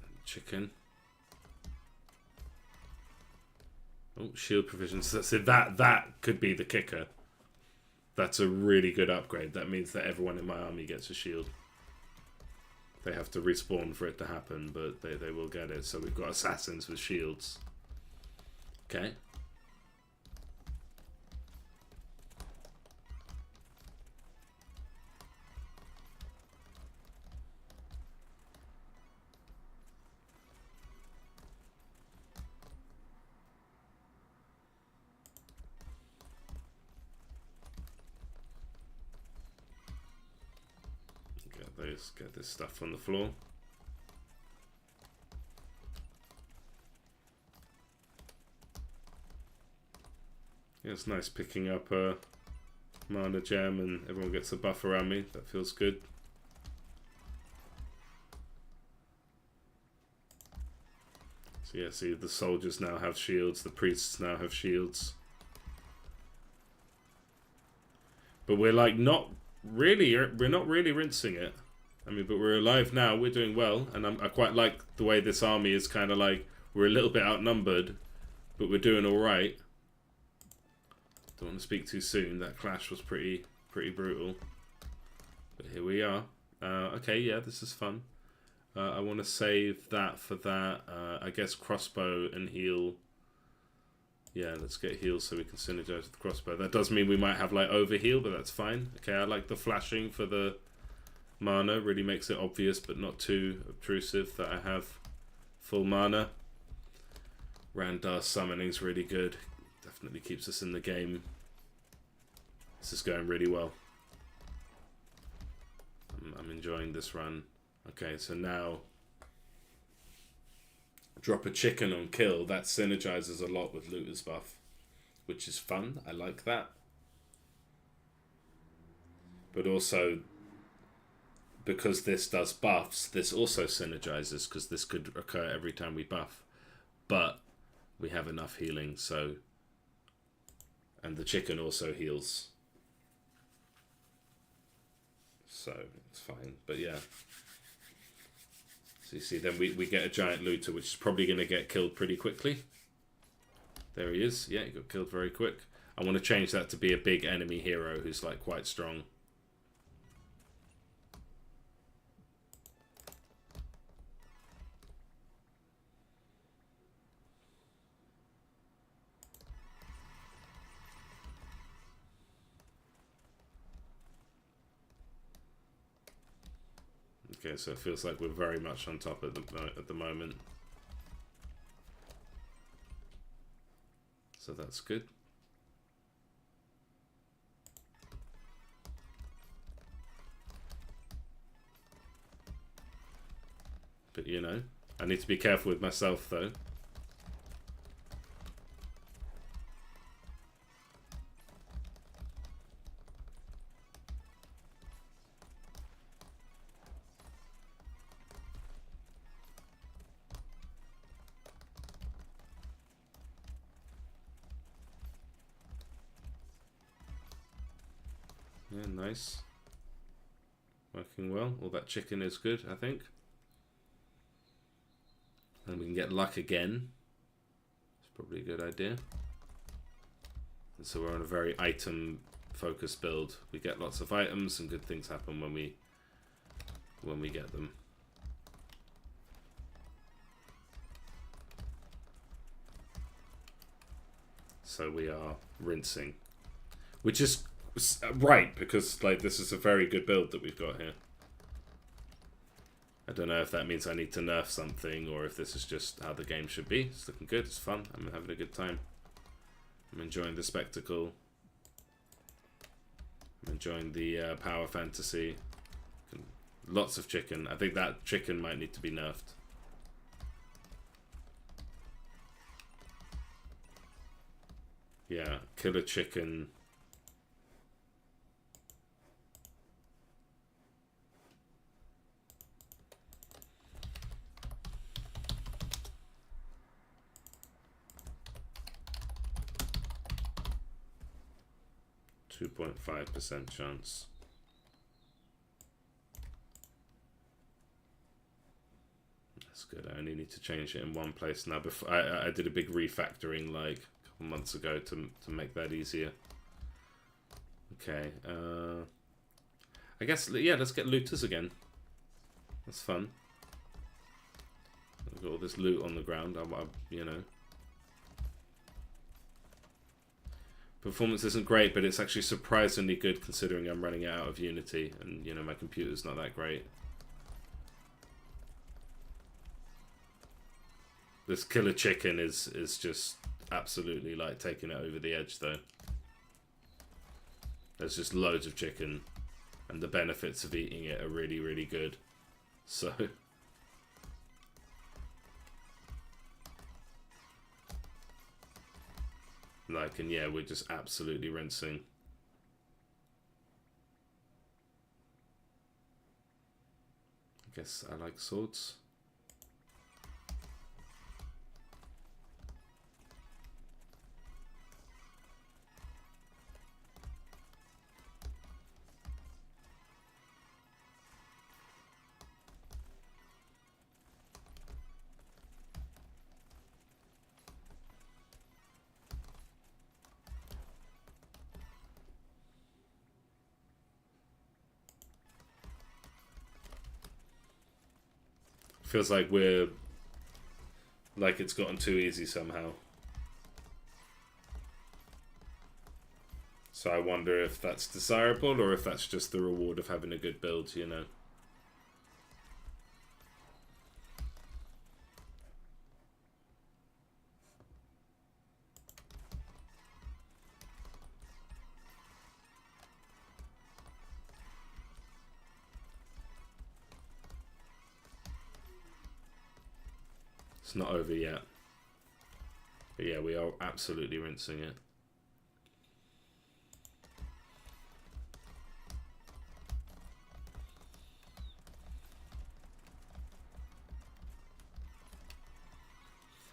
A: And chicken. Oh, shield provisions. That's it. That could be the kicker. That's a really good upgrade. That means that everyone in my army gets a shield. They have to respawn for it to happen, but they will get it. So we've got assassins with shields. Okay. Get this stuff on the floor. Yeah, it's nice picking up a mana gem and everyone gets a buff around me. That feels good. So yeah, see, the soldiers now have shields, the priests now have shields. But we're like we're not really rinsing it. I mean, but we're alive now, we're doing well, and I quite like the way this army is kind of like, we're a little bit outnumbered, but we're doing alright. Don't want to speak too soon, that clash was pretty brutal. But here we are. Okay, yeah, this is fun. I want to save that for that. I guess crossbow and heal. Yeah, let's get heal so we can synergize with the crossbow. That does mean we might have like overheal, but that's fine. Okay, I like the flashing for the mana. Really makes it obvious, but not too obtrusive that I have full mana. Randar summoning's really good. Definitely keeps us in the game. This is going really well. I'm enjoying this run. Okay, so now drop a chicken on kill. That synergizes a lot with Looter's buff, which is fun. I like that. But also, because this does buffs, this also synergizes, because this could occur every time we buff. But we have enough healing, so... And the chicken also heals. So, it's fine. But yeah. So you see, then we get a giant looter, which is probably going to get killed pretty quickly. There he is. Yeah, he got killed very quick. I want to change that to be a big enemy hero who's like quite strong. Okay, so it feels like we're very much on top at the moment. So that's good. But you know, I need to be careful with myself though. Yeah, nice. Working well. All that chicken is good, I think. And we can get luck again. It's probably a good idea. And so we're on a very item-focused build. We get lots of items, and good things happen when we get them. So we are rinsing, which is right, because like this is a very good build that we've got here. I don't know if that means I need to nerf something or if this is just how the game should be. It's looking good, it's fun, I'm having a good time. I'm enjoying the spectacle. I'm enjoying the power fantasy. Lots of chicken. I think that chicken might need to be nerfed. Yeah, killer chicken. .5% chance. That's good. I only need to change it in one place now. Before I did a big refactoring like a couple months ago to make that easier. Okay. I guess yeah. Let's get looters again. That's fun. I've got all this loot on the ground. You know. Performance isn't great, but it's actually surprisingly good considering I'm running out of Unity and, you know, my computer's not that great. This killer chicken is just absolutely like taking it over the edge though. There's just loads of chicken and the benefits of eating it are really, really good. So... Like, and yeah, we're just absolutely rinsing. I guess I like swords. Feels like we're... like it's gotten too easy somehow. So I wonder if that's desirable or if that's just the reward of having a good build, you know. It's not over yet. But yeah, we are absolutely rinsing it.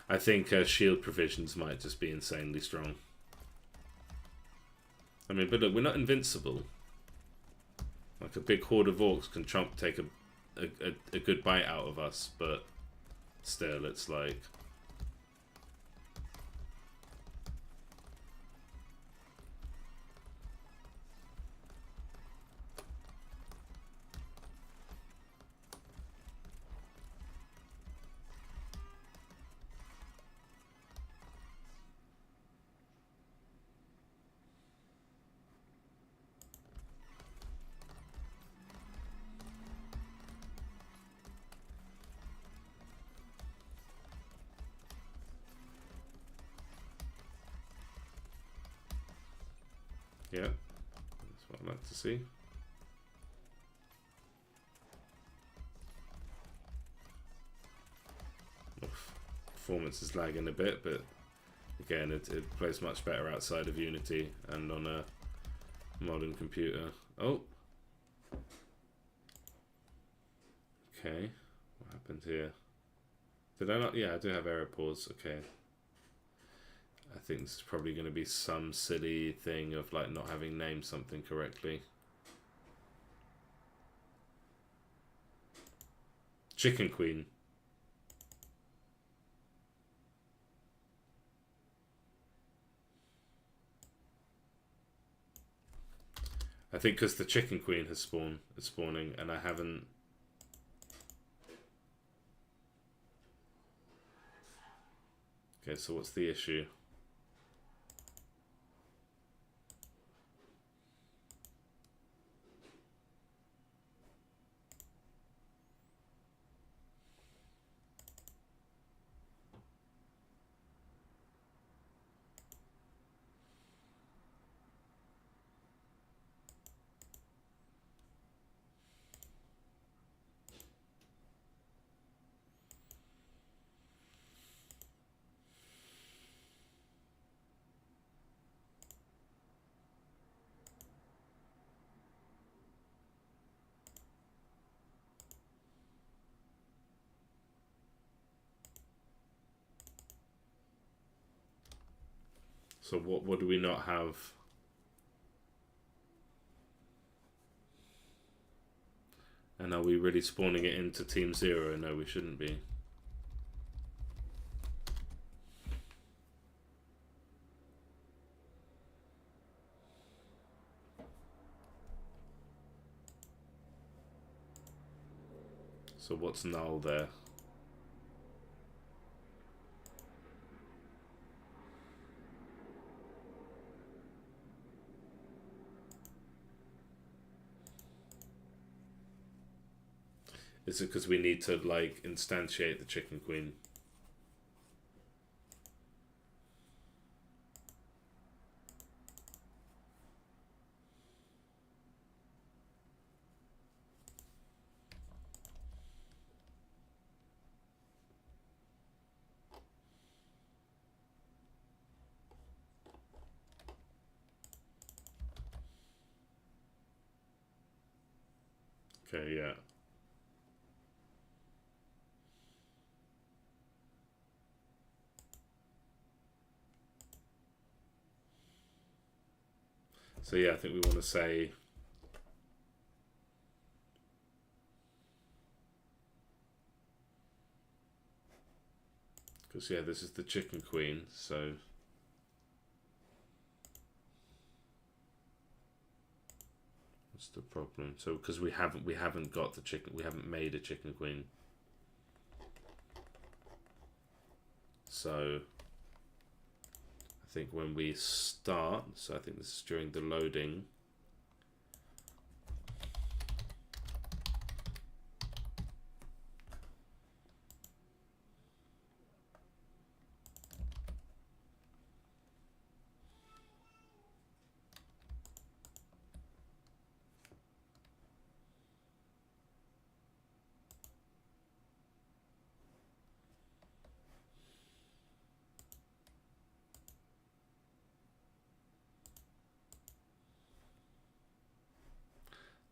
A: I think shield provisions might just be insanely strong. I mean, but look, we're not invincible. Like a big horde of orcs can take a good bite out of us, but still, it's like... yeah, that's what I'd like to see. Performance is lagging a bit, but again, it plays much better outside of Unity and on a modern computer. Oh! Okay, what happened here? Did I not? Yeah, I do have error pause. Okay. I think this is probably going to be some silly thing of like not having named something correctly. Chicken Queen. I think because the Chicken Queen has spawning, and I haven't... Okay, so what's the issue? So what do we not have? And are we really spawning it into Team 0? No, we shouldn't be. So what's null there? Is it because we need to like instantiate the Chicken Queen? Okay, yeah. So yeah, I think we want to say, because yeah, this is the chicken queen, so what's the problem? So because we haven't got the chicken, we haven't made a chicken queen. So I think when we start, so I think this is during the loading.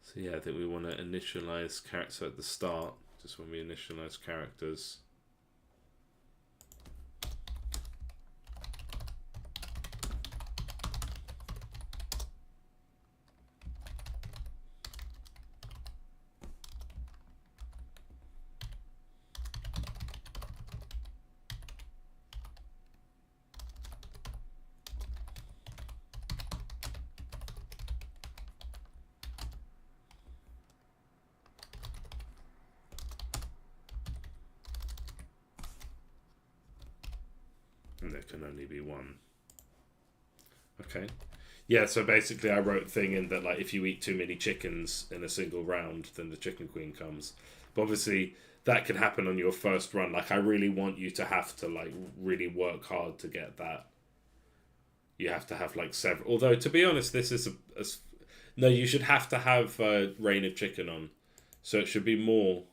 A: So yeah, I think we want to initialize character at the start, just when we initialize characters. And there can only be one. Okay. Yeah, so basically I wrote thing in that, like, if you eat too many chickens in a single round, then the chicken queen comes. But obviously that can happen on your first run. Like, I really want you to have to, like, really work hard to get that. You have to have, like, several. Although, to be honest, this is no, you should have to have Reign of Chicken on. So it should be more.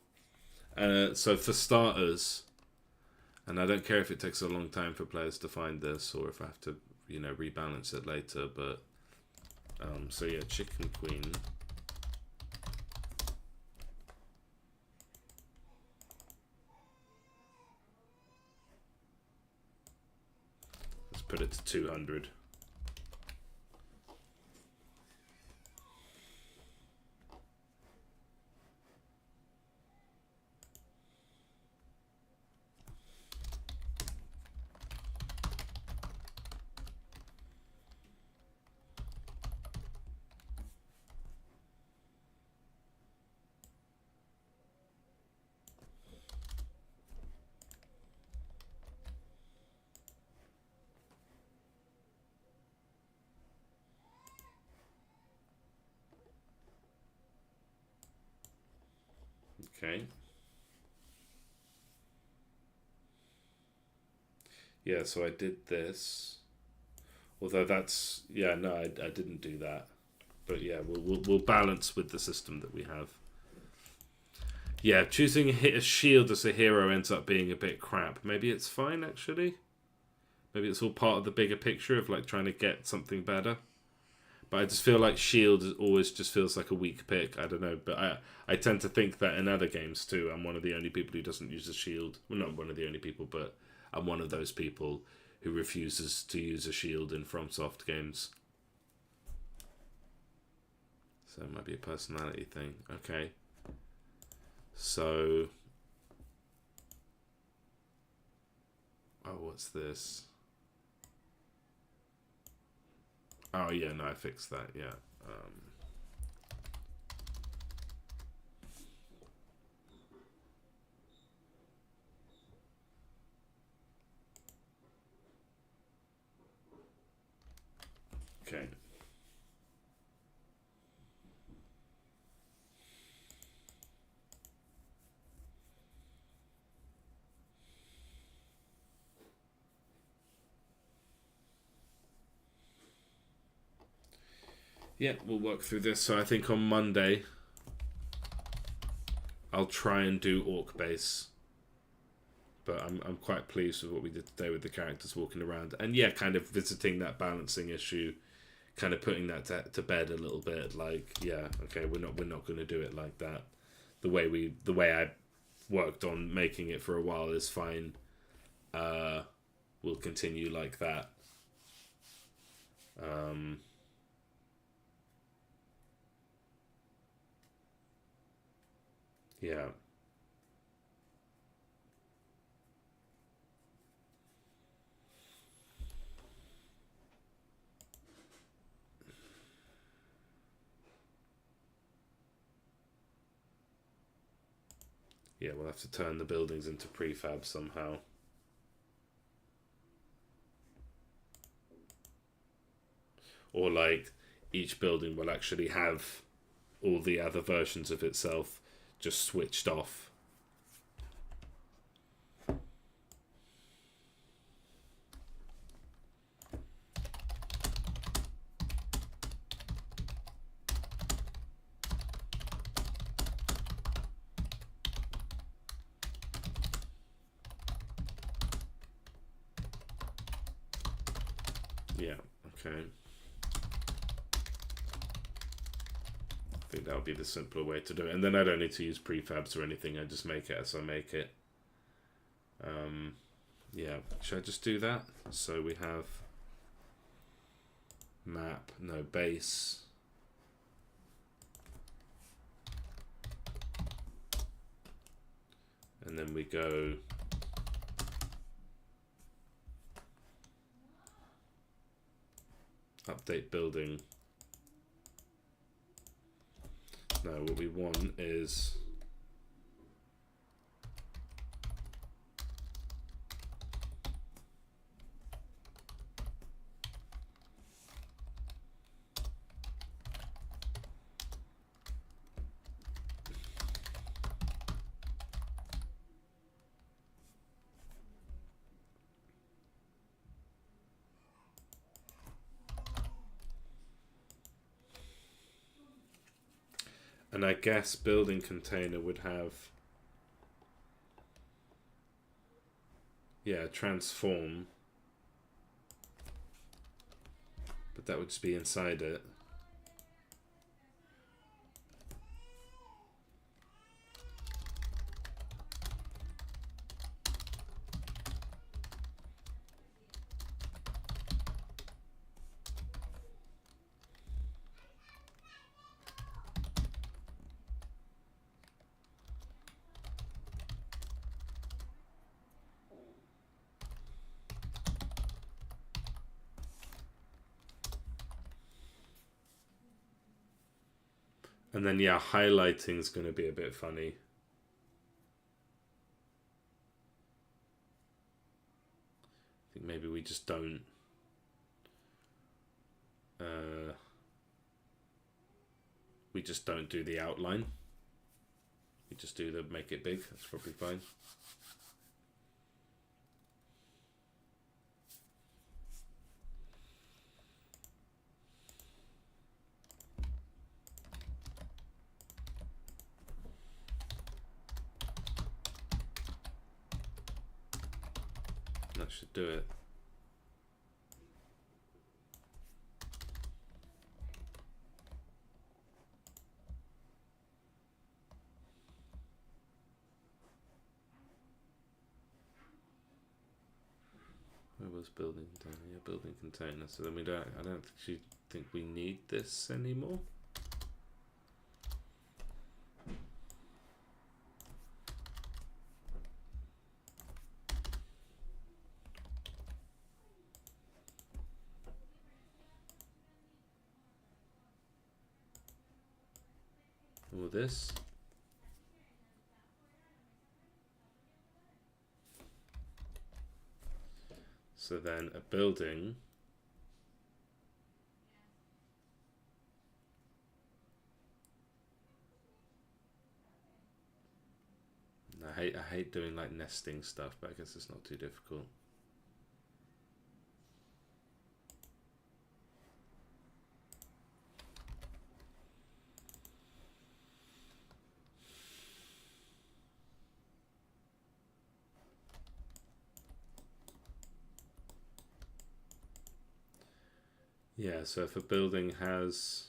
A: So for starters, and I don't care if it takes a long time for players to find this, or if I have to, you know, rebalance it later, but so yeah, chicken queen. Let's put it to 200. Okay. Yeah, so I did this. Although that's, yeah, no, I didn't do that. But yeah, we'll balance with the system that we have. Yeah, choosing a shield as a hero ends up being a bit crap. Maybe it's fine, actually. Maybe it's all part of the bigger picture of, like, trying to get something better. But I just feel like shield always just feels like a weak pick. I don't know, but I tend to think that in other games too. I'm one of the only people who doesn't use a shield. Well, not one of the only people, but I'm one of those people who refuses to use a shield in FromSoft games. So it might be a personality thing. Okay. So, oh, what's this? Oh yeah, no, I fixed that. Yeah. Okay. Yeah, we'll work through this. So I think on Monday, I'll try and do Orc base. But I'm quite pleased with what we did today with the characters walking around. And yeah, kind of visiting that balancing issue, kind of putting that to bed a little bit. Like, yeah, okay, we're not going to do it like that. the way I worked on making it for a while is fine. We'll continue like that. Yeah. Yeah, we'll have to turn the buildings into prefab somehow. Or like each building will actually have all the other versions of itself just switched off. Yeah, okay. I think that would be the simpler way to do it. And then I don't need to use prefabs or anything. I just make it as I make it. Yeah, should I just do that? So we have map, no base. And then we go update building. Now what we want is and I guess building container would have, yeah, transform, but that would just be inside it. And then, yeah, highlighting is going to be a bit funny. I think maybe we just don't. We just don't do the outline. We just do the make it big. That's probably fine. That should do it. Where was building down here? Building container. So then we don't. I don't actually think we need this anymore. All this. So then a building I hate doing like nesting stuff, but I guess it's not too difficult. Yeah, so if a building has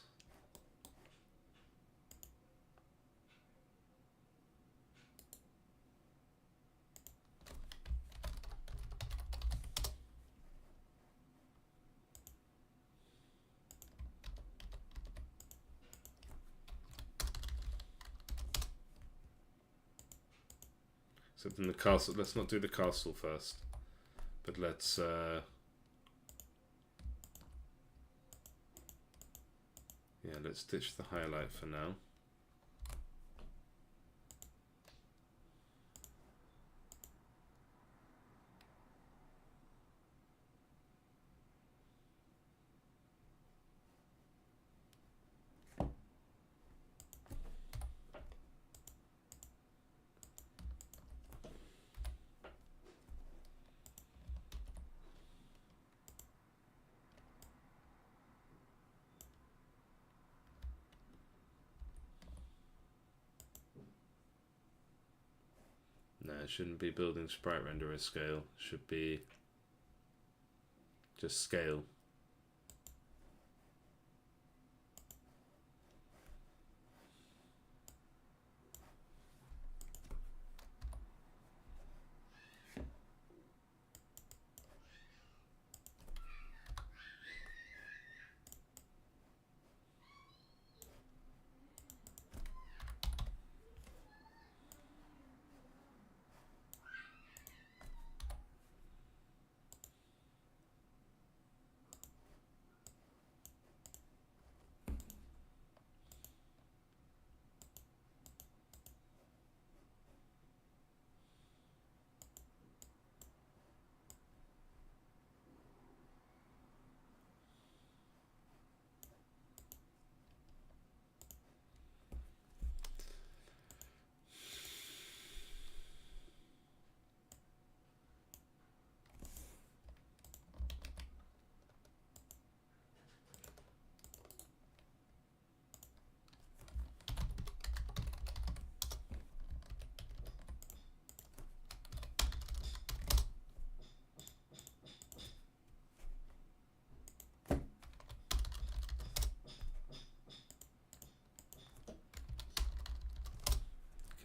A: Except in the castle, let's not do the castle first. But let's yeah, let's ditch the highlight for now. No, it shouldn't be building sprite renderer scale. It should be just scale.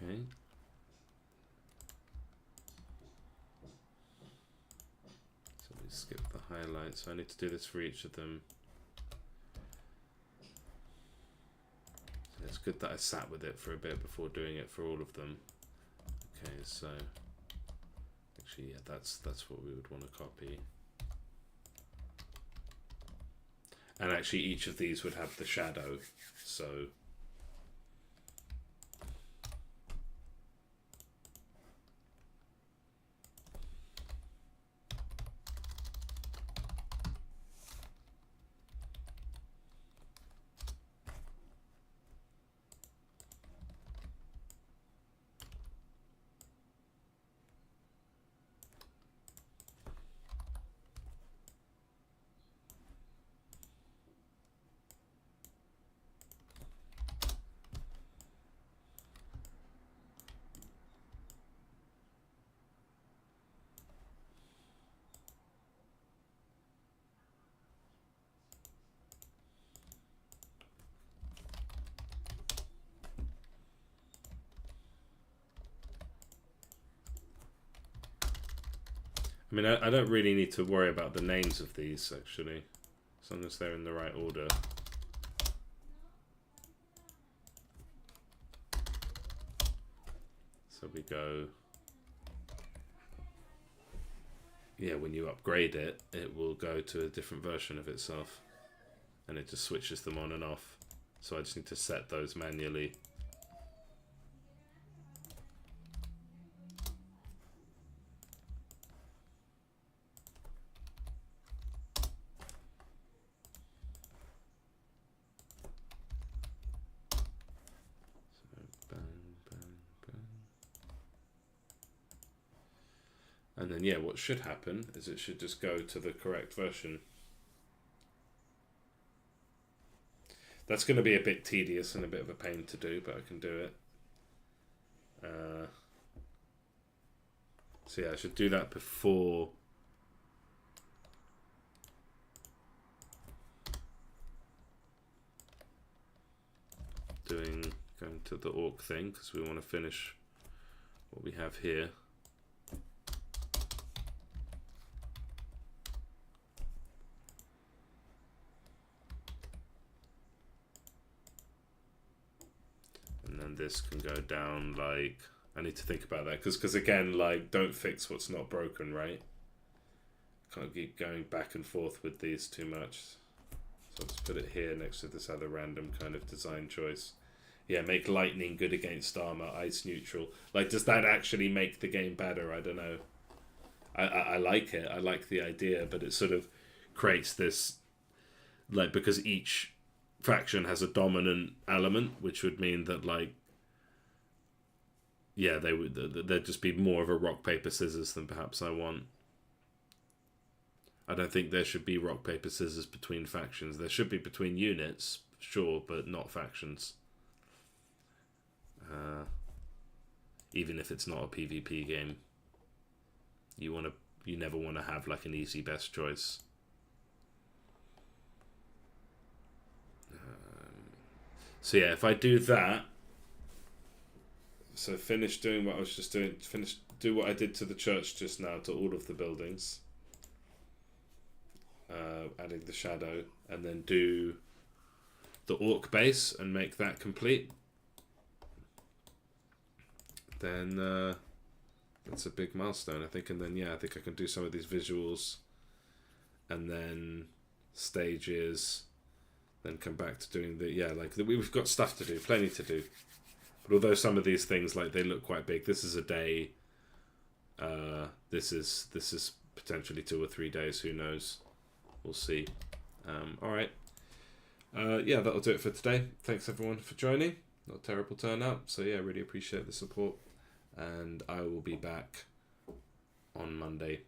A: Okay. So we skip the highlights. So I need to do this for each of them. So it's good that I sat with it for a bit before doing it for all of them. Okay, so actually, yeah, that's what we would want to copy. And actually, each of these would have the shadow. So I mean, I don't really need to worry about the names of these, actually, as long as they're in the right order. So we go... Yeah, when you upgrade it, it will go to a different version of itself. And it just switches them on and off. So I just need to set those manually. And then, yeah, what should happen is it should just go to the correct version. That's going to be a bit tedious and a bit of a pain to do, but I can do it. So yeah, I should do that before going to the orc thing, because we want to finish what we have here. And then this can go down like I need to think about that because again, like, don't fix what's not broken, right? Can't keep going back and forth with these too much. So I'll just put it here next to this other random kind of design choice. Yeah, make lightning good against armor, ice neutral. Like, does that actually make the game better? I don't know. I like it. I like the idea, but it sort of creates this, like, because each faction has a dominant element, which would mean that, like, yeah, there'd just be more of a rock paper scissors than perhaps I want. I don't think there should be rock paper scissors between factions. There should be between units, sure, but not factions. Even if it's not a PvP game, you never want to have like an easy best choice. So yeah, if I do that, so finish doing what I was just doing, do what I did to the church just now, to all of the buildings, adding the shadow, and then do the orc base and make that complete. Then that's a big milestone, I think. And then yeah, I think I can do some of these visuals, and then stages, then come back to doing we've got stuff to do, plenty to do. But although some of these things, like, they look quite big, this is a day. This is potentially 2 or 3 days. Who knows? We'll see. All right. Yeah, that'll do it for today. Thanks everyone for joining. Not a terrible turnout. So yeah, really appreciate the support. And I will be back on Monday